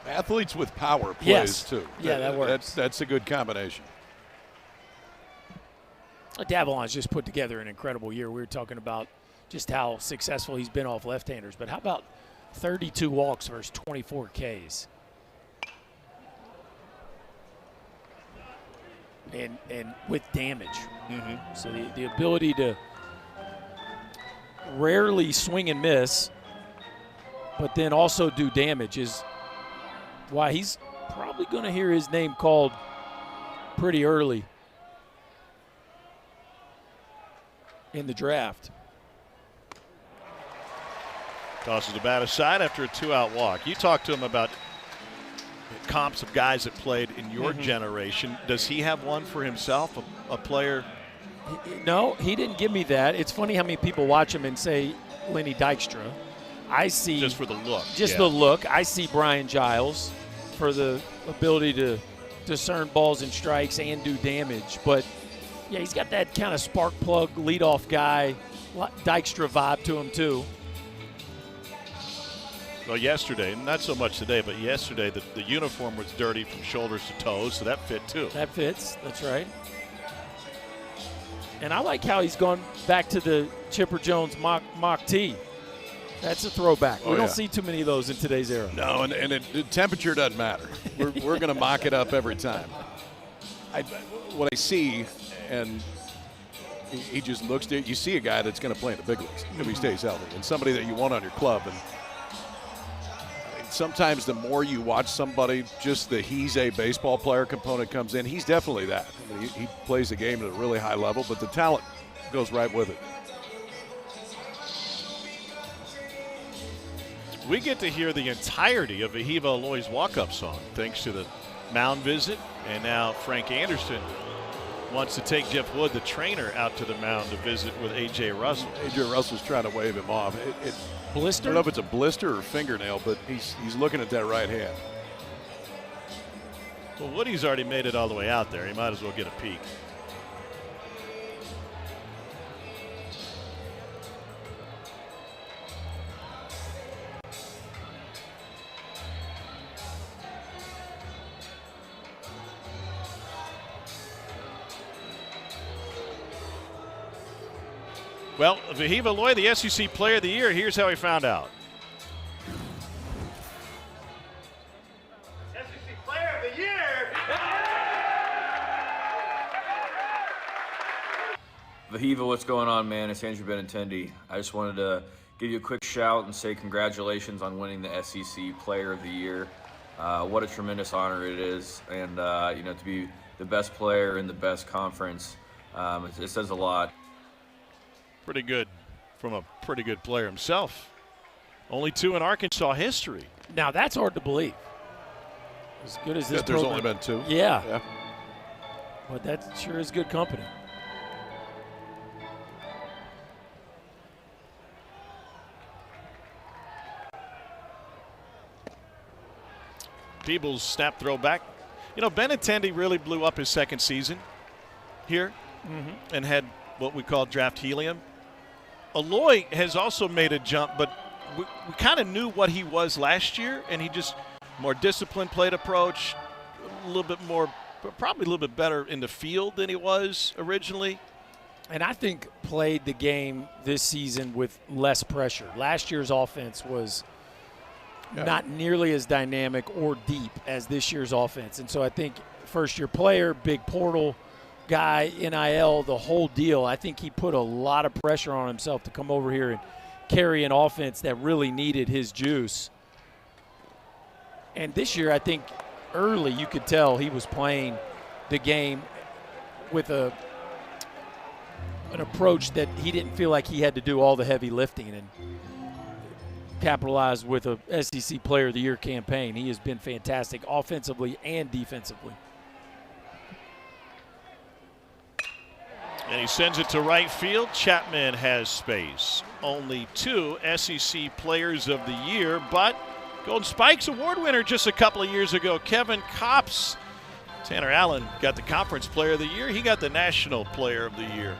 Athletes with power plays Yes. too. Yeah, that works. That's a good combination. Davalon's just put together an incredible year. We were talking about just how successful he's been off left-handers, but how about 32 walks versus 24 Ks? And with damage. Mm-hmm. So the ability to rarely swing and miss, but then also do damage is why he's probably going to hear his name called pretty early in the draft. Tosses the bat aside after a 2-out walk. You talked to him about comps of guys that played in your generation. Does he have one for himself, a player? No, he didn't give me that. It's funny how many people watch him and say Lenny Dykstra. I see Just for the look. the look. I see Brian Giles for the ability to discern balls and strikes and do damage. But, yeah, he's got that kind of spark plug, leadoff guy, Dykstra vibe to him, too. Well, yesterday, not so much today, but yesterday the uniform was dirty from shoulders to toes, so that fit too. That fits. That's right. And I like how he's gone back to the Chipper Jones mock tee. That's a throwback. We don't see too many of those in today's era. No, and the temperature doesn't matter. We're going to mock it up every time. What I see, and he just looks at you see a guy that's going to play in the big leagues if he stays healthy, and somebody that you want on your club. And sometimes the more you watch somebody, just the he's a baseball player component comes in. He's definitely that. I mean, he plays the game at a really high level, but the talent goes right with it. We get to hear the entirety of Vahiva Aloy's walk-up song thanks to the mound visit, and now Frank Anderson wants to take Jeff Wood, the trainer, out to the mound to visit with A.J. Russell. A.J. Russell's trying to wave him off. Blister? I don't know if it's a blister or fingernail, but he's looking at that right hand. Well, Woody's already made it all the way out there. He might as well get a peek. Well, Vahiva Aloy, the SEC Player of the Year, here's how he found out. SEC Player of the Year! Vahiva, what's going on, man? It's Andrew Benintendi. I just wanted to give you a quick shout and say congratulations on winning the SEC Player of the Year. What a tremendous honor it is, and to be the best player in the best conference, it says a lot. Pretty good from a pretty good player himself. Only 2 in Arkansas history. Now, that's hard to believe. As good as this There's program. only been 2. Yeah. But that sure is good company. Peebles snap throw back. You know, Benintendi really blew up his second season here and had what we call draft helium. Aloy has also made a jump, but we kind of knew what he was last year, and he just more disciplined plate approach, a little bit more, probably a little bit better in the field than he was originally. And I think played the game this season with less pressure. Last year's offense was not nearly as dynamic or deep as this year's offense. And so I think first-year player, big portal guy, NIL, the whole deal, I think he put a lot of pressure on himself to come over here and carry an offense that really needed his juice. And this year, I think early you could tell he was playing the game with an approach that he didn't feel like he had to do all the heavy lifting, and capitalized with a SEC Player of the Year campaign. He has been fantastic offensively and defensively. And he sends it to right field. Chapman has space. Only 2 SEC Players of the Year, but Golden Spikes Award winner just a couple of years ago, Kevin Kopps. Tanner Allen got the Conference Player of the Year. He got the National Player of the Year.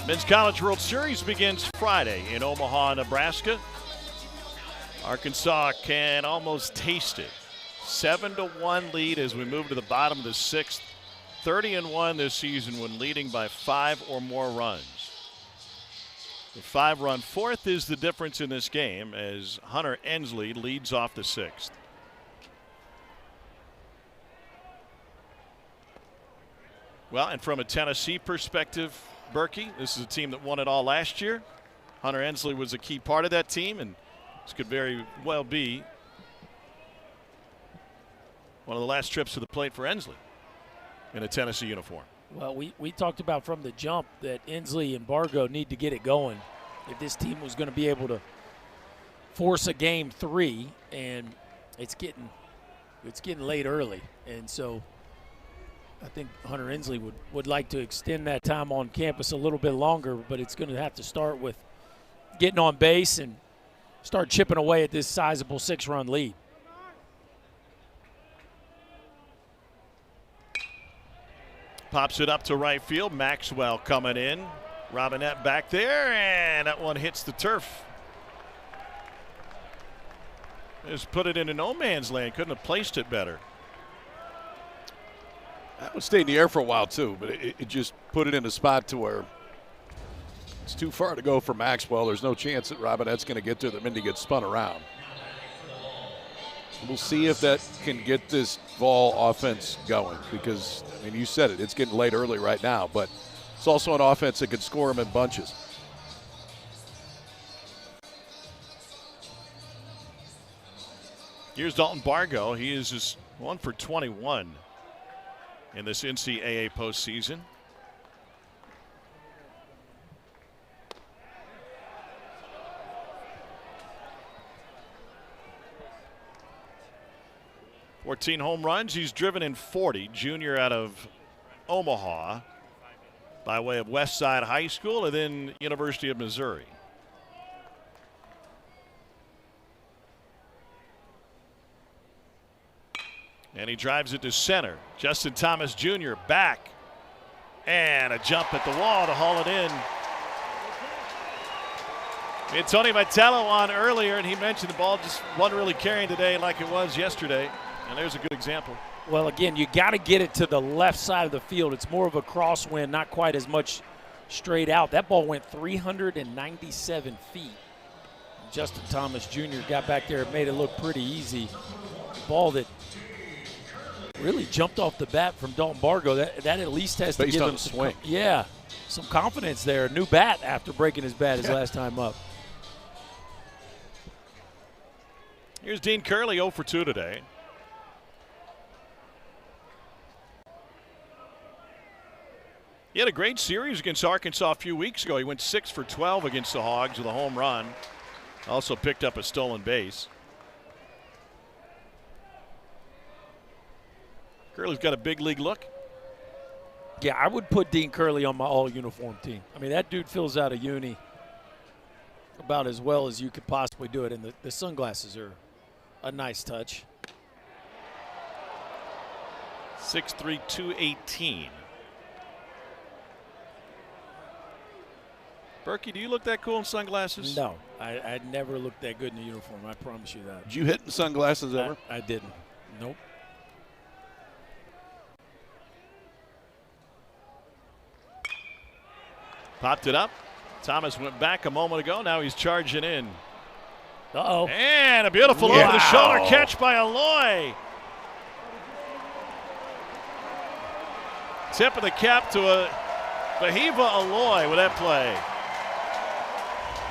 Men's College World Series begins Friday in Omaha, Nebraska. Arkansas can almost taste it. 7-1 lead as we move to the bottom of the sixth. 30-1 this season when leading by 5 or more runs. The 5-run fourth is the difference in this game as Hunter Ensley leads off the sixth. Well, and from a Tennessee perspective, Berkey, this is a team that won it all last year. Hunter Ensley was a key part of that team, and this could very well be one of the last trips to the plate for Ensley in a Tennessee uniform. Well, we talked about from the jump that Ensley and Bargo need to get it going if this team was going to be able to force a game 3, and it's getting late early, and so I think Hunter Ensley would like to extend that time on campus a little bit longer, but it's going to have to start with getting on base and start chipping away at this sizable 6-run lead. Pops it up to right field. Maxwell coming in. Robinette back there, and that one hits the turf. Just put it into no man's land. Couldn't have placed it better. That would stay in the air for a while, too, but it just put it in a spot to where it's too far to go for Maxwell. There's no chance that Robinette's going to get to them and to get spun around. We'll see if that can get this ball offense going because, I mean, you said it, it's getting late early right now, but it's also an offense that can score them in bunches. Here's Dalton Bargo. He is just 1 for 21 in this NCAA postseason. "14 home runs. He's driven in 40. Junior out of Omaha by way of Westside High School and then University of Missouri. And he drives it to center. Justin Thomas Jr. back. And a jump at the wall to haul it in. It's Tony Vitello on earlier, and he mentioned the ball just wasn't really carrying today like it was yesterday. And there's a good example. Well, again, you got to get it to the left side of the field. It's more of a crosswind, not quite as much straight out. That ball went 397 feet. Justin Thomas Jr. got back there and made it look pretty easy. Ball that really jumped off the bat from Dalton Bargo. That at least has to give him some swing. Some confidence there. A new bat after breaking his bat his last time up. Here's Dean Curley 0 for 2 today. He had a great series against Arkansas a few weeks ago. He went 6 for 12 against the Hogs with a home run. Also picked up a stolen base. Curley's got a big league look. Yeah, I would put Dean Curley on my all-uniform team. I mean, that dude fills out a uni about as well as you could possibly do it, and the sunglasses are a nice touch. 6'3", 218. Berkey, do you look that cool in sunglasses? No, I never looked that good in a uniform. I promise you that. Did you hit in sunglasses ever? I didn't. Nope. Popped it up. Thomas went back a moment ago. Now he's charging in. Uh-oh. And a beautiful over-the-shoulder catch by Aloy. Tip of the cap to a Vahiva Aloy with that play.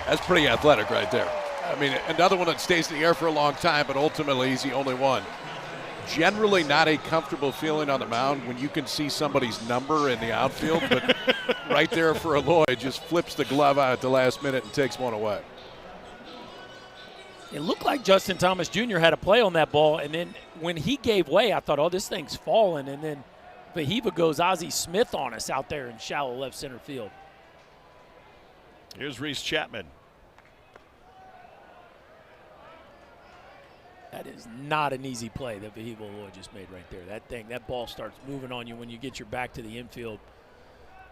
That's pretty athletic right there. I mean, another one that stays in the air for a long time, but ultimately he's the only one. Generally not a comfortable feeling on the mound when you can see somebody's number in the outfield, but right there for Aloy, just flips the glove out at the last minute and takes one away. It looked like Justin Thomas Jr. had a play on that ball, and then when he gave way, I thought, oh, this thing's falling, and then Vahiva goes Ozzie Smith on us out there in shallow left center field. Here's Reese Chapman. That is not an easy play that Vahiva Aloy just made right there. That ball starts moving on you when you get your back to the infield.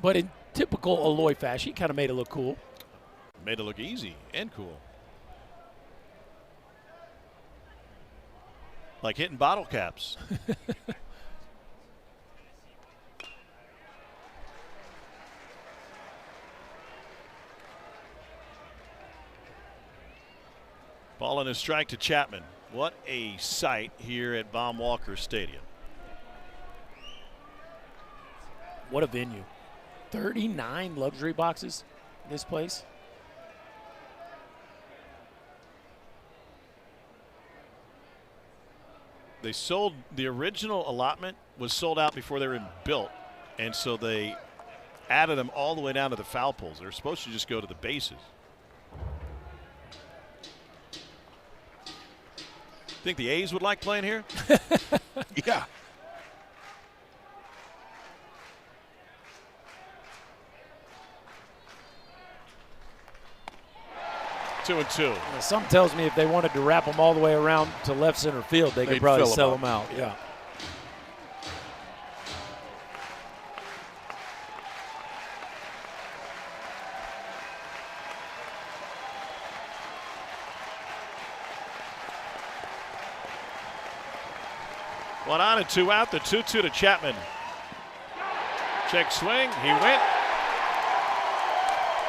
But in typical Aloy fashion, he kind of made it look cool. Made it look easy and cool. Like hitting bottle caps. Ball and a strike to Chapman. What a sight here at Von Walker Stadium. What a venue. 39 luxury boxes in this place. They sold, the original allotment was sold out before they were even built, and so they added them all the way down to the foul poles. They're supposed to just go to the bases. Think the A's would like playing here? Yeah. Two and two. Something tells me if they wanted to wrap them all the way around to left center field, they could They'd probably fill sell them out. Yeah. One on and two out. The 2-2 to Chapman. Check swing. He went.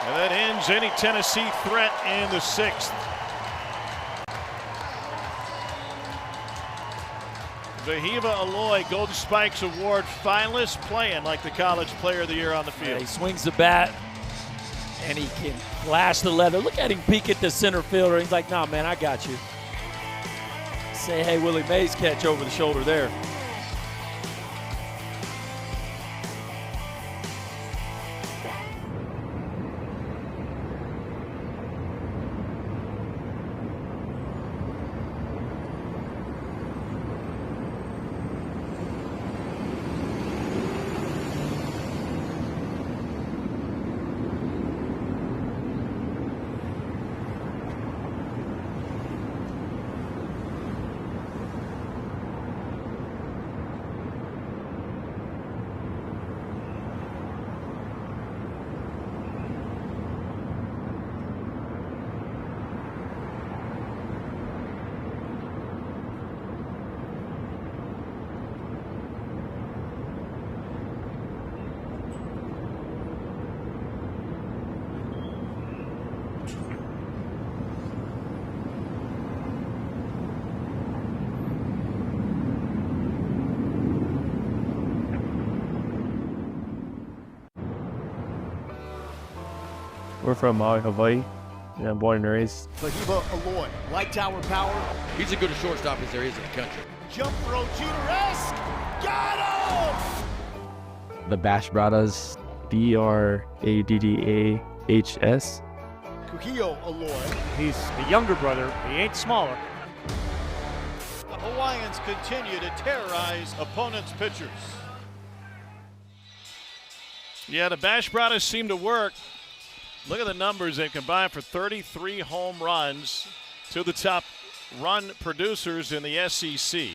And that ends any Tennessee threat in the sixth. Vahiva Aloy, Golden Spikes Award finalist, playing like the College Player of the Year on the field. Yeah, he swings the bat, and he can flash the leather. Look at him peek at the center fielder. He's like, nah, man, I got you. Say, hey, Willie Mays catch over the shoulder there. We're from Maui, Hawaii. born and raised. Fahiba Aloy, light tower power. He's as good a shortstop as there is in the country. Jump throw, Jeter-esque. Got him! The Bash Brothers, Braddahs. Kuhio Aloy. He's the younger brother. He ain't smaller. The Hawaiians continue to terrorize opponents' pitchers. Yeah, the Bash Brothers seem to work. Look at the numbers. They've combined for 33 home runs, to the top run producers in the SEC.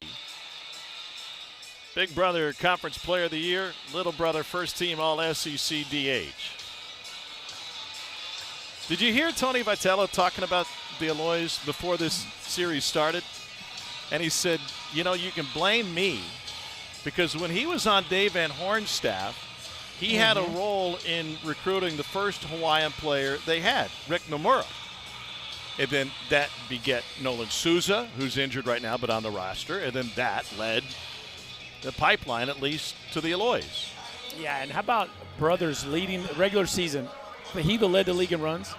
Big brother Conference Player of the Year. Little brother first team All-SEC DH. Did you hear Tony Vitello talking about the Aloys before this series started? And he said, you know, you can blame me because when he was on Dave Van Horn's staff, he had a role in recruiting the first Hawaiian player they had, Rick Nomura. And then that beget Nolan Souza, who's injured right now but on the roster. And then that led the pipeline, at least, to the Aloys. Yeah, and how about brothers leading the regular season? Fahiba led the league in runs,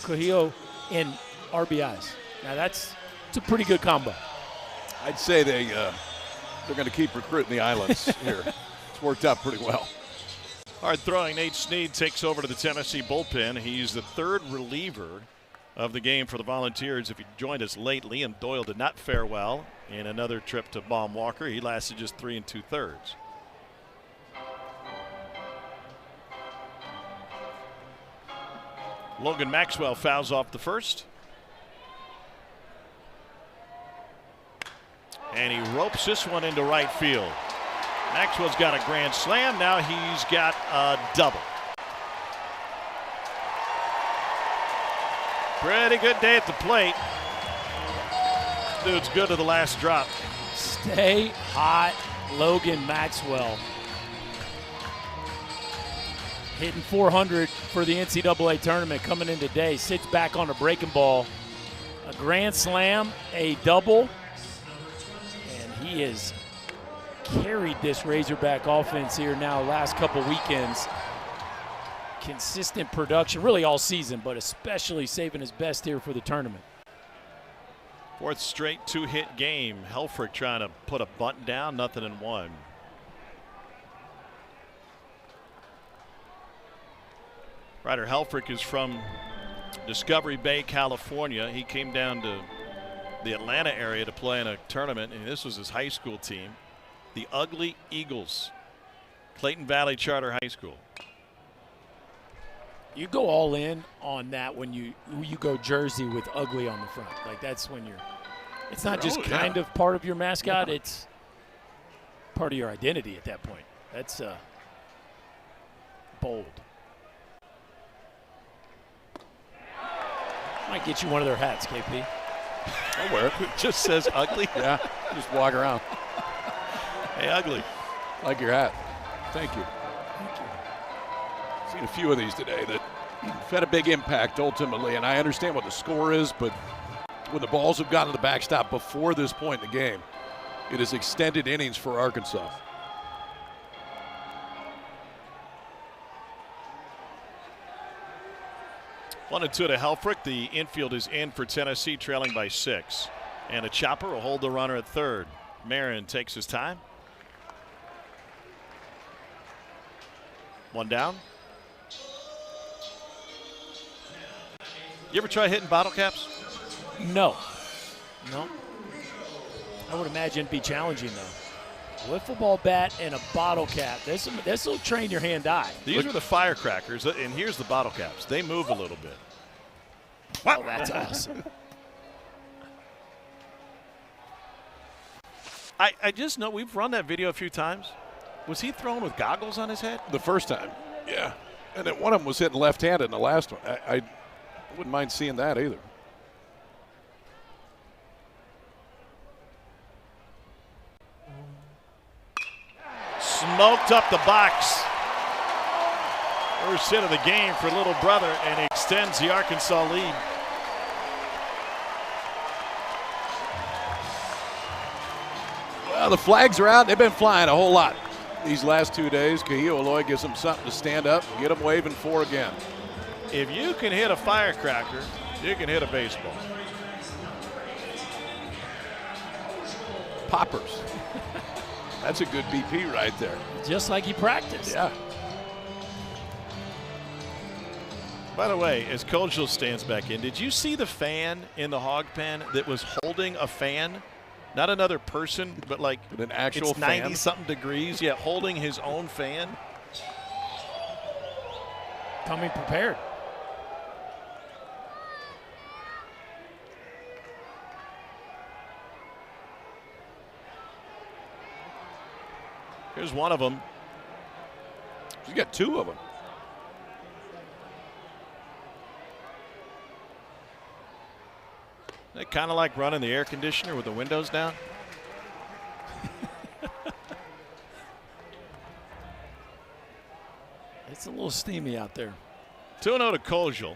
Kuhio in RBIs. Now it's a pretty good combo. I'd say they're going to keep recruiting the islands here. It's worked out pretty well. Hard throwing Nate Snead takes over to the Tennessee bullpen. He's the third reliever of the game for the Volunteers. If you joined us late, Liam Doyle did not fare well in another trip to Baum Walker. He lasted just 3 2/3. Logan Maxwell fouls off the first. And he ropes this one into right field. Maxwell's got a grand slam. Now he's got a double. Pretty good day at the plate. Dude's good to the last drop. Stay hot, Logan Maxwell. Hitting 400 for the NCAA tournament coming in today. Sits back on a breaking ball. A grand slam, a double. And he has carried this Razorback offense here now last couple weekends. Consistent production, really all season, but especially saving his best here for the tournament. Fourth straight 2-hit game. Helfrich trying to put a bunt down, nothing in one. Ryder Helfrich is from Discovery Bay, California. He came down to the Atlanta area to play in a tournament, and this was his high school team, the Ugly Eagles, Clayton Valley Charter High School. You go all in on that when you go jersey with ugly on the front. Like that's when it's not just kind of part of your mascot, it's part of your identity at that point. That's bold. Might get you one of their hats, KP. I'll wear it. It just says ugly. Yeah, just walk around. Hey, ugly. Like your hat. Thank you. Seen a few of these today that have had a big impact ultimately, and I understand what the score is, but when the balls have gotten to the backstop before this point in the game, it is extended innings for Arkansas. One and two to Helfrich. The infield is in for Tennessee, trailing by 6. And a chopper will hold the runner at third. Marin takes his time. One down. You ever try hitting bottle caps? No. I would imagine it'd be challenging though. Wiffle ball bat and a bottle cap. This will train your hand-eye. These are the firecrackers, and here's the bottle caps. They move a little bit. Wow, that's awesome. I just know we've run that video a few times. Was he throwing with goggles on his head? The first time, yeah. And then one of them was hitting left-handed in the last one. I wouldn't mind seeing that either. Smoked up the box. First hit of the game for little brother, and extends the Arkansas lead. Well, the flags are out. They've been flying a whole lot these last 2 days. Kuhio Aloy gives them something to stand up and get them waving for again. If you can hit a firecracker You can hit a baseball. Poppers. That's a good BP right there. Just like he practiced. Yeah. By the way, as Kojal stands back in, did you see the fan in the hog pen that was holding a fan? Not another person, but like an actual it's fan? 90-something degrees, yet holding his own fan. Coming prepared. Here's one of them. He's got two of them. They kind of like running the air conditioner with the windows down. It's a little steamy out there. 2-0 to Kojal.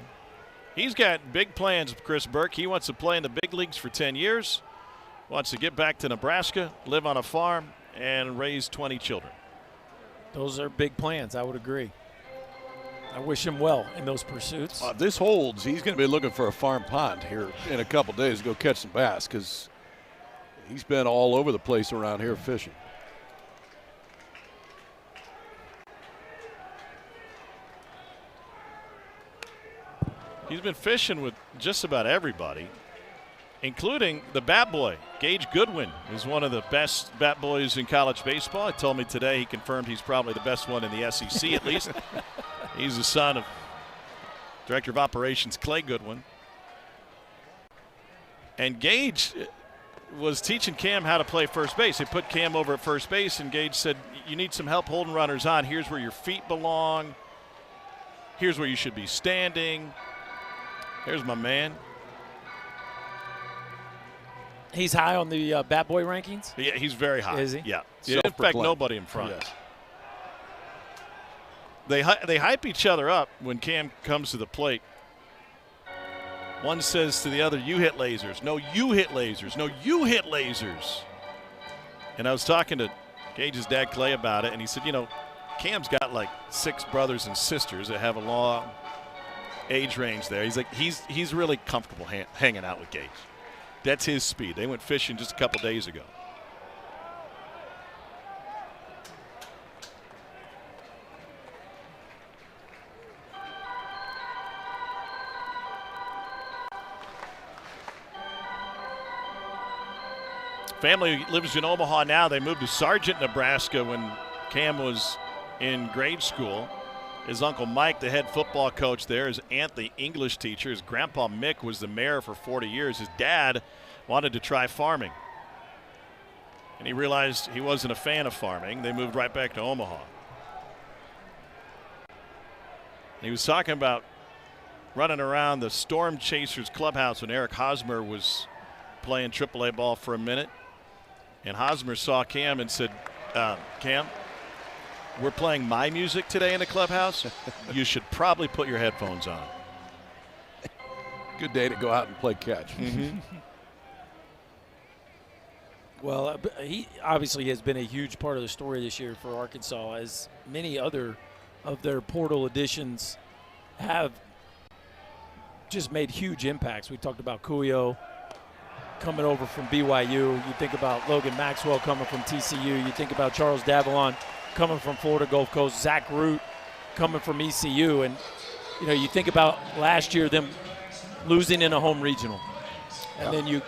He's got big plans with Chris Burke. He wants to play in the big leagues for 10 years, wants to get back to Nebraska, live on a farm, and raise 20 children. Those are big plans, I would agree. I wish him well in those pursuits. If this holds, he's going to be looking for a farm pond here in a couple days to go catch some bass because he's been all over the place around here fishing. He's been fishing with just about everybody, including the bat boy. Gage Goodwin is one of the best bat boys in college baseball. He told me today he confirmed he's probably the best one in the SEC at least. He's the son of Director of Operations Clay Goodwin. And Gage was teaching Cam how to play first base. They put Cam over at first base, and Gage said, you need some help holding runners on. Here's where your feet belong. Here's where you should be standing. There's my man. He's high on the bat boy rankings? Yeah, he's very high. Is he? Yeah. In fact, nobody in front. Yes. They hype each other up when Cam comes to the plate. One says to the other, you hit lasers. No, you hit lasers. No, you hit lasers. And I was talking to Gage's dad, Clay, about it, and he said, you know, Cam's got like 6 brothers and sisters that have a long age range there. He's like, he's really comfortable hanging out with Gage. That's his speed. They went fishing just a couple days ago. Family lives in Omaha now. They moved to Sargent, Nebraska when Cam was in grade school. His uncle Mike, the head football coach there, his aunt, the English teacher. His grandpa Mick was the mayor for 40 years. His dad wanted to try farming, and he realized he wasn't a fan of farming. They moved right back to Omaha. He was talking about running around the Storm Chasers clubhouse when Eric Hosmer was playing AAA ball for a minute. And Hosmer saw Cam and said, Cam, we're playing my music today in the clubhouse. You should probably put your headphones on. Good day to go out and play catch. Mm-hmm. Well, he obviously has been a huge part of the story this year for Arkansas, as many other of their portal additions have just made huge impacts. We talked about Cuyo coming over from BYU. You think about Logan Maxwell coming from TCU. You think about Charles Davalon coming from Florida Gulf Coast. Zach Root coming from ECU. And, you know, you think about last year them losing in a home regional. And then you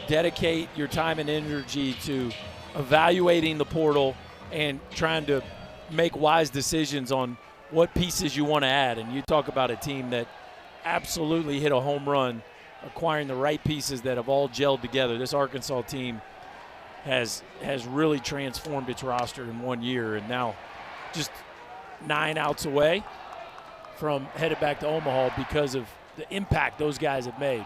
dedicate your time and energy to evaluating the portal and trying to make wise decisions on what pieces you want to add. And you talk about a team that absolutely hit a home run, acquiring the right pieces that have all gelled together. This Arkansas team has really transformed its roster in 1 year, and now just 9 outs away from headed back to Omaha because of the impact those guys have made.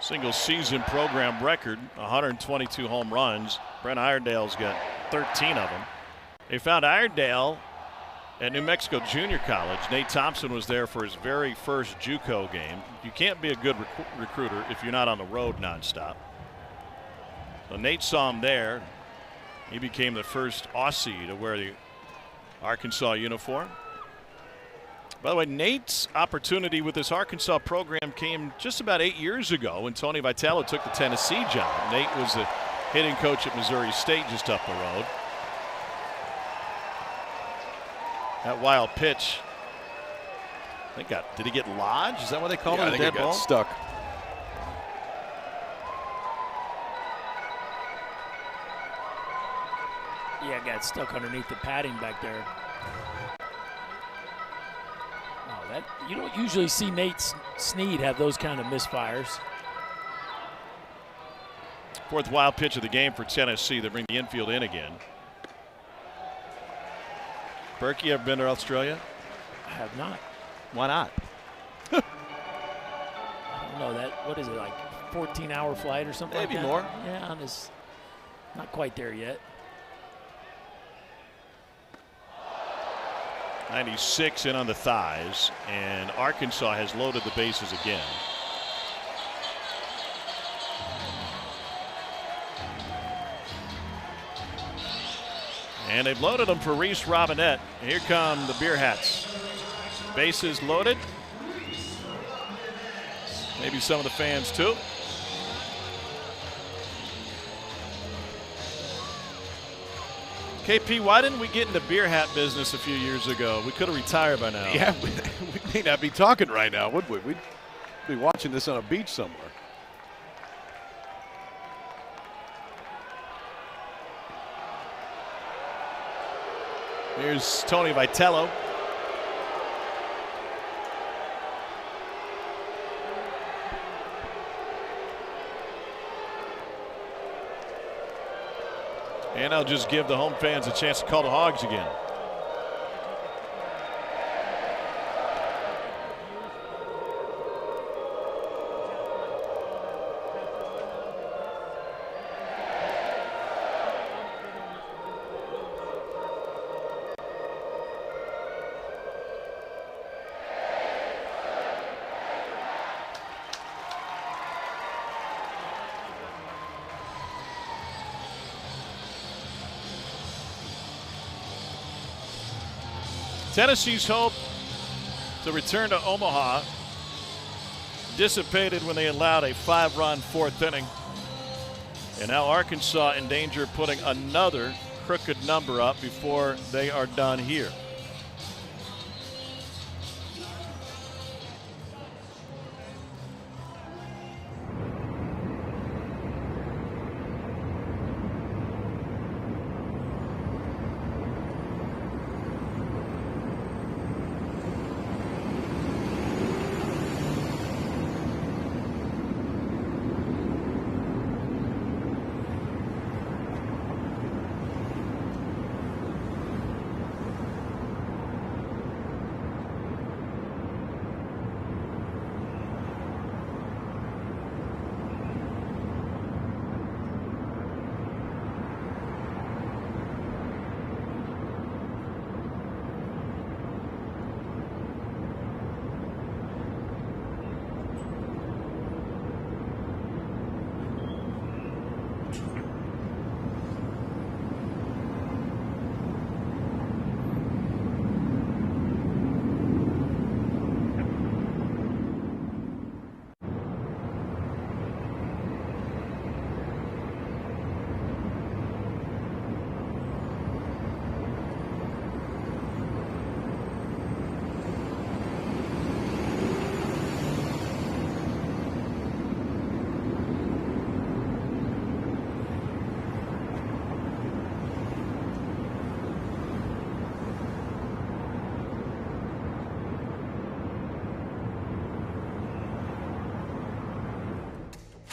Single season program record, 122 home runs. Brent Iredale's got 13 of them. They found Iredale at New Mexico Junior College. Nate Thompson was there for his very first JUCO game. You can't be a good recruiter if you're not on the road nonstop. So Nate saw him there. He became the first Aussie to wear the Arkansas uniform. By the way, Nate's opportunity with this Arkansas program came just about 8 years ago when Tony Vitello took the Tennessee job. Nate was the hitting coach at Missouri State just up the road. That wild pitch. Did he get lodged? Is that what they call it? I think it got stuck. Yeah, it got stuck underneath the padding back there. Oh, you don't usually see Nate Snead have those kind of misfires. Fourth wild pitch of the game for Tennessee. They bring the infield in again. Berkey, ever been to Australia? I have not. Why not? I don't know that. What is it, like 14-hour flight or something? Maybe like that? more. Yeah, it's not quite there yet. 96 in on the thighs, and Arkansas has loaded the bases again. And they've loaded them for Reese Robinette. Here come the Beer Hats. Bases loaded. Maybe some of the fans too. KP, why didn't we get into beer hat business a few years ago? We could have retired by now. Yeah, we may not be talking right now, would we? We'd be watching this on a beach somewhere. Here's Tony Vitello. And I'll just give the home fans a chance to call the Hogs again. Tennessee's hope to return to Omaha dissipated when they allowed a 5-run fourth inning. And now Arkansas in danger of putting another crooked number up before they are done here.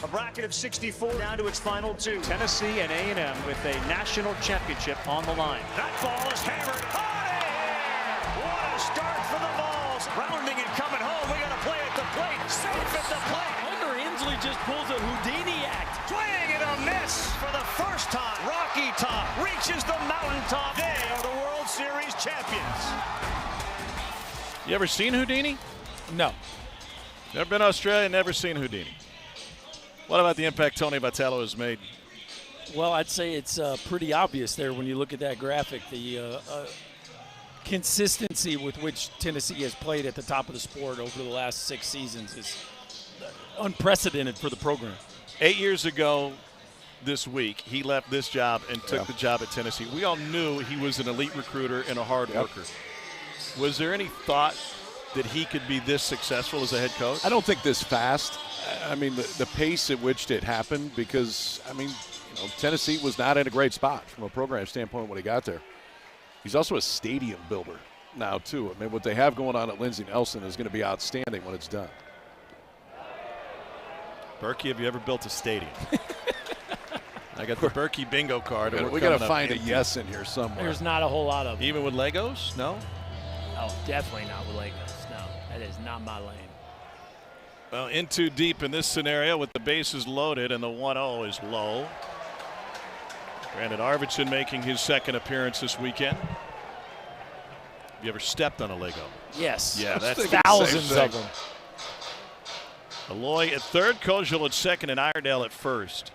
A bracket of 64 down to its final two. Tennessee and A&M with a national championship on the line. That ball is hammered high in. What a start for the Vols. Rounding and coming home. We got to play at the plate. Safe at the plate. Wonder Inslee just pulls a Houdini act. Swing and a miss for the first time. Rocky Top reaches the mountaintop. They are the World Series champions. You ever seen Houdini? No. Never been to Australia, never seen Houdini. What about the impact Tony Vitello has made? Well, I'd say it's pretty obvious there when you look at that graphic. The consistency with which Tennessee has played at the top of the sport over the last 6 seasons is unprecedented for the program. 8 years ago this week, he left this job and took the job at Tennessee. We all knew he was an elite recruiter and a hard worker. Was there any thought that he could be this successful as a head coach? I don't think this fast. I mean, the pace at which it happened, because, I mean, Tennessee was not in a great spot from a program standpoint when he got there. He's also a stadium builder now, too. I mean, what they have going on at Lindsey Nelson is going to be outstanding when it's done. Berkey, have you ever built a stadium? I got the Berkey bingo card. We got to find a yes in here somewhere. There's not a whole lot of them. Even with Legos? No? Oh, definitely not with Legos. No, that is not my lane. Well, in too deep in this scenario with the bases loaded and the 1-0 is low. Brandon Arvidsson making his second appearance this weekend. Have you ever stepped on a Lego? Yes. Yeah, that's thousands of them. Aloy at third, Kojal at second, and Iredale at first.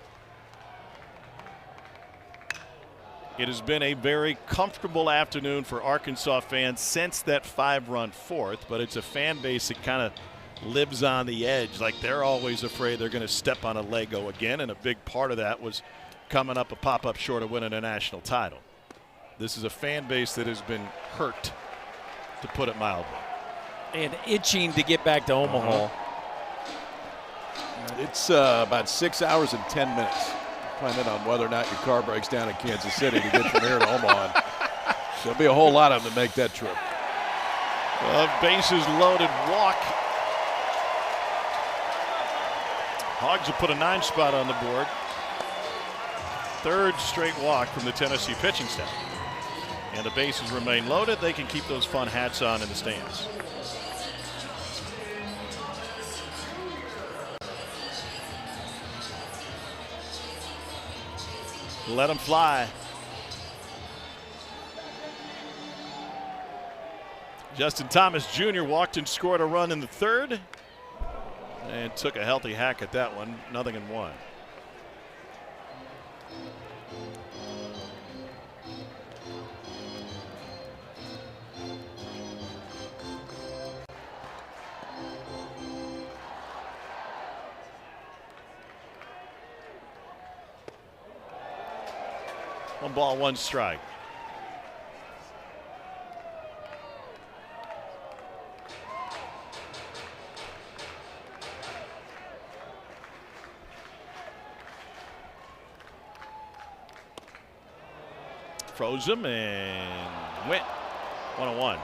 It has been a very comfortable afternoon for Arkansas fans since that 5-run fourth, but it's a fan base that kind of lives on the edge. Like they're always afraid they're going to step on a Lego again, and a big part of that was coming up a pop-up short of winning a national title. This is a fan base that has been hurt, to put it mildly. And itching to get back to Omaha. It's about 6 hours and 10 minutes, depending on whether or not your car breaks down in Kansas City to get from here to Omaha. There'll be a whole lot of them to make that trip. Bases loaded walk. Hogs have put a 9 spot on the board. Third straight walk from the Tennessee pitching staff. And the bases remain loaded. They can keep those fun hats on in the stands. Let them fly. Justin Thomas Jr. walked and scored a run in the third and took a healthy hack at that one. 0-1. One ball, one strike. Froze him and went 1-1. Well,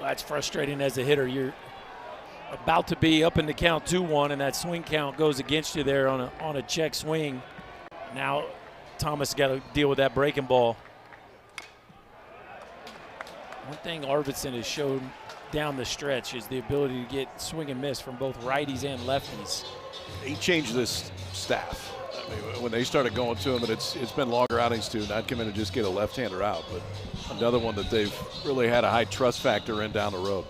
that's frustrating as a hitter. You're about to be up in the count 2-1, and that swing count goes against you there on a check swing. Now Thomas got to deal with that breaking ball. One thing Arvidsson has shown down the stretch is the ability to get swing and miss from both righties and lefties. He changed this staff. I mean, when they started going to him, and it's been longer outings too, not come in and just get a left-hander out, but another one that they've really had a high trust factor in down the road.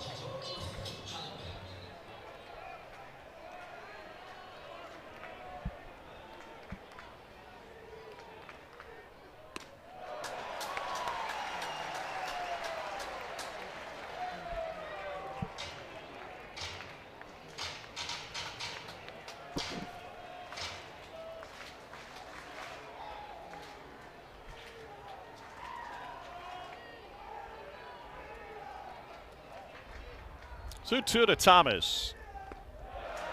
So 2 to Thomas.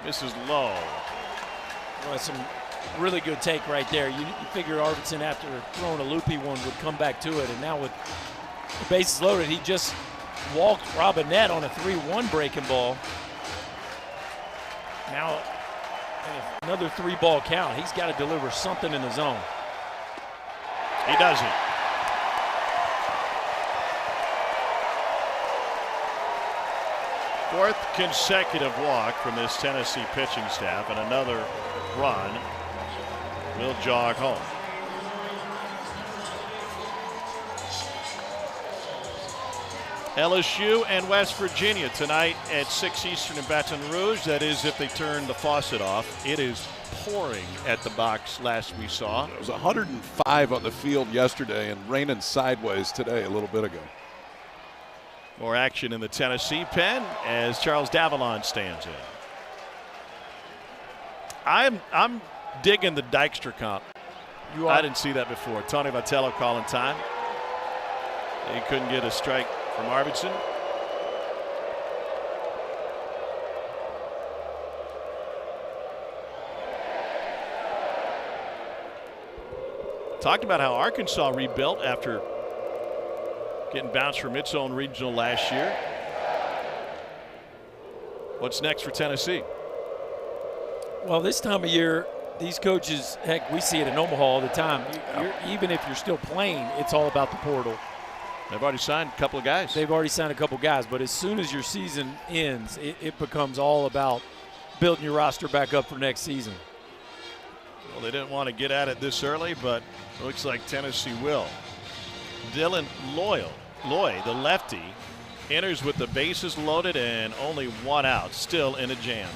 Misses low. Well, that's some really good take right there. You figure Arvidsson, after throwing a loopy one, would come back to it. And now with the bases loaded, he just walked Robinette on a 3-1 breaking ball. Now, another 3-ball count. He's got to deliver something in the zone. He doesn't. Fourth consecutive walk from this Tennessee pitching staff, and another run will jog home. LSU and West Virginia tonight at 6 Eastern in Baton Rouge. That is if they turn the faucet off. It is pouring at the box last we saw. It was 105 on the field yesterday and raining sideways today a little bit ago. More action in the Tennessee pen as Charles Davalon stands in. I'm digging the Dykstra comp. I didn't see that before. Tony Vitello calling time. He couldn't get a strike from Arvidsson. Talked about how Arkansas rebuilt after getting bounced from its own regional last year. What's next for Tennessee? Well, this time of year, these coaches, heck, we see it in Omaha all the time. Even if you're still playing, it's all about the portal. They've already signed a couple of guys. They've already signed a couple guys, but as soon as your season ends, it becomes all about building your roster back up for next season. Well, they didn't want to get at it this early, but it looks like Tennessee will. Dylan Loy, the lefty, enters with the bases loaded and only one out, still in a jam.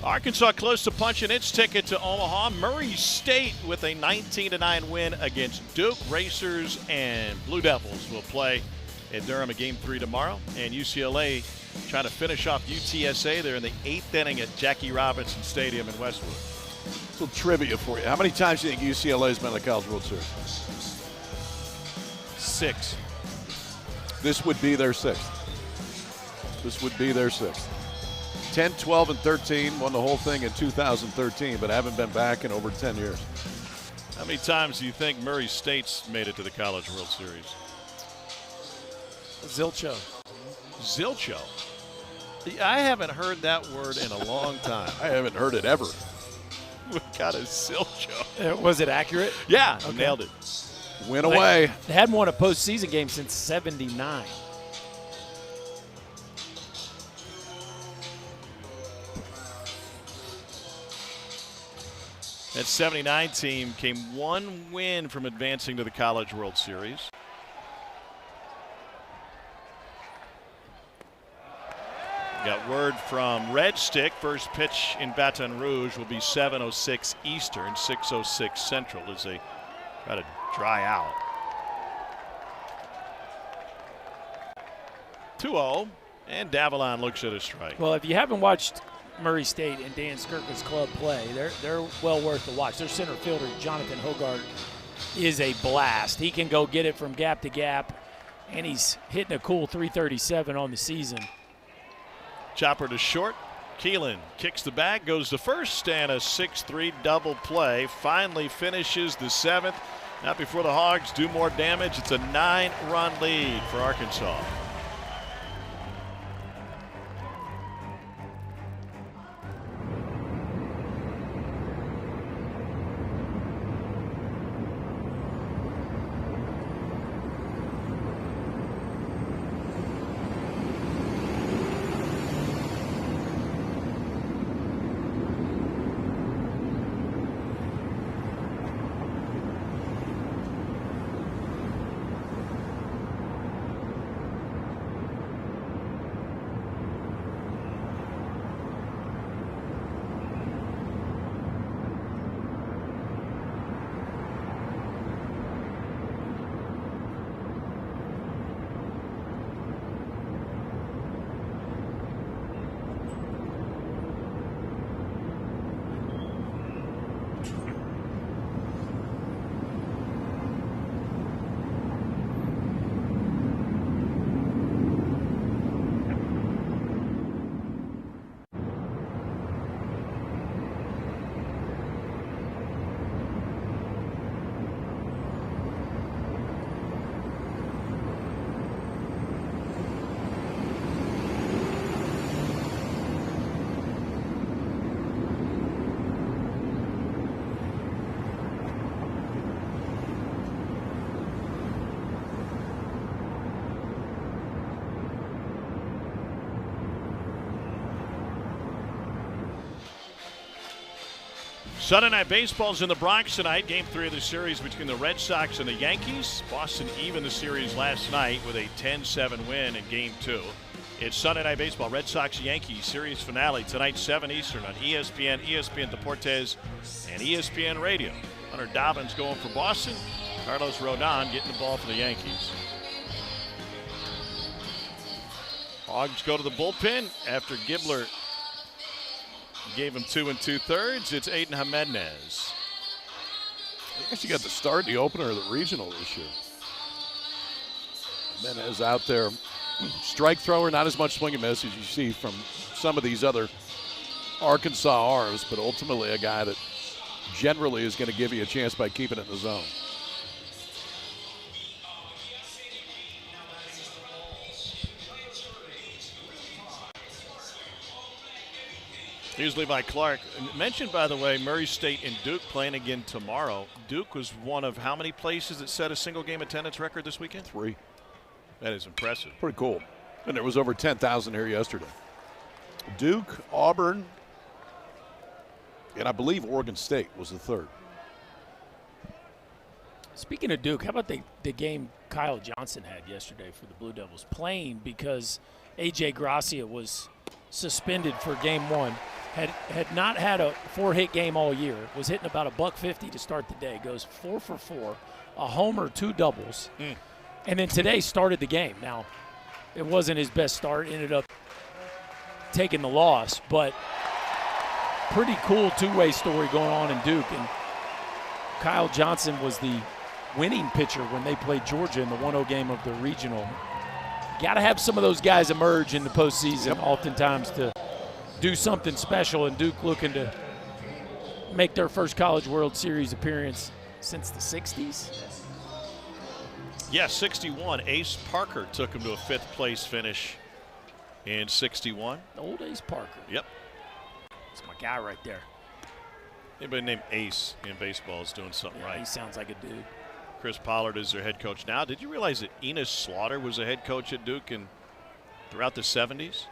Arkansas close to punching its ticket to Omaha. Murray State with a 19-9 win against Duke. Racers and Blue Devils will play at Durham in Game 3 tomorrow. And UCLA trying to finish off UTSA. They're in the 8th inning at Jackie Robinson Stadium in Westwood. A little trivia for you. How many times do you think UCLA has been in the College World Series? 6. This would be their 6th. This would be their 6th. 10, 12, and 13, won the whole thing in 2013, but haven't been back in over 10 years. How many times do you think Murray State's made it to the College World Series? Zilcho. Zilcho? I haven't heard that word in a long time. I haven't heard it ever. We got a Zilcho. Was it accurate? Yeah, okay. Nailed it. Win away. They hadn't won a postseason game since '79. That 79 team came one win from advancing to the College World Series. Got word from Red Stick. First pitch in Baton Rouge will be 7:06 Eastern, 6:06 Central as they try to dry out. 2-0, and Davalon looks at a strike. Well, if you haven't watched Murray State and Dan Skirka's club play, they're well worth the watch. Their center fielder, Jonathan Hogard, is a blast. He can go get it from gap to gap, and he's hitting a cool .337 on the season. Chopper to short. Keelan kicks the bag, goes to first, and a 6-3 double play. Finally finishes the 7th. Not before the Hogs do more damage. It's a 9-run lead for Arkansas. Sunday Night Baseball's in the Bronx tonight. Game 3 of the series between the Red Sox and the Yankees. Boston evened the series last night with a 10-7 win in Game 2. It's Sunday Night Baseball, Red Sox-Yankees series finale tonight, 7 Eastern on ESPN, ESPN Deportes, and ESPN Radio. Hunter Dobbins going for Boston. Carlos Rodon getting the ball for the Yankees. Hogs go to the bullpen after Gibbler gave him 2 2/3. It's Aiden Jimenez. I guess you got the start, the opener of the regional this year. Jimenez out there. Strike thrower, not as much swing and miss as you see from some of these other Arkansas R's, but ultimately a guy that generally is going to give you a chance by keeping it in the zone. Here's Levi Clark. Mentioned, by the way, Murray State and Duke playing again tomorrow. Duke was one of how many places that set a single game attendance record this weekend? 3. That is impressive. Pretty cool. And there was over 10,000 here yesterday. Duke, Auburn, and I believe Oregon State was the third. Speaking of Duke, how about the game Kyle Johnson had yesterday for the Blue Devils? Playing because A.J. Gracia was suspended for Game 1. Had not had a 4-hit game all year. Was hitting about $150 to start the day. Goes 4 for 4, a homer, 2 doubles. And then today started the game. Now, it wasn't his best start. Ended up taking the loss. But pretty cool two-way story going on in Duke. And Kyle Johnson was the winning pitcher when they played Georgia in the 1-0 game of the regional. Got to have some of those guys emerge in the postseason oftentimes to do something special, and Duke looking to make their first College World Series appearance since the 60s. Yes, 61. Ace Parker took him to a 5th place finish in 61. Old Ace Parker. Yep. That's my guy right there. Anybody named Ace in baseball is doing something right. He sounds like a dude. Chris Pollard is their head coach now. Did you realize that Enos Slaughter was a head coach at Duke throughout the 70s?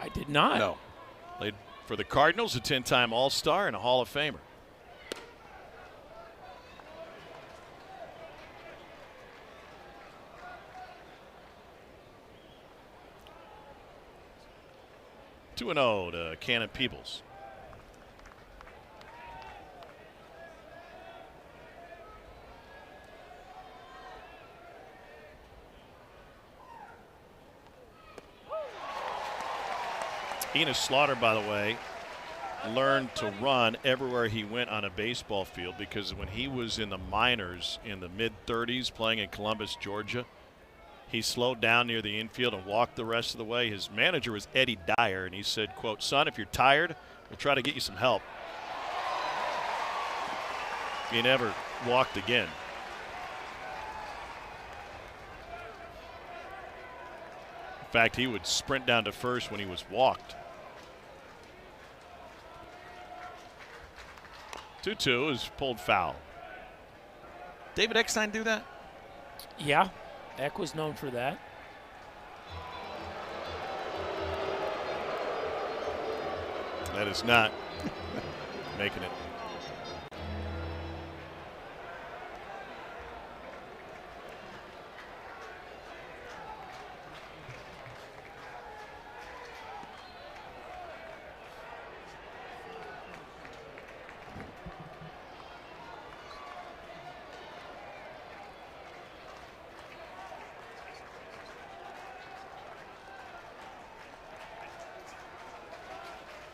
I did not. No. Played for the Cardinals, a 10-time All-Star and a Hall of Famer. Two and 0 to Cannon Peebles. Enos Slaughter, by the way, learned to run everywhere he went on a baseball field, because when he was in the minors in the mid-30s playing in Columbus, Georgia, he slowed down near the infield and walked the rest of the way. His manager was Eddie Dyer, and he said, quote, "Son, if you're tired, we'll try to get you some help." He never walked again. In fact, he would sprint down to first when he was walked. 2-2 is pulled foul. David Eckstein do that? Yeah, Eck was known for that. That is not making it.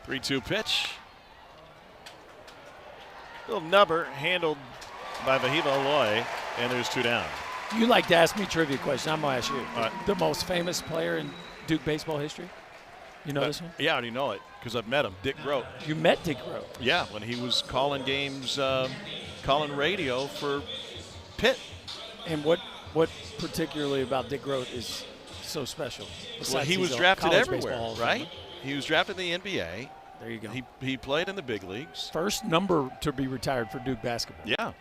Three-two pitch. Little nubber handled by Vahiva Aloy, and there's 2 down. You like to ask me trivia questions. I'm going to ask you. The most famous player in Duke baseball history? You know this one? Yeah, I already know it because I've met him. Dick Grote. You met Dick Grote? Yeah, when he was calling games, calling radio for Pitt. And what particularly about Dick Grote is so special? Well, he was drafted everywhere, right? He was drafted in the NBA. There you go. He played in the big leagues. First number to be retired for Duke basketball. Yeah.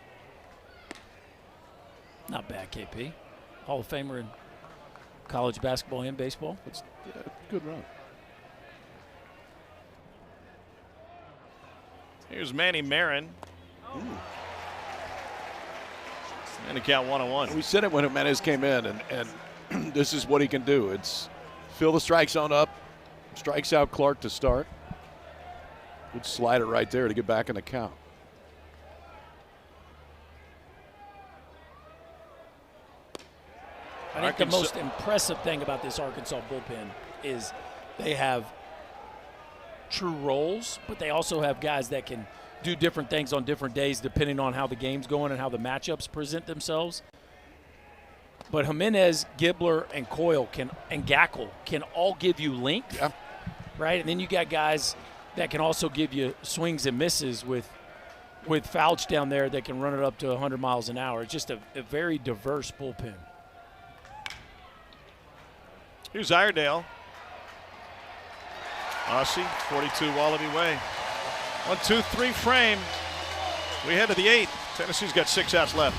Not bad, KP. Hall of Famer in college basketball and baseball. Good run. Here's Manny Marin. And the count 1-1. We said it when Jimenez came in, and this is what he can do. It's fill the strike zone up, strikes out Clark to start. Good slider right there to get back in the count. I think the most impressive thing about this Arkansas bullpen is they have true roles, but they also have guys that can do different things on different days depending on how the game's going and how the matchups present themselves. But Jimenez, Gibbler, and Coyle and Gackle can all give you length, right? And then you got guys that can also give you swings and misses with Fouch down there that can run it up to 100 miles an hour. It's just a very diverse bullpen. Here's Iredale. Aussie, 42 Wallaby Way. 1-2-3 frame. We head to the 8th. Tennessee's got 6 outs left.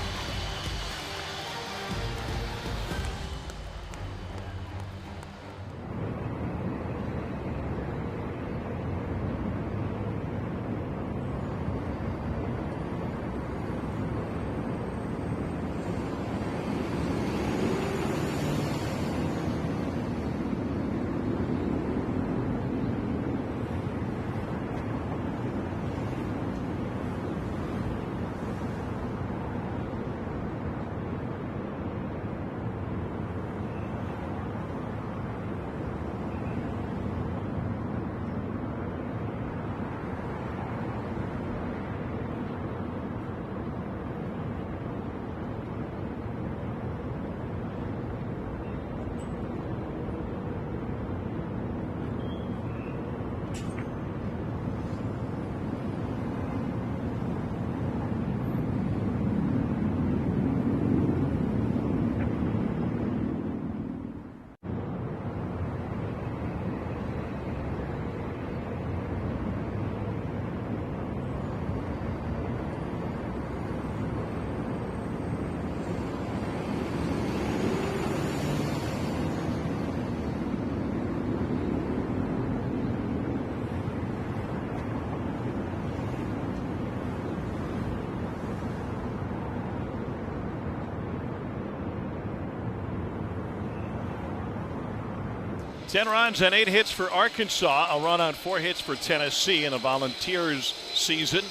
Ten runs and 8 hits for Arkansas, a run on 4 hits for Tennessee in a Volunteers season,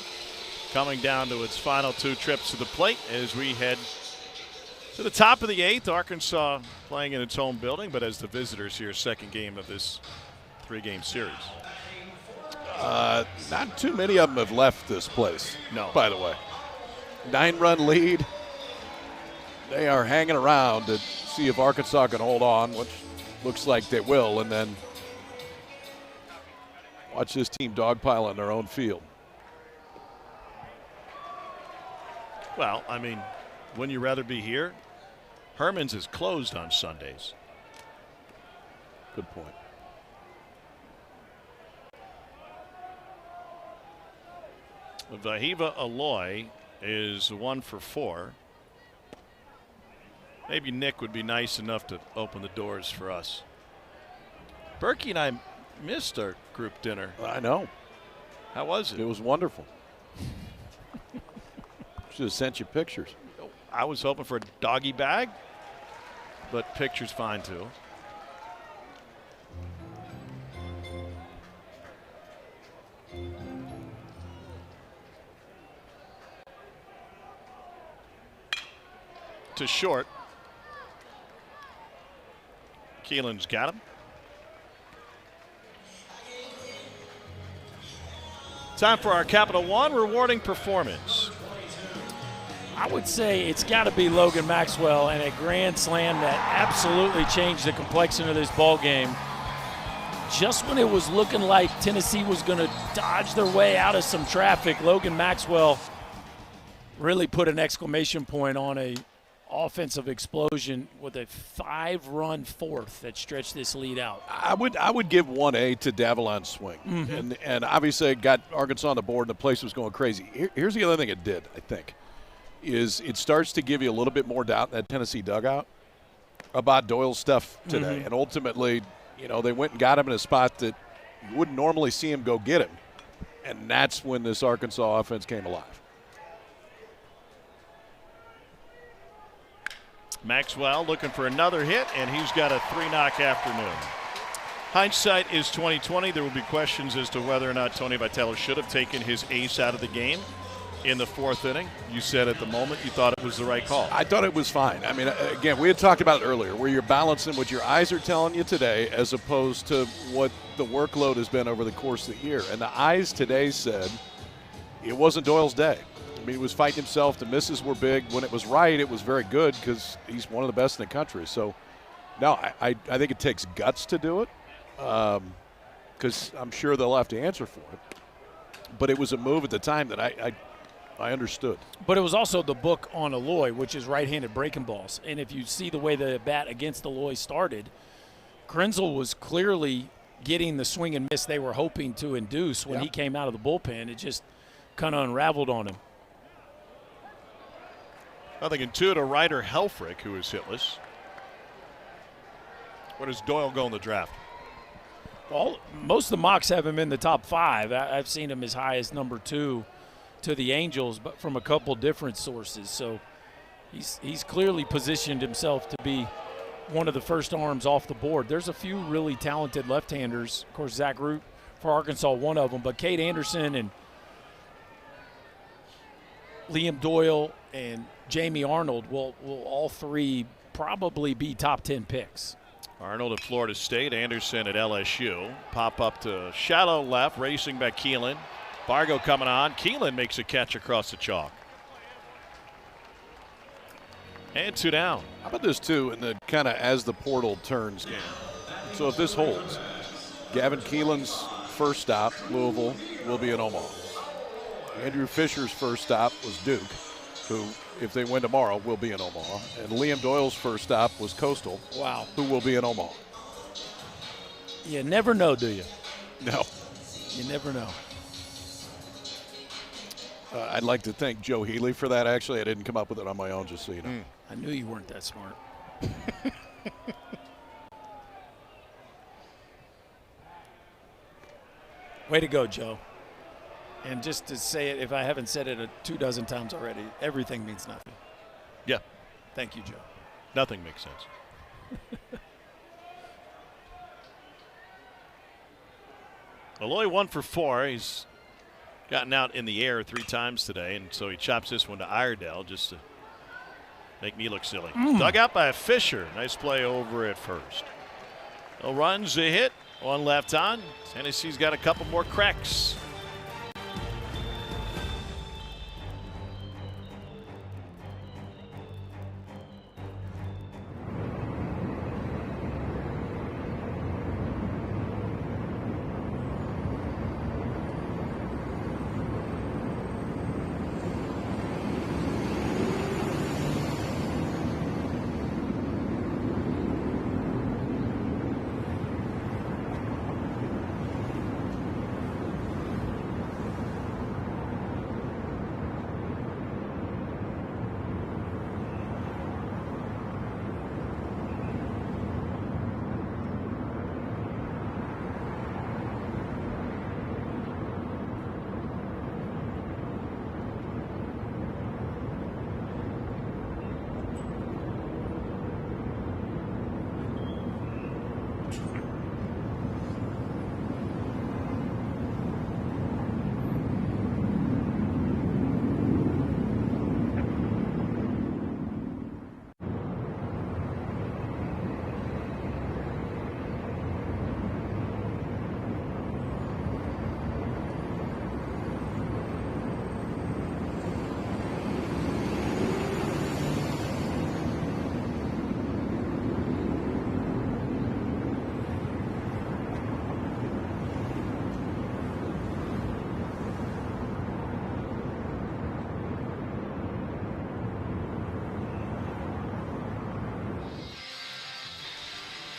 coming down to its final 2 trips to the plate as we head to the top of the 8th. Arkansas playing in its home building, but as the visitors here, second game of this 3-game series. Not too many of them have left this place. No. By the way, 9-run lead. They are hanging around to see if Arkansas can hold on, which looks like they will, and then watch this team dogpile on their own field. Well, I mean, wouldn't you rather be here? Herman's is closed on Sundays. Good point. Vahiva Aloy is 1 for 4. Maybe Nick would be nice enough to open the doors for us. Berkey and I missed our group dinner. I know. How was it? It was wonderful. Should have sent you pictures. I was hoping for a doggy bag, but pictures fine too. To short. Keelan's got him. Time for our Capital One rewarding performance. I would say it's got to be Logan Maxwell and a grand slam that absolutely changed the complexion of this ball game. Just when it was looking like Tennessee was going to dodge their way out of some traffic, Logan Maxwell really put an exclamation point on a offensive explosion with a 5-run fourth that stretched this lead out. I would give 1A to Davalon's swing. Mm-hmm. And obviously it got Arkansas on the board and the place was going crazy. Here's the other thing it did, I think, is it starts to give you a little bit more doubt in that Tennessee dugout about Doyle's stuff today. Mm-hmm. And ultimately, you know, they went and got him in a spot that you wouldn't normally see him go get him. And that's when this Arkansas offense came alive. Maxwell looking for another hit, and he's got a 3-knock afternoon. Hindsight is 20/20. There will be questions as to whether or not Tony Vitello should have taken his ace out of the game in the 4th inning. You said at the moment you thought it was the right call. I thought it was fine. I mean, again, we had talked about it earlier, where you're balancing what your eyes are telling you today as opposed to what the workload has been over the course of the year. And the eyes today said it wasn't Doyle's day. I mean, he was fighting himself. The misses were big. When it was right, it was very good because he's one of the best in the country. So, no, I think it takes guts to do it because I'm sure they'll have to answer for it. But it was a move at the time that I understood. But it was also the book on Aloy, which is right-handed breaking balls. And if you see the way the bat against Aloy started, Krenzel was clearly getting the swing and miss they were hoping to induce when he came out of the bullpen. It just kind of unraveled on him. I think intuitive Ryder Helfrich, who is hitless. Where does Doyle go in the draft? Well, most of the mocks have him in the top 5. I've seen him as high as number 2 to the Angels, but from a couple different sources. So he's clearly positioned himself to be one of the first arms off the board. There's a few really talented left-handers. Of course, Zach Root for Arkansas, one of them, but Cade Anderson and Liam Doyle and Jamie Arnold will all 3 probably be top 10 picks. Arnold at Florida State, Anderson at LSU. Pop up to shallow left, racing back Keelan. Bargo coming on. Keelan makes a catch across the chalk. And 2 down. How about this, too, in the kind of as the portal turns game? So if this holds, Gavin Keelan's first stop, Louisville, will be in Omaha. Andrew Fisher's first stop was Duke, who, if they win tomorrow, will be in Omaha. And Liam Doyle's first stop was Coastal, who will be in Omaha. You never know, do you? No. You never know. I'd like to thank Joe Healy for that. Actually, I didn't come up with it on my own, just so you know. I knew you weren't that smart. Way to go, Joe. And just to say it, if I haven't said it 24 times already, everything means nothing. Yeah. Thank you, Joe. Nothing makes sense. Aloy 1 for 4. He's gotten out in the air 3 times today, and so he chops this one to Iredale just to make me look silly. Dug out by Fisher. Nice play over at first. No runs, a hit, 1 left on. Tennessee's got a couple more cracks.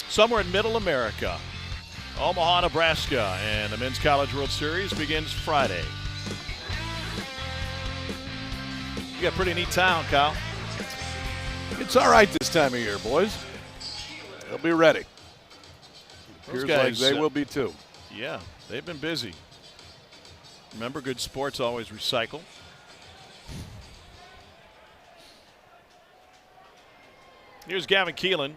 Somewhere in Middle America, Omaha, Nebraska, and the Men's College World Series begins Friday. You got a pretty neat town, Kyle. It's all right this time of year, boys. They'll be ready. Those Appears like guys, they will be too. Yeah, they've been busy. Remember, good sports always recycle. Here's Gavin Keelan.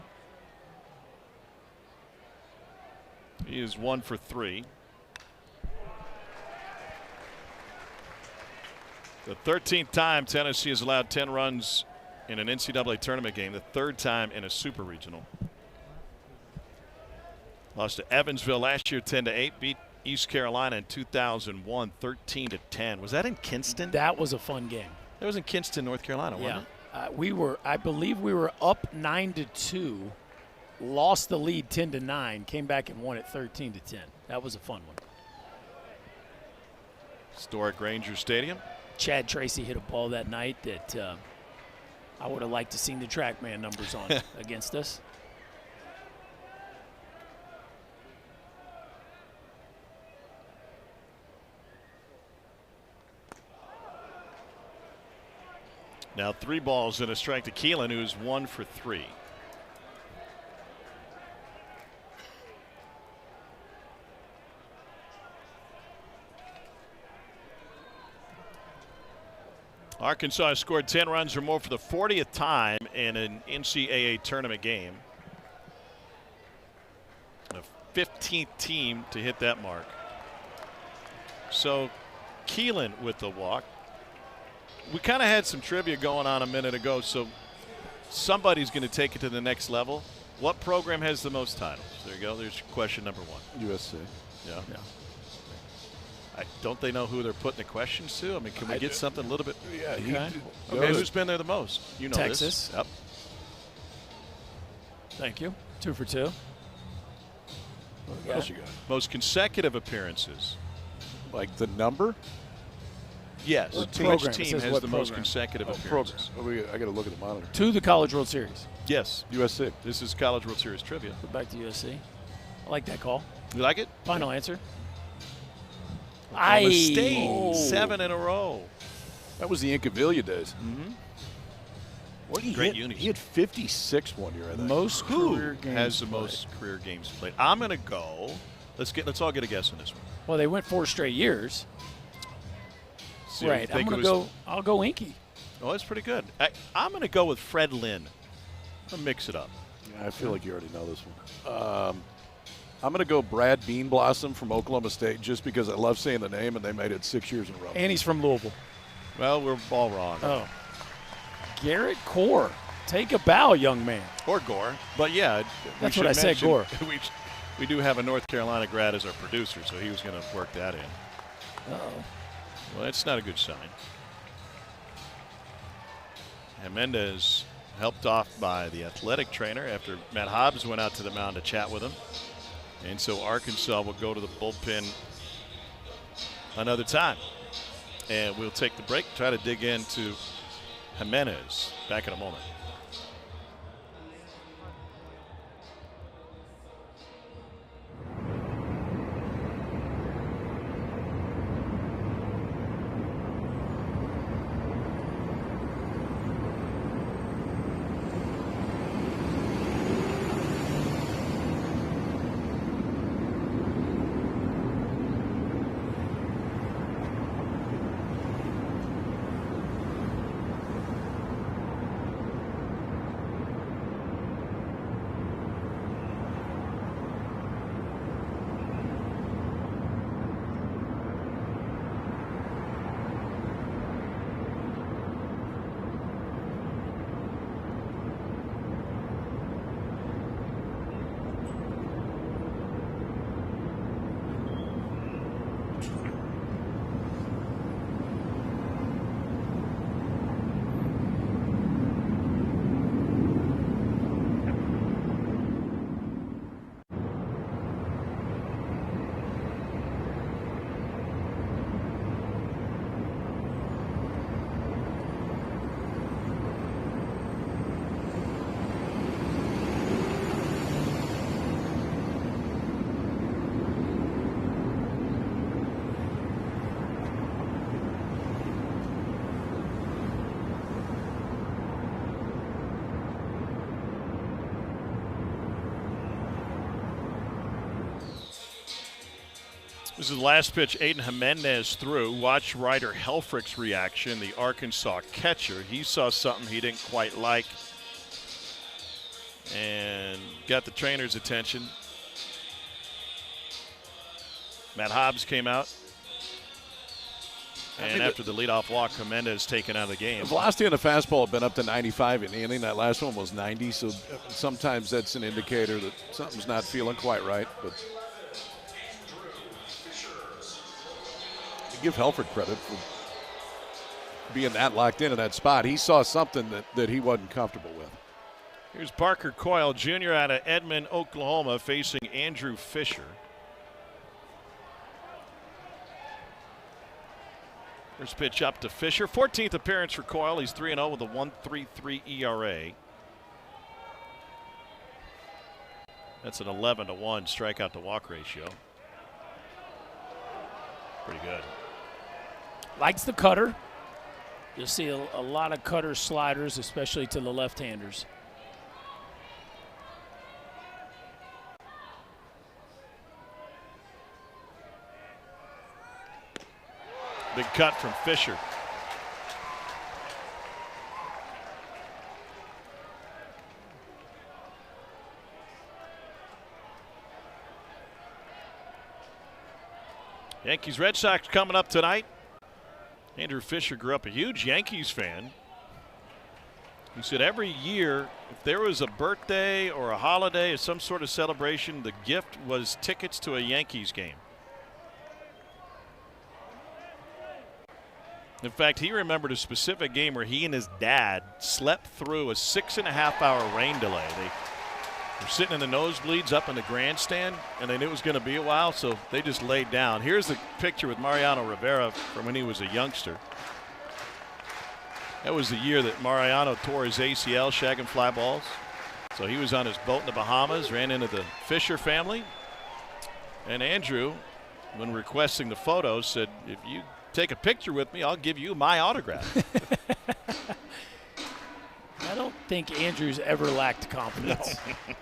He is 1 for 3. The 13th time Tennessee has allowed 10 runs in an NCAA tournament game, the 3rd time in a super regional. Lost to Evansville last year 10-8, beat East Carolina in 2001 13-10. Was that in Kinston? That was a fun game. That was in Kinston, North Carolina, wasn't it? I believe we were up 9-2, lost the lead 10-9, came back and won it 13-10. That was a fun one. Historic Ranger Stadium. Chad Tracy hit a ball that night that I would have liked to seen the TrackMan numbers on against us. Now 3 balls and a strike to Keelan, who's 1 for 3. Arkansas has scored 10 runs or more for the 40th time in an NCAA tournament game. The 15th team to hit that mark. So Keelan with the walk. We kind of had some trivia going on a minute ago, so somebody's going to take it to the next level. What program has the most titles? There you go. There's question number 1. USC. Yeah. Don't they know who they're putting the questions to? I mean, can we get something a little bit? Yeah. Okay, who's been there the most? You know Texas. This. Yep. Thank you. 2 for 2. What else you got? Most consecutive appearances. Like the number? Yes. Which team has the most consecutive appearances? I got to look at the monitor. To the College World Series. Yes. USC. This is College World Series trivia. Go back to USC. I like that call. You like it? Final answer. Oklahoma State, 7 in a row. That was the Incaviglia days. Mm-hmm. What he Great hit? unis. He had 56 one year, I think. Most career games has the played. most career games played? I'm going to go. Let's all get a guess on this one. Well, they went 4 straight years. So you right. I'm think going it to was- go. I'll go Inky. Oh, that's pretty good. I'm going to go with Fred Lynn. I'll mix it up. Yeah, I feel like you already know this one. I'm going to go Brad Beanblossom from Oklahoma State just because I love saying the name, and they made it 6 years in a row. And he's from Louisville. Well, we're all wrong. Oh. Garrett Core. Take a bow, young man. Or Gore. But, yeah. That's what I said, Gore. We do have a North Carolina grad as our producer, so he was going to work that in. Uh-oh. Well, that's not a good sign. And Mendez helped off by the athletic trainer after Matt Hobbs went out to the mound to chat with him. And so Arkansas will go to the bullpen another time. And we'll take the break, try to dig into Jimenez. Back in a moment. This is the last pitch Aiden Jimenez threw. Watch Ryder Helfrich's reaction, the Arkansas catcher. He saw something he didn't quite like and got the trainer's attention. Matt Hobbs came out. And after the leadoff walk, Jimenez taken out of the game. The velocity on the fastball had been up to 95 in the inning. That last one was 90, so sometimes that's an indicator that something's not feeling quite right. But give Helfrich credit for being that locked in that spot. He saw something that he wasn't comfortable with. Here's Parker Coyle Jr. out of Edmond, Oklahoma, facing Andrew Fisher. First pitch up to Fisher. 14th appearance for Coyle. He's 3-0 with a 1.33 ERA. That's an 11-1 strikeout to walk ratio. Pretty good. Likes the cutter. You'll see a lot of cutter sliders, especially to the left-handers. Big cut from Fisher. Yankees Red Sox coming up tonight. Andrew Fisher grew up a huge Yankees fan. He said every year, if there was a birthday or a holiday or some sort of celebration, the gift was tickets to a Yankees game. In fact, he remembered a specific game where he and his dad slept through a 6.5-hour rain delay. They were sitting in the nosebleeds up in the grandstand, and they knew it was going to be a while, so they just laid down. Here's the picture with Mariano Rivera from when he was a youngster. That was the year that Mariano tore his ACL shagging fly balls. So he was on his boat in the Bahamas, ran into the Fisher family. And Andrew, when requesting the photos, said, if you take a picture with me, I'll give you my autograph. I don't think Andrew's ever lacked confidence. No.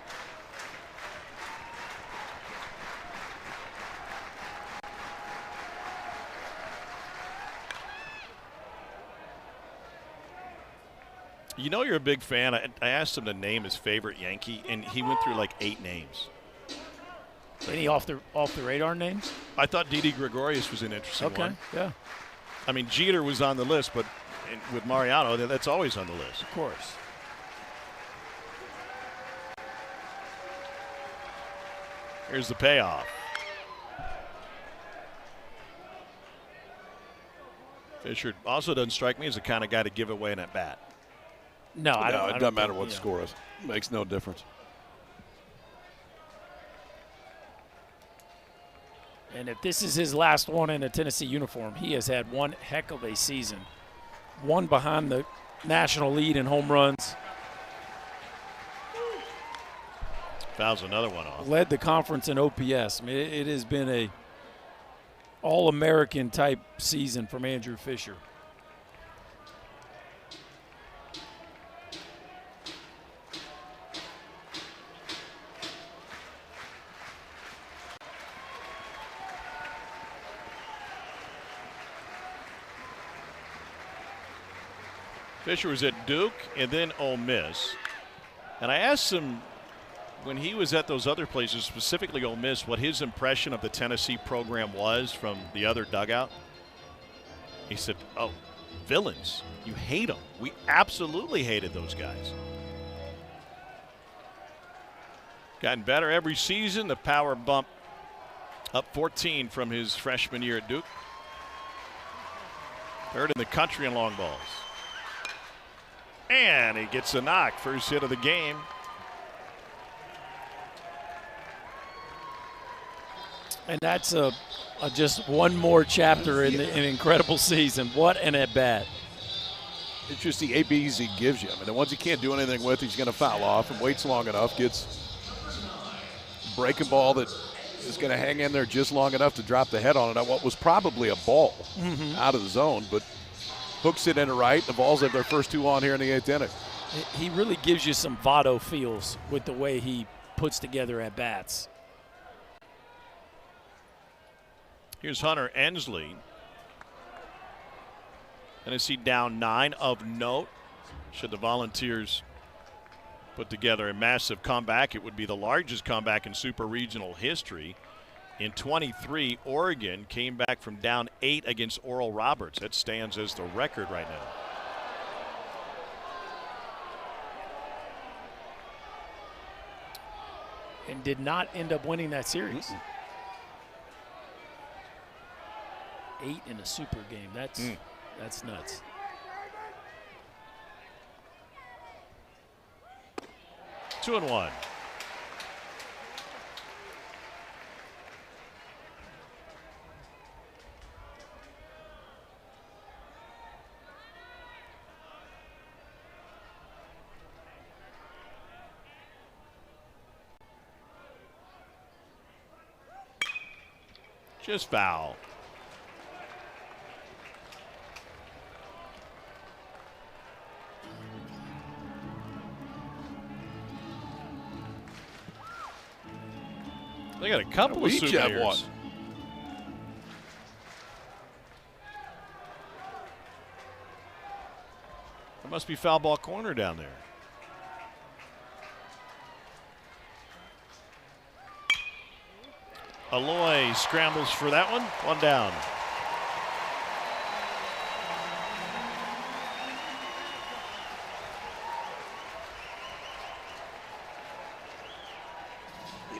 You know you're a big fan. I asked him to name his favorite Yankee, and he went through like 8 names. Any off the radar names? I thought Didi Gregorius was an interesting one. Okay, yeah. I mean, Jeter was on the list, but with Mariano, that's always on the list. Of course. Here's the payoff. Fisher also doesn't strike me as the kind of guy to give away an at bat. No, I don't. It doesn't matter what the score is. It makes no difference. And if this is his last one in a Tennessee uniform, he has had one heck of a season. One behind the national lead in home runs. Fouls another one off. Led the conference in OPS. I mean, it has been a All-American type season from Andrew Fisher. Fisher was at Duke and then Ole Miss. And I asked him when he was at those other places, specifically Ole Miss, what his impression of the Tennessee program was from the other dugout. He said, oh, villains. You hate them. We absolutely hated those guys. Gotten better every season. The power bump up 14 from his freshman year at Duke. Third in the country in long balls. And he gets a knock. First hit of the game. And that's just one more chapter in an incredible season. What an at-bat. It's just the ABs he gives you. I mean, the ones he can't do anything with, he's going to foul off and waits long enough, gets breaking ball that is going to hang in there just long enough to drop the head on it on what was probably a ball out of the zone, but hooks it into right. The Vols have their first 2 on here in the 8th inning. He really gives you some Votto feels with the way he puts together at-bats. Here's Hunter Ensley. Tennessee down 9 of note. Should the Volunteers put together a massive comeback, it would be the largest comeback in Super Regional history. In 23, Oregon came back from down 8 against Oral Roberts. That stands as the record right now. And did not end up winning that series. 8 in a super game. That's nuts. Two and one. Just foul. They got a couple of each have souvenirs. one. There must be foul ball corner down there. Aloy scrambles for that one. One down.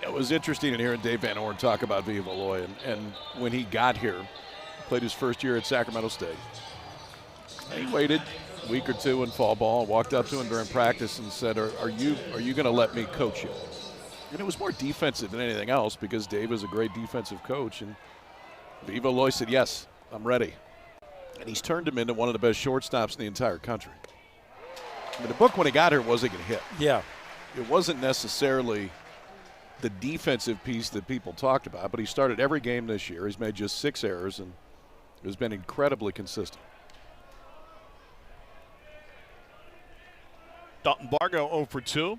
It was interesting in hearing Dave Van Horn talk about Viva Aloy, and when he got here, played his first year at Sacramento State. He waited a week or two in fall ball, walked up to him during practice and said, are you going to let me coach you? And it was more defensive than anything else because Dave is a great defensive coach, and Viva Aloy said, yes, I'm ready. And he's turned him into one of the best shortstops in the entire country. I mean, the book when he got here wasn't going to hit. Yeah. It wasn't necessarily the defensive piece that people talked about, but he started every game this year. He's made just 6 errors and has been incredibly consistent. Dalton Bargo 0 for 2.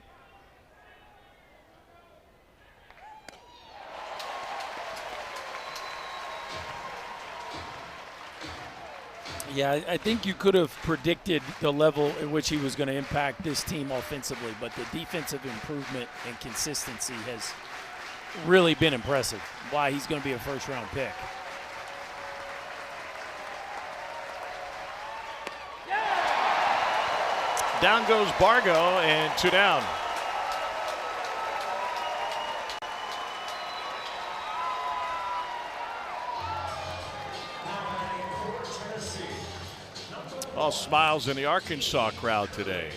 Yeah, I think you could have predicted the level at which he was going to impact this team offensively, but the defensive improvement and consistency has really been impressive. Why he's going to be a first-round pick. Down goes Bargo, and 2 down. All smiles in the Arkansas crowd today.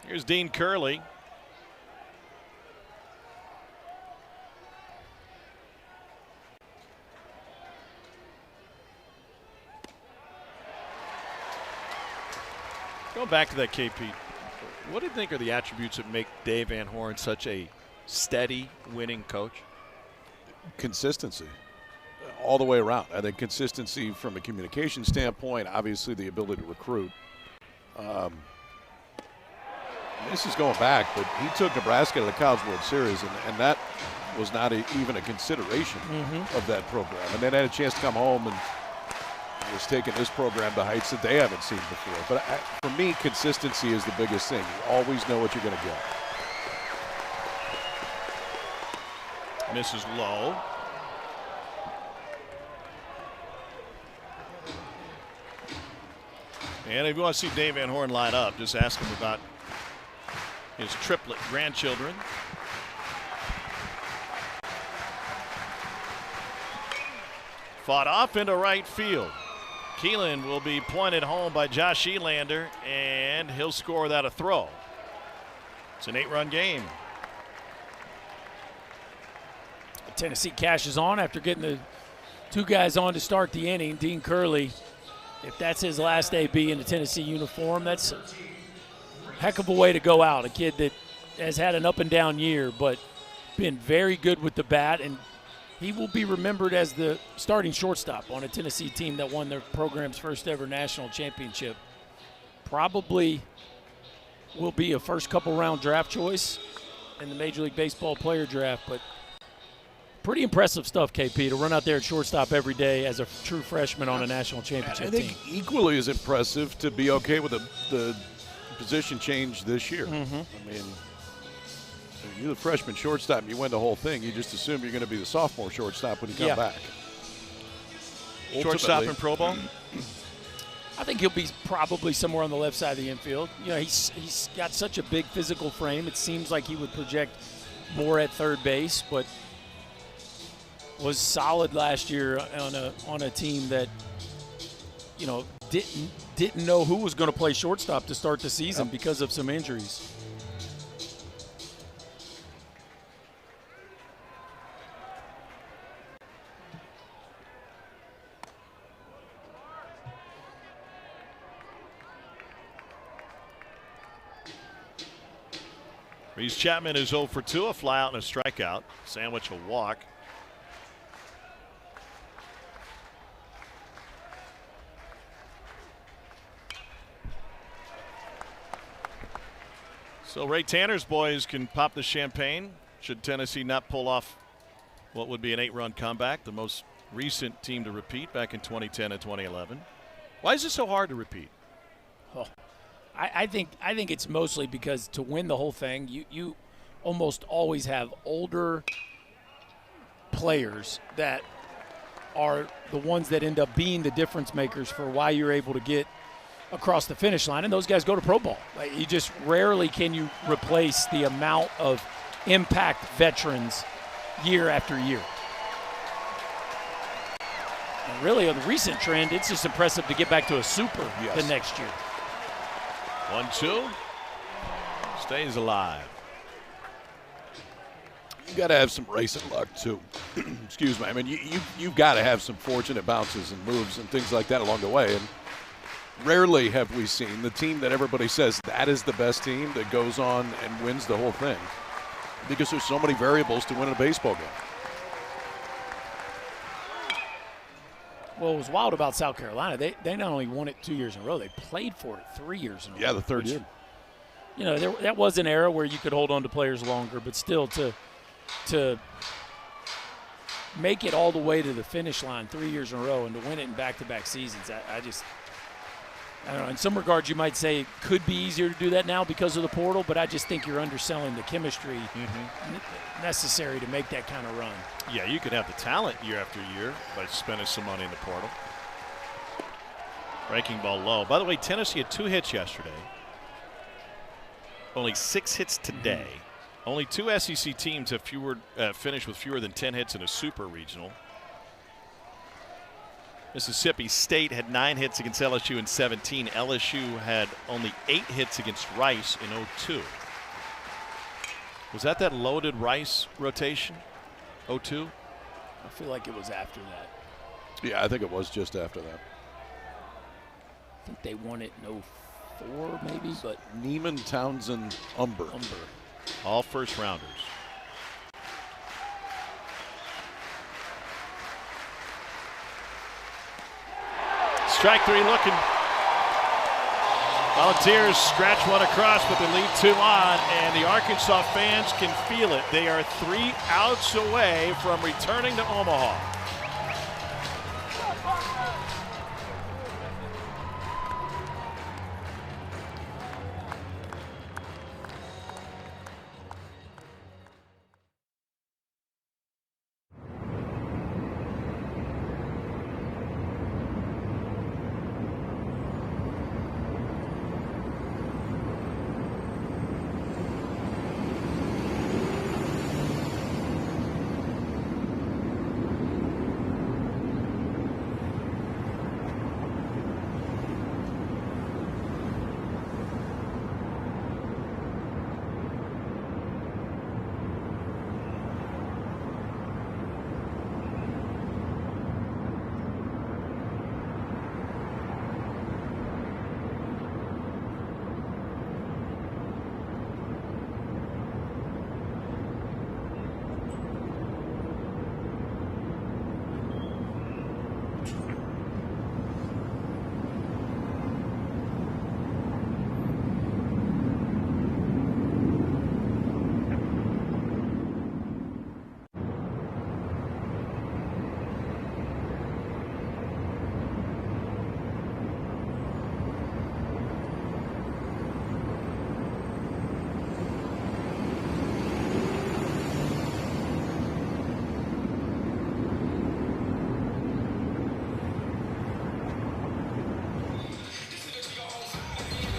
Here's Dean Curley. Go back to that KP. What do you think are the attributes that make Dave Van Horn such a steady winning coach? Consistency all the way around. I think consistency from a communication standpoint, obviously the ability to recruit. This is going back, but he took Nebraska to the College World Series, and that was not even a consideration of that program. And then had a chance to come home and was taking this program to heights that they haven't seen before. But for me, consistency is the biggest thing. You always know what you're going to get. Misses low. And if you want to see Dave Van Horn line up, just ask him about his triplet grandchildren. Fought off into right field. Keelan will be pointed home by Josh Elander, and he'll score without a throw. It's an 8-run game. Tennessee cashes on after getting the 2 guys on to start the inning. Dean Curley, if that's his last AB in the Tennessee uniform, that's a heck of a way to go out. A kid that has had an up and down year, but been very good with the bat and he will be remembered as the starting shortstop on a Tennessee team that won their program's first ever national championship. Probably will be a first couple round draft choice in the Major League Baseball player draft, but pretty impressive stuff, KP, to run out there at shortstop every day as a true freshman on a national championship team. I think equally as impressive to be okay with the position change this year. Mm-hmm. I mean, you're the freshman shortstop and you win the whole thing. You just assume you're going to be the sophomore shortstop when you come back. Shortstop in Pro Bowl? I think he'll be probably somewhere on the left side of the infield. You know, he's got such a big physical frame. It seems like he would project more at third base, but was solid last year on a team that, you know, didn't know who was going to play shortstop to start the season because of some injuries. Reese Chapman is 0 for 2, a fly out and a strikeout. Sandwich a walk. So Ray Tanner's boys can pop the champagne should Tennessee not pull off what would be an 8-run comeback, the most recent team to repeat back in 2010 and 2011. Why is it so hard to repeat? Oh, I think it's mostly because to win the whole thing, you almost always have older players that are the ones that end up being the difference makers for why you're able to get across the finish line, and those guys go to Pro Bowl. Like, you just rarely can you replace the amount of impact veterans year after year. And really, on the recent trend, it's just impressive to get back to a super the next year. 1-2. Stays alive. You got to have some racing luck too. Excuse me. I mean, you've got to have some fortunate bounces and moves and things like that along the way. And rarely have we seen the team that everybody says that is the best team that goes on and wins the whole thing, because there's so many variables to win a baseball game. Well, what was wild about South Carolina, they not only won it 2 years in a row, they played for it 3 years in a row. Yeah, the third year. You know, that was an era where you could hold on to players longer, but still to make it all the way to the finish line 3 years in a row and to win it in back-to-back seasons, I don't know. In some regards, you might say it could be easier to do that now because of the portal, but I just think you're underselling the chemistry necessary to make that kind of run. Yeah, you could have the talent year after year by spending some money in the portal. Breaking ball low. By the way, Tennessee had 2 hits yesterday. Only 6 hits today. Only 2 SEC teams have finished with fewer than 10 hits in a super regional. Mississippi State had 9 hits against LSU in 17. LSU had only 8 hits against Rice in 02. Was that loaded Rice rotation? 02? I feel like it was after that. Yeah, I think it was just after that. I think they won it in 04 maybe, but Neiman, Townsend, Umber. All first rounders. Strike 3 looking. Volunteers scratch one across, but they leave 2 on, and the Arkansas fans can feel it. They are 3 outs away from returning to Omaha.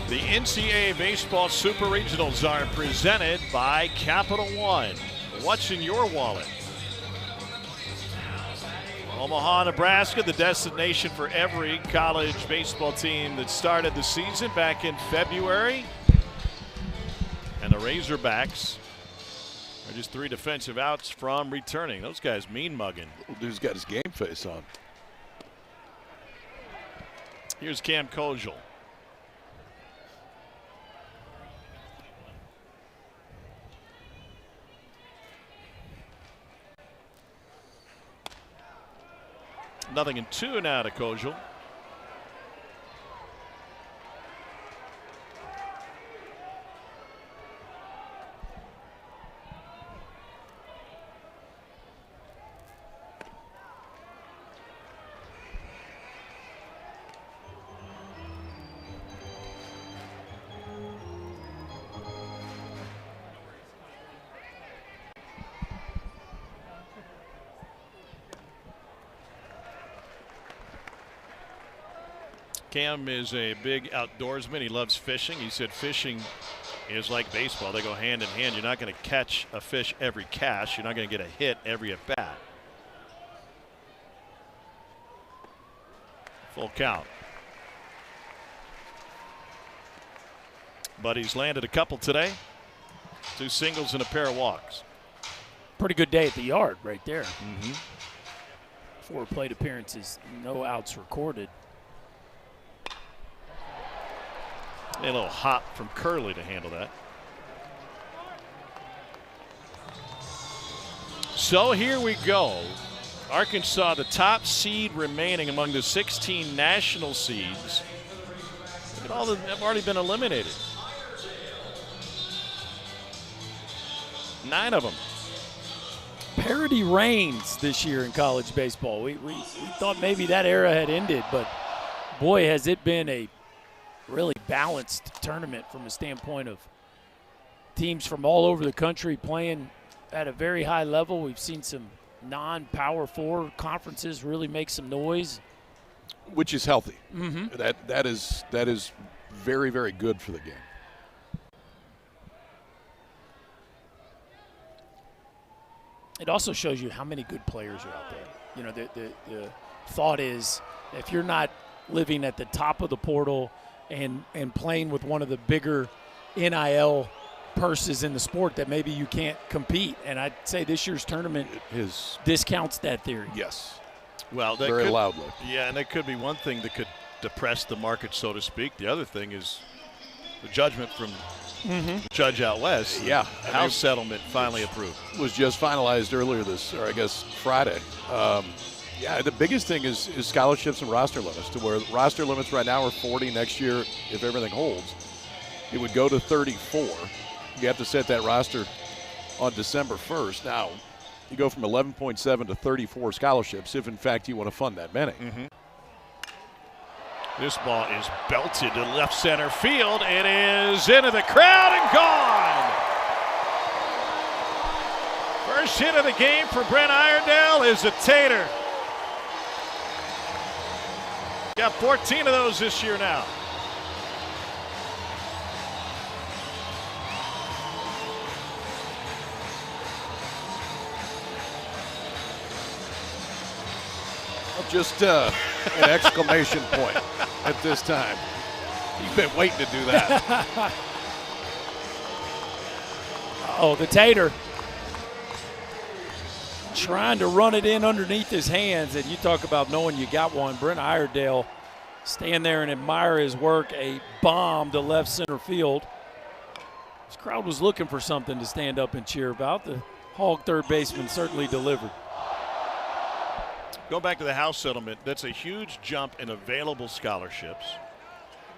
The NCAA Baseball Super Regionals are presented by Capital One. What's in your wallet? Omaha, Nebraska, the destination for every college baseball team that started the season back in February. And the Razorbacks are just 3 defensive outs from returning. Those guys mean mugging. Little dude's got his game face on. Here's Cam Kojal. Nothing in 2 now to Kojal. Cam is a big outdoorsman. He loves fishing. He said fishing is like baseball. They go hand in hand. You're not going to catch a fish every cast. You're not going to get a hit every at bat. Full count. But he's landed a couple today. 2 singles and a pair of walks. Pretty good day at the yard right there. 4 plate appearances, no outs recorded. A little hop from Curley to handle that. So here we go. Arkansas, the top seed remaining among the 16 national seeds. Look at all that have already been eliminated. 9 of them. Parity reigns this year in college baseball. We thought maybe that era had ended, but boy, has it been a really balanced tournament from a standpoint of teams from all over the country playing at a very high level. We've seen some non-Power 4 conferences really make some noise, which is healthy. That is very, very good for the game. It also shows you how many good players are out there. You know, the thought is if you're not living at the top of the portal and playing with one of the bigger NIL purses in the sport, that maybe you can't compete. And I'd say this year's tournament discounts that theory. Yes. Well, that very loudly. Yeah, and that could be one thing that could depress the market, so to speak. The other thing is the judgment from the judge out west. Yeah. House settlement finally approved. Was just finalized earlier Friday. Yeah, the biggest thing is scholarships and roster limits, to where roster limits right now are 40. Next year, if everything holds, it would go to 34. You have to set that roster on December 1st. Now, you go from 11.7 to 34 scholarships if, in fact, you want to fund that many. This ball is belted to left center field. It is into the crowd and gone. First hit of the game for Brent Iredale is a tater. Got 14 of those this year now. Just an exclamation point at this time. You've been waiting to do that. Oh, the tater. Trying to run it in underneath his hands, and you talk about knowing you got one. Brent Iredale, stand there and admire his work. A bomb to left center field. This crowd was looking for something to stand up and cheer about. The Hog third baseman certainly delivered. Go back to the House settlement. That's a huge jump in available scholarships.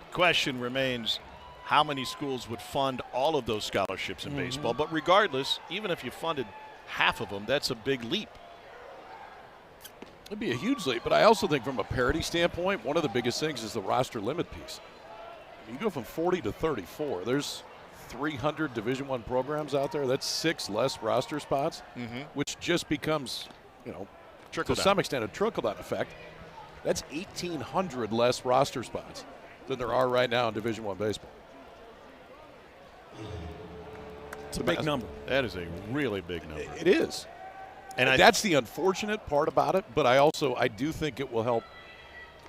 The question remains, how many schools would fund all of those scholarships in baseball? But regardless, even if you funded half of them, that's a big leap. It'd be a huge leap, but I also think from a parity standpoint, one of the biggest things is the roster limit piece. You go from 40 to 34. There's 300 Division I programs out there. That's 6 less roster spots, which just becomes, to some extent, a trickle-down effect. That's 1,800 less roster spots than there are right now in Division I baseball. It's a big number. That is a really big number. It is. And that's the unfortunate part about it, but I do think it will help.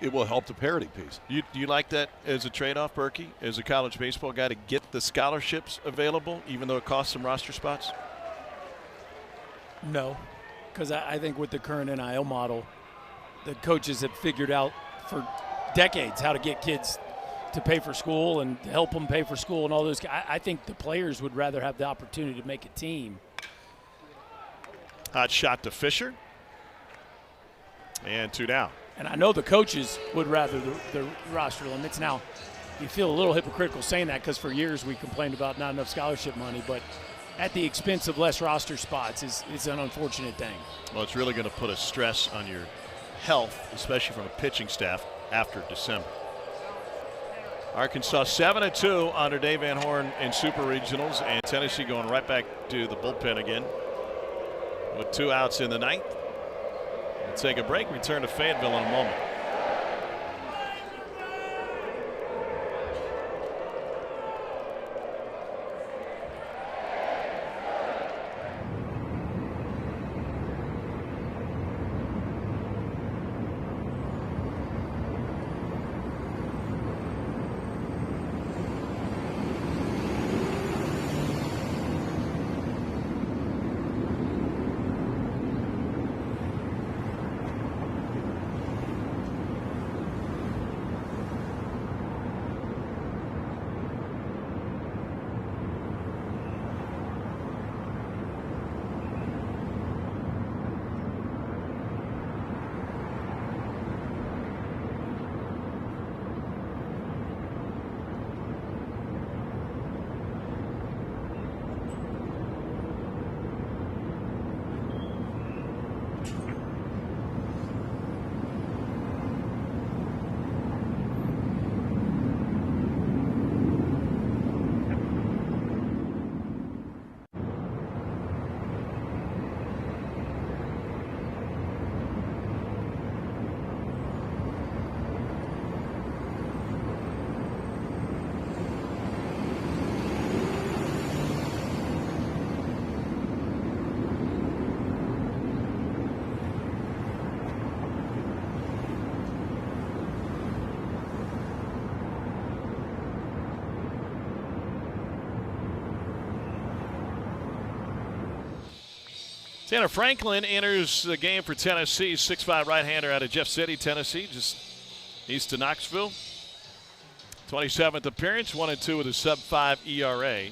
It will help the parity piece. Do you like that as a trade-off, Berkey, as a college baseball guy, to get the scholarships available, even though it costs some roster spots? No, because I think with the current NIL model, the coaches have figured out for decades how to get kids to pay for school and help them pay for school and all those. I think the players would rather have the opportunity to make a team. Hot shot to Fisher. And 2 down. And I know the coaches would rather the roster limits. Now, you feel a little hypocritical saying that because for years we complained about not enough scholarship money, but at the expense of less roster spots is an unfortunate thing. Well, it's really going to put a stress on your health, especially from a pitching staff after December. Arkansas 7-2 under Dave Van Horn in Super Regionals, and Tennessee going right back to the bullpen again with 2 outs in the 9th. We'll take a break, return to Fayetteville in a moment. Tanner Franklin enters the game for Tennessee, 6'5" right-hander out of Jeff City, Tennessee, just east of Knoxville. 27th appearance, 1-2 with a sub-5 ERA.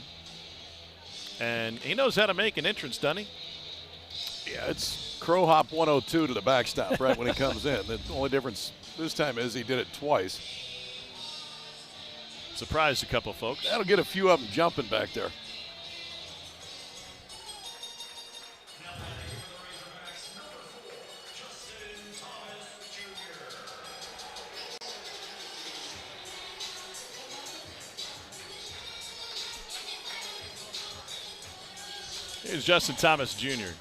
And he knows how to make an entrance, doesn't he? Yeah, it's crow hop 102 to the backstop right when he comes in. The only difference this time is he did it twice. Surprised a couple folks. That'll get a few of them jumping back there. Here's Justin Thomas Jr.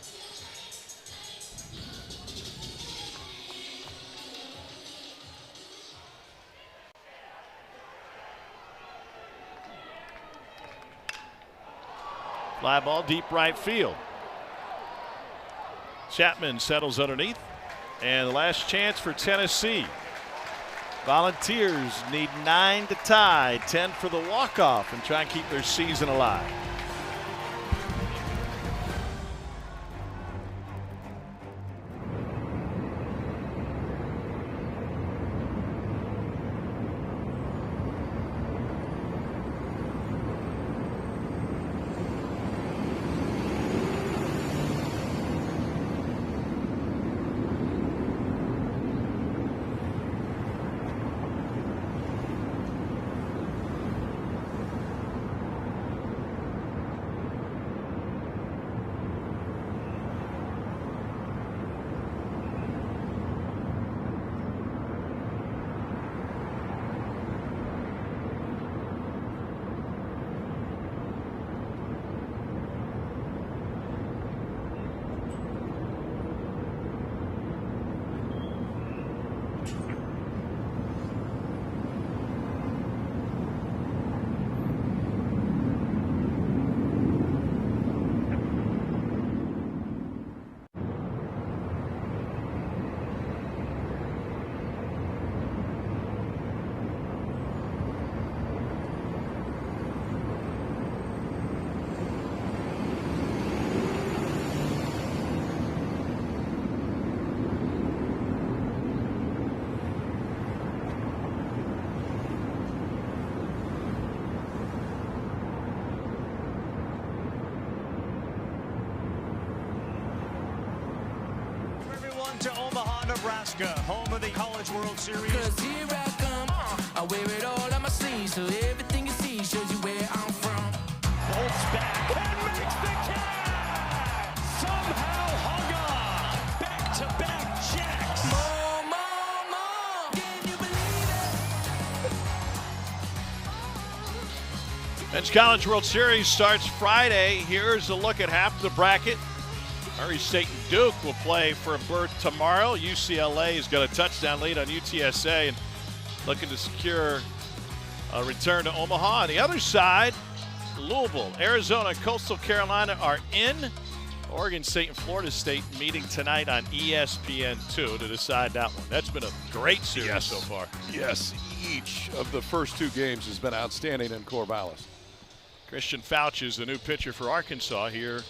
Fly ball deep right field. Chapman settles underneath. And the last chance for Tennessee. Volunteers need 9 to tie, 10 for the walk-off, and try and keep their season alive. to Omaha, Nebraska, home of the College World Series. 'Cause here I come. I wear it all on my sleeve, so everything you see shows you where I'm from. Bolts back and makes the catch! Somehow hung on. Back-to-back jacks. More, can you believe it? Men's College World Series starts Friday. Here's a look at half the bracket. Murray State and Duke will play for a berth tomorrow. UCLA has got a touchdown lead on UTSA and looking to secure a return to Omaha. On the other side, Louisville, Arizona, and Coastal Carolina are in. Oregon State and Florida State meeting tonight on ESPN2 to decide that one. That's been a great series so far. Yes, each of the first two games has been outstanding in Corvallis. Christian Fouch is the new pitcher for Arkansas here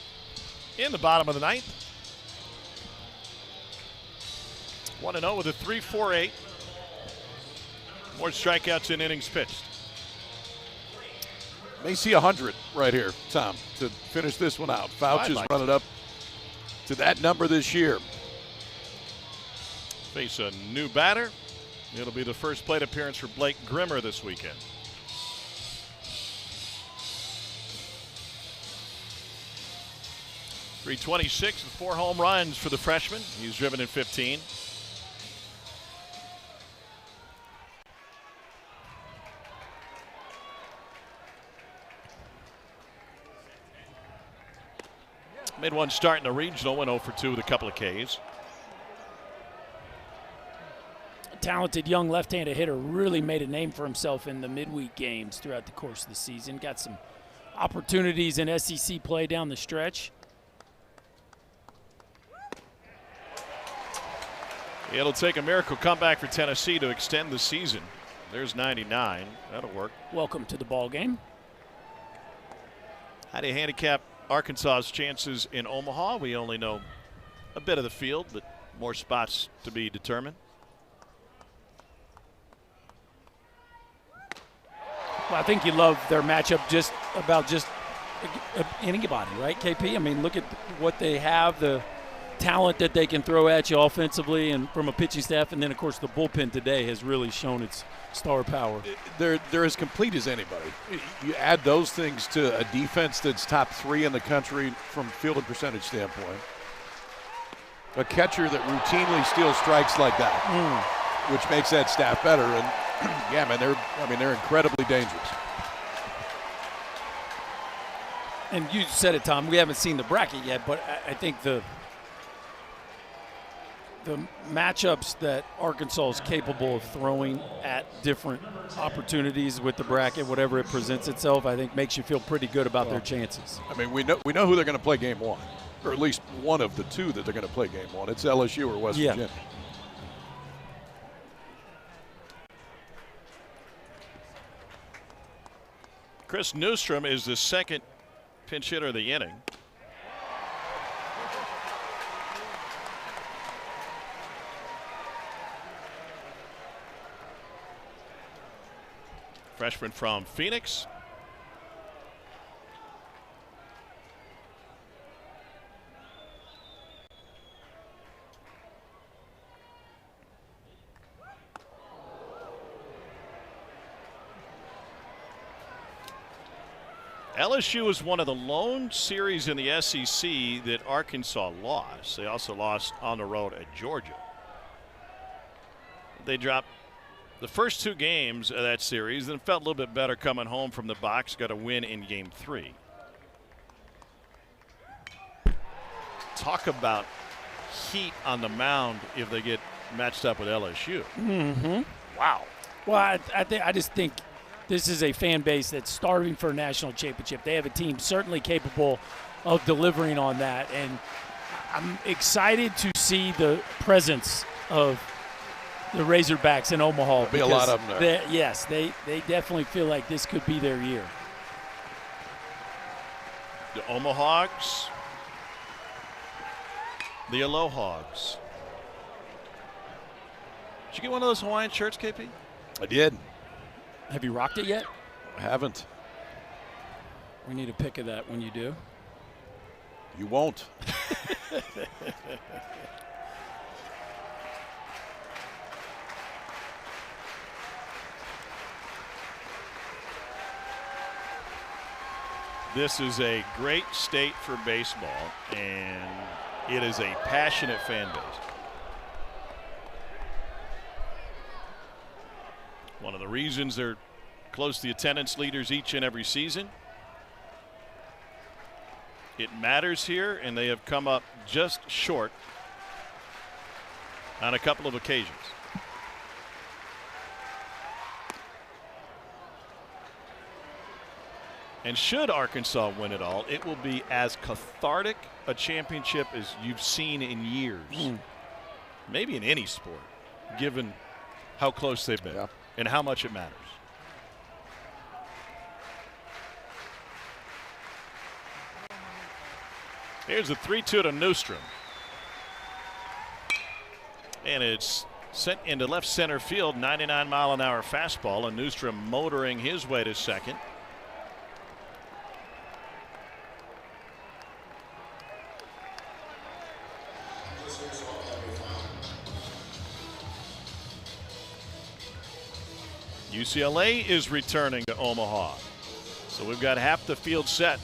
in the bottom of the ninth. 1-0 with a 3.48. More strikeouts in innings pitched. May see 100 right here, Tom, to finish this one out. Fouch is running up to that number this year. Face a new batter. It'll be the first plate appearance for Blake Grimmer this weekend. .326 and 4 home runs for the freshman. He's driven in 15. Made one start in the regional, went 0 for 2 with a couple of Ks. A talented young left-handed hitter, really made a name for himself in the midweek games throughout the course of the season. Got some opportunities in SEC play down the stretch. It'll take a miracle comeback for Tennessee to extend the season. There's 99. That'll work. Welcome to the ball game. How do you handicap Arkansas's chances in Omaha? We only know a bit of the field, but more spots to be determined. Well, I think you love their matchup just about anybody, right, KP? I mean, look at what they have, the talent that they can throw at you offensively and from a pitching staff, and then, of course, the bullpen today has really shown its star power. They're as complete as anybody. You add those things to a defense that's top 3 in the country from field and percentage standpoint. A catcher that routinely steals strikes like that, which makes that staff better. And yeah, man, they're incredibly dangerous. And you said it, Tom. We haven't seen the bracket yet, but I think the matchups that Arkansas is capable of throwing at different opportunities with the bracket, whatever it presents itself, I think makes you feel pretty good about their chances. I mean, we know who they're going to play game one, or at least one of the two that they're going to play game one. It's LSU or West Virginia. Chris Newstrom is the second pinch hitter of the inning. Freshman from Phoenix. LSU was one of the lone series in the SEC that Arkansas lost. They also lost on the road at Georgia. They dropped the first 2 games of that series, then felt a little bit better coming home from the box. Got a win in game 3. Talk about heat on the mound if they get matched up with LSU. Wow. Well, I just think this is a fan base that's starving for a national championship. They have a team certainly capable of delivering on that, and I'm excited to see the presence of the Razorbacks in Omaha. There'll be a lot of them there. Yes, they definitely feel like this could be their year. The Omahogs, the Alohogs. Did you get one of those Hawaiian shirts, KP? I did. Have you rocked it yet? I haven't. We need a pic of that when you do. You won't. This is a great state for baseball, and it is a passionate fan base. One of the reasons they're close to the attendance leaders each and every season. It matters here, and they have come up just short on a couple of occasions. And should Arkansas win it all, it will be as cathartic a championship as you've seen in years. Maybe in any sport, given how close they've been and how much it matters. Here's the 3-2 to Newstrom. And it's sent into left center field, 99-mile-an-hour fastball, and Newstrom motoring his way to second. UCLA is returning to Omaha. So we've got half the field set.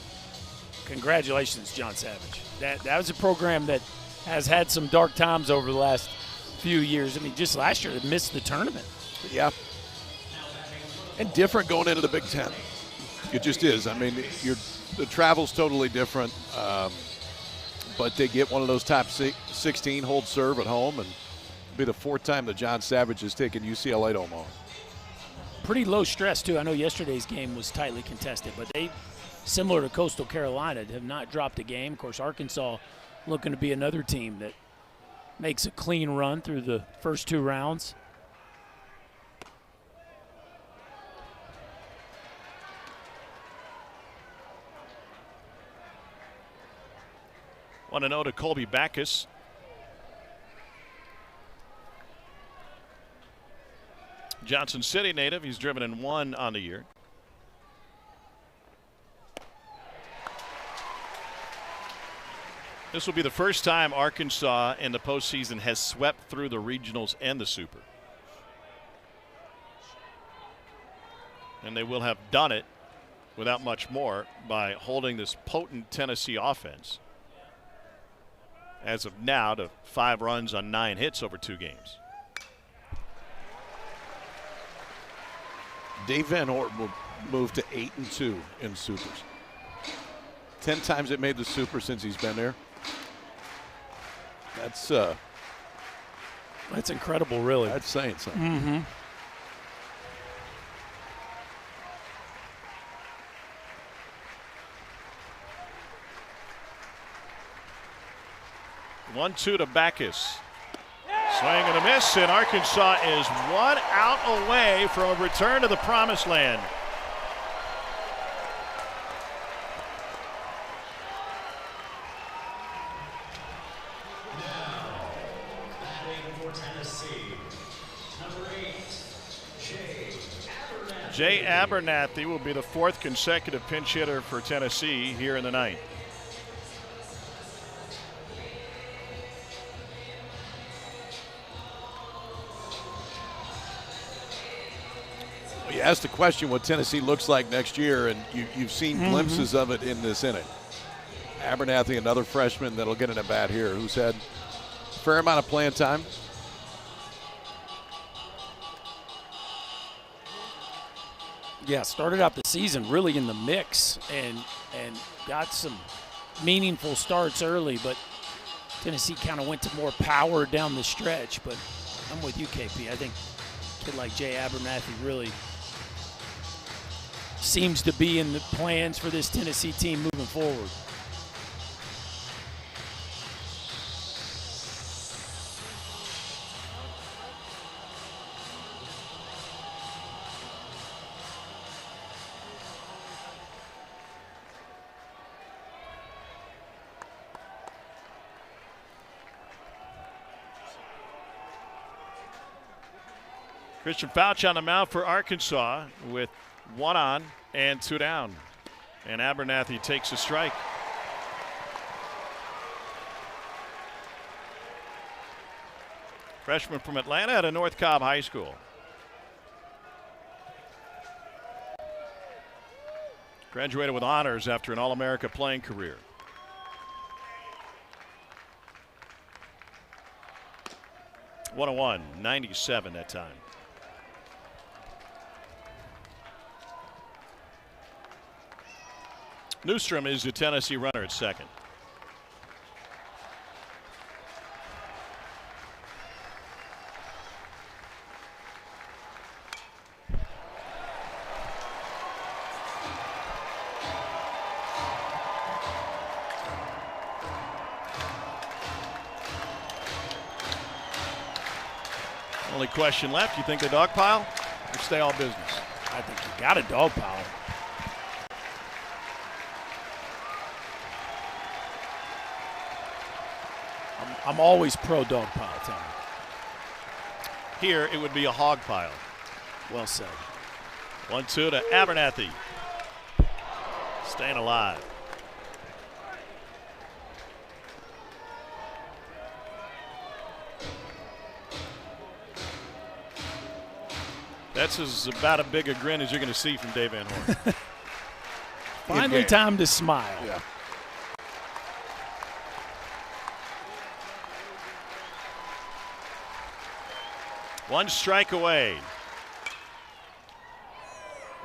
Congratulations, John Savage. That was a program that has had some dark times over the last few years. I mean, just last year, it missed the tournament. Yeah. And different going into the Big Ten. It just is. I mean, the travel's totally different. But they get one of those top 16 hold serve at home, and it'll be the fourth time that John Savage has taken UCLA to Omaha. Pretty low stress, too. I know yesterday's game was tightly contested, but they, similar to Coastal Carolina, have not dropped a game. Of course, Arkansas looking to be another team that makes a clean run through the first two rounds. Want to know to Colby Backus. Johnson City native. He's driven in one on the year. This will be the first time Arkansas in the postseason has swept through the regionals and the Super. And they will have done it without much more by holding this potent Tennessee offense as of now to 5 runs on 9 hits over 2 games. Dave Van Horn will move to 8-2 in Supers. 10 times it made the Super since he's been there. That's incredible, really. That's saying something. Mm-hmm. One-two to Backus. Swing and a miss, and Arkansas is 1 out away from a return to the promised land. Jay Abernathy will be the 4th consecutive pinch hitter for Tennessee here in the 9th. You asked the question what Tennessee looks like next year, and you've seen glimpses of it in this inning. Abernathy, another freshman that'll get an at bat here, who's had a fair amount of playing time. Yeah, started out the season really in the mix and got some meaningful starts early, but Tennessee kind of went to more power down the stretch. But I'm with you, KP. I think a kid like Jay Abernathy really seems to be in the plans for this Tennessee team moving forward. Christian Fouch on the mound for Arkansas with 1 on and 2 down. And Abernathy takes a strike. Freshman from Atlanta out of North Cobb High School. Graduated with honors after an All-America playing career. .101, 97 that time. Newstrom is the Tennessee runner at second. Only question left, you think the dog pile or stay all business? I think you got a dog pile. I'm always pro dog pile, Tommy. Here it would be a hog pile. Well said. 1-2 to Abernathy. Staying alive. That's about as big a grin as you're going to see from Dave Van Horn. Finally time to smile. Yeah. One strike away.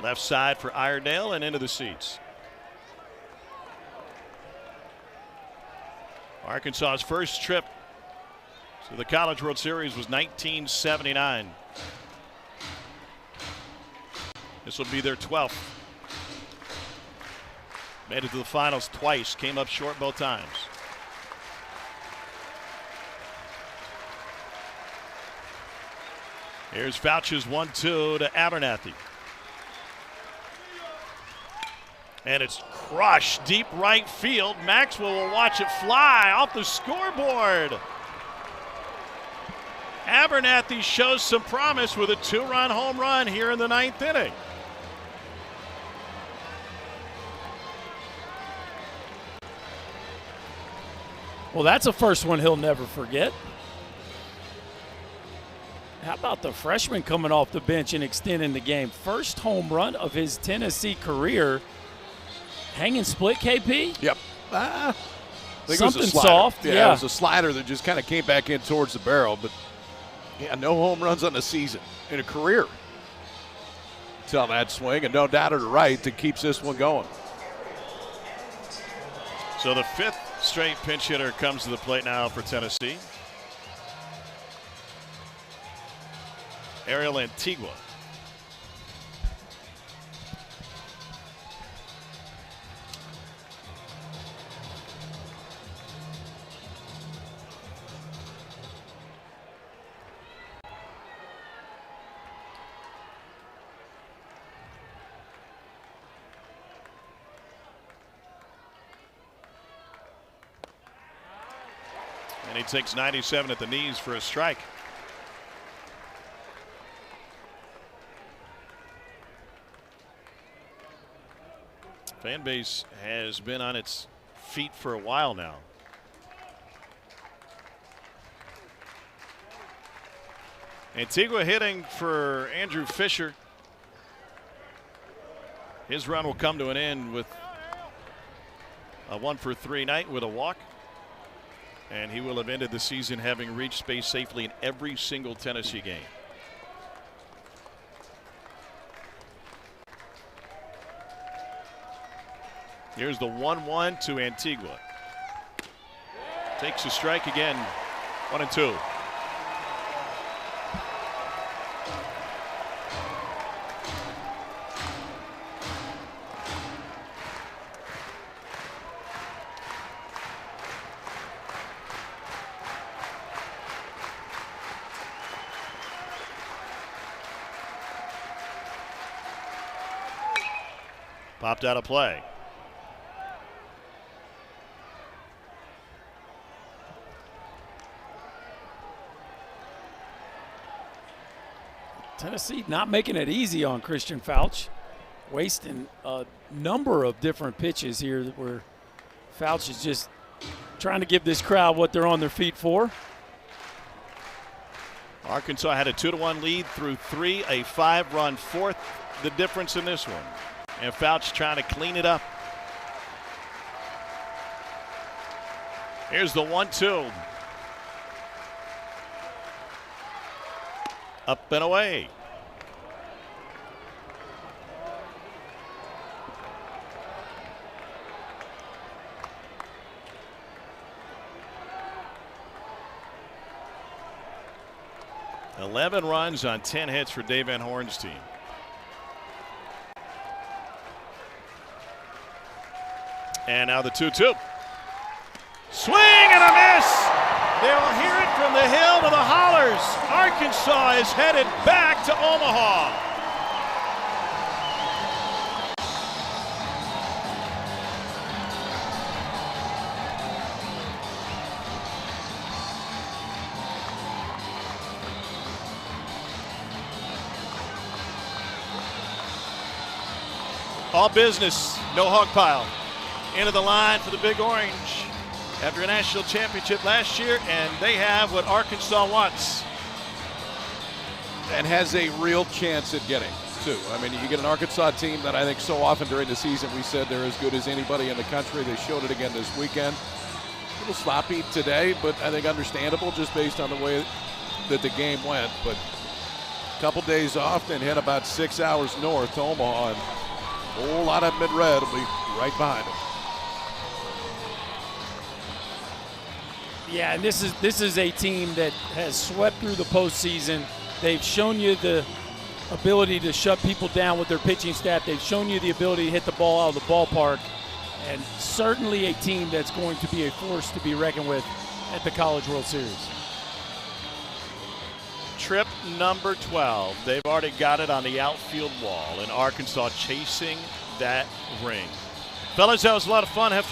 Left side for Iredale and into the seats. Arkansas's first trip to the College World Series was 1979. This will be their 12th. Made it to the finals twice, came up short both times. Here's Fouch's 1-2 to Abernathy. And it's crushed deep right field. Maxwell will watch it fly off the scoreboard. Abernathy shows some promise with a 2-run home run here in the 9th inning. Well, that's a first one he'll never forget. How about the freshman coming off the bench and extending the game? First home run of his Tennessee career. Hanging split, KP? Yep. I think something it was a slider. soft. Yeah, it was a slider that just kind of came back in towards the barrel. But, yeah, no home runs on the season in a career. Tell that swing, and no doubt at the right that keeps this one going. So the 5th straight pinch hitter comes to the plate now for Tennessee. Ariel Antigua. And he takes 97 at the knees for a strike. Fan base has been on its feet for a while now. Antigua hitting for Andrew Fisher. His run will come to an end with a 1-for-3 night with a walk. And he will have ended the season having reached base safely in every single Tennessee game. Here's the 1-1 to Antigua. Takes a strike again. 1-2. Popped out of play. Tennessee not making it easy on Christian Fouch, wasting a number of different pitches here where Fouch is just trying to give this crowd what they're on their feet for. Arkansas had a 2-1 lead through 3, a 5-run fourth. The difference in this one. And Fouch trying to clean it up. Here's the 1-2. Up and away. $11 runs on 10 hits for Dave Van Horn's team. And now the 2-2. Swing and a miss. They'll hear it from the hill to the hollers. Arkansas is headed back to Omaha. All business, no hog pile. Into the line for the Big Orange after a national championship last year, and they have what Arkansas wants. And has a real chance at getting, too. I mean, you get an Arkansas team that I think so often during the season we said they're as good as anybody in the country. They showed it again this weekend. A little sloppy today, but I think understandable just based on the way that the game went. But a couple days off and head about 6 hours north to Omaha, and a whole lot of them in red will be right behind them. Yeah, and this is a team that has swept through the postseason. They've shown you the ability to shut people down with their pitching staff. They've shown you the ability to hit the ball out of the ballpark, and certainly a team that's going to be a force to be reckoned with at the College World Series. Trip number 12. They've already got it on the outfield wall, and Arkansas chasing that ring. Fellas, that was a lot of fun. Have fun.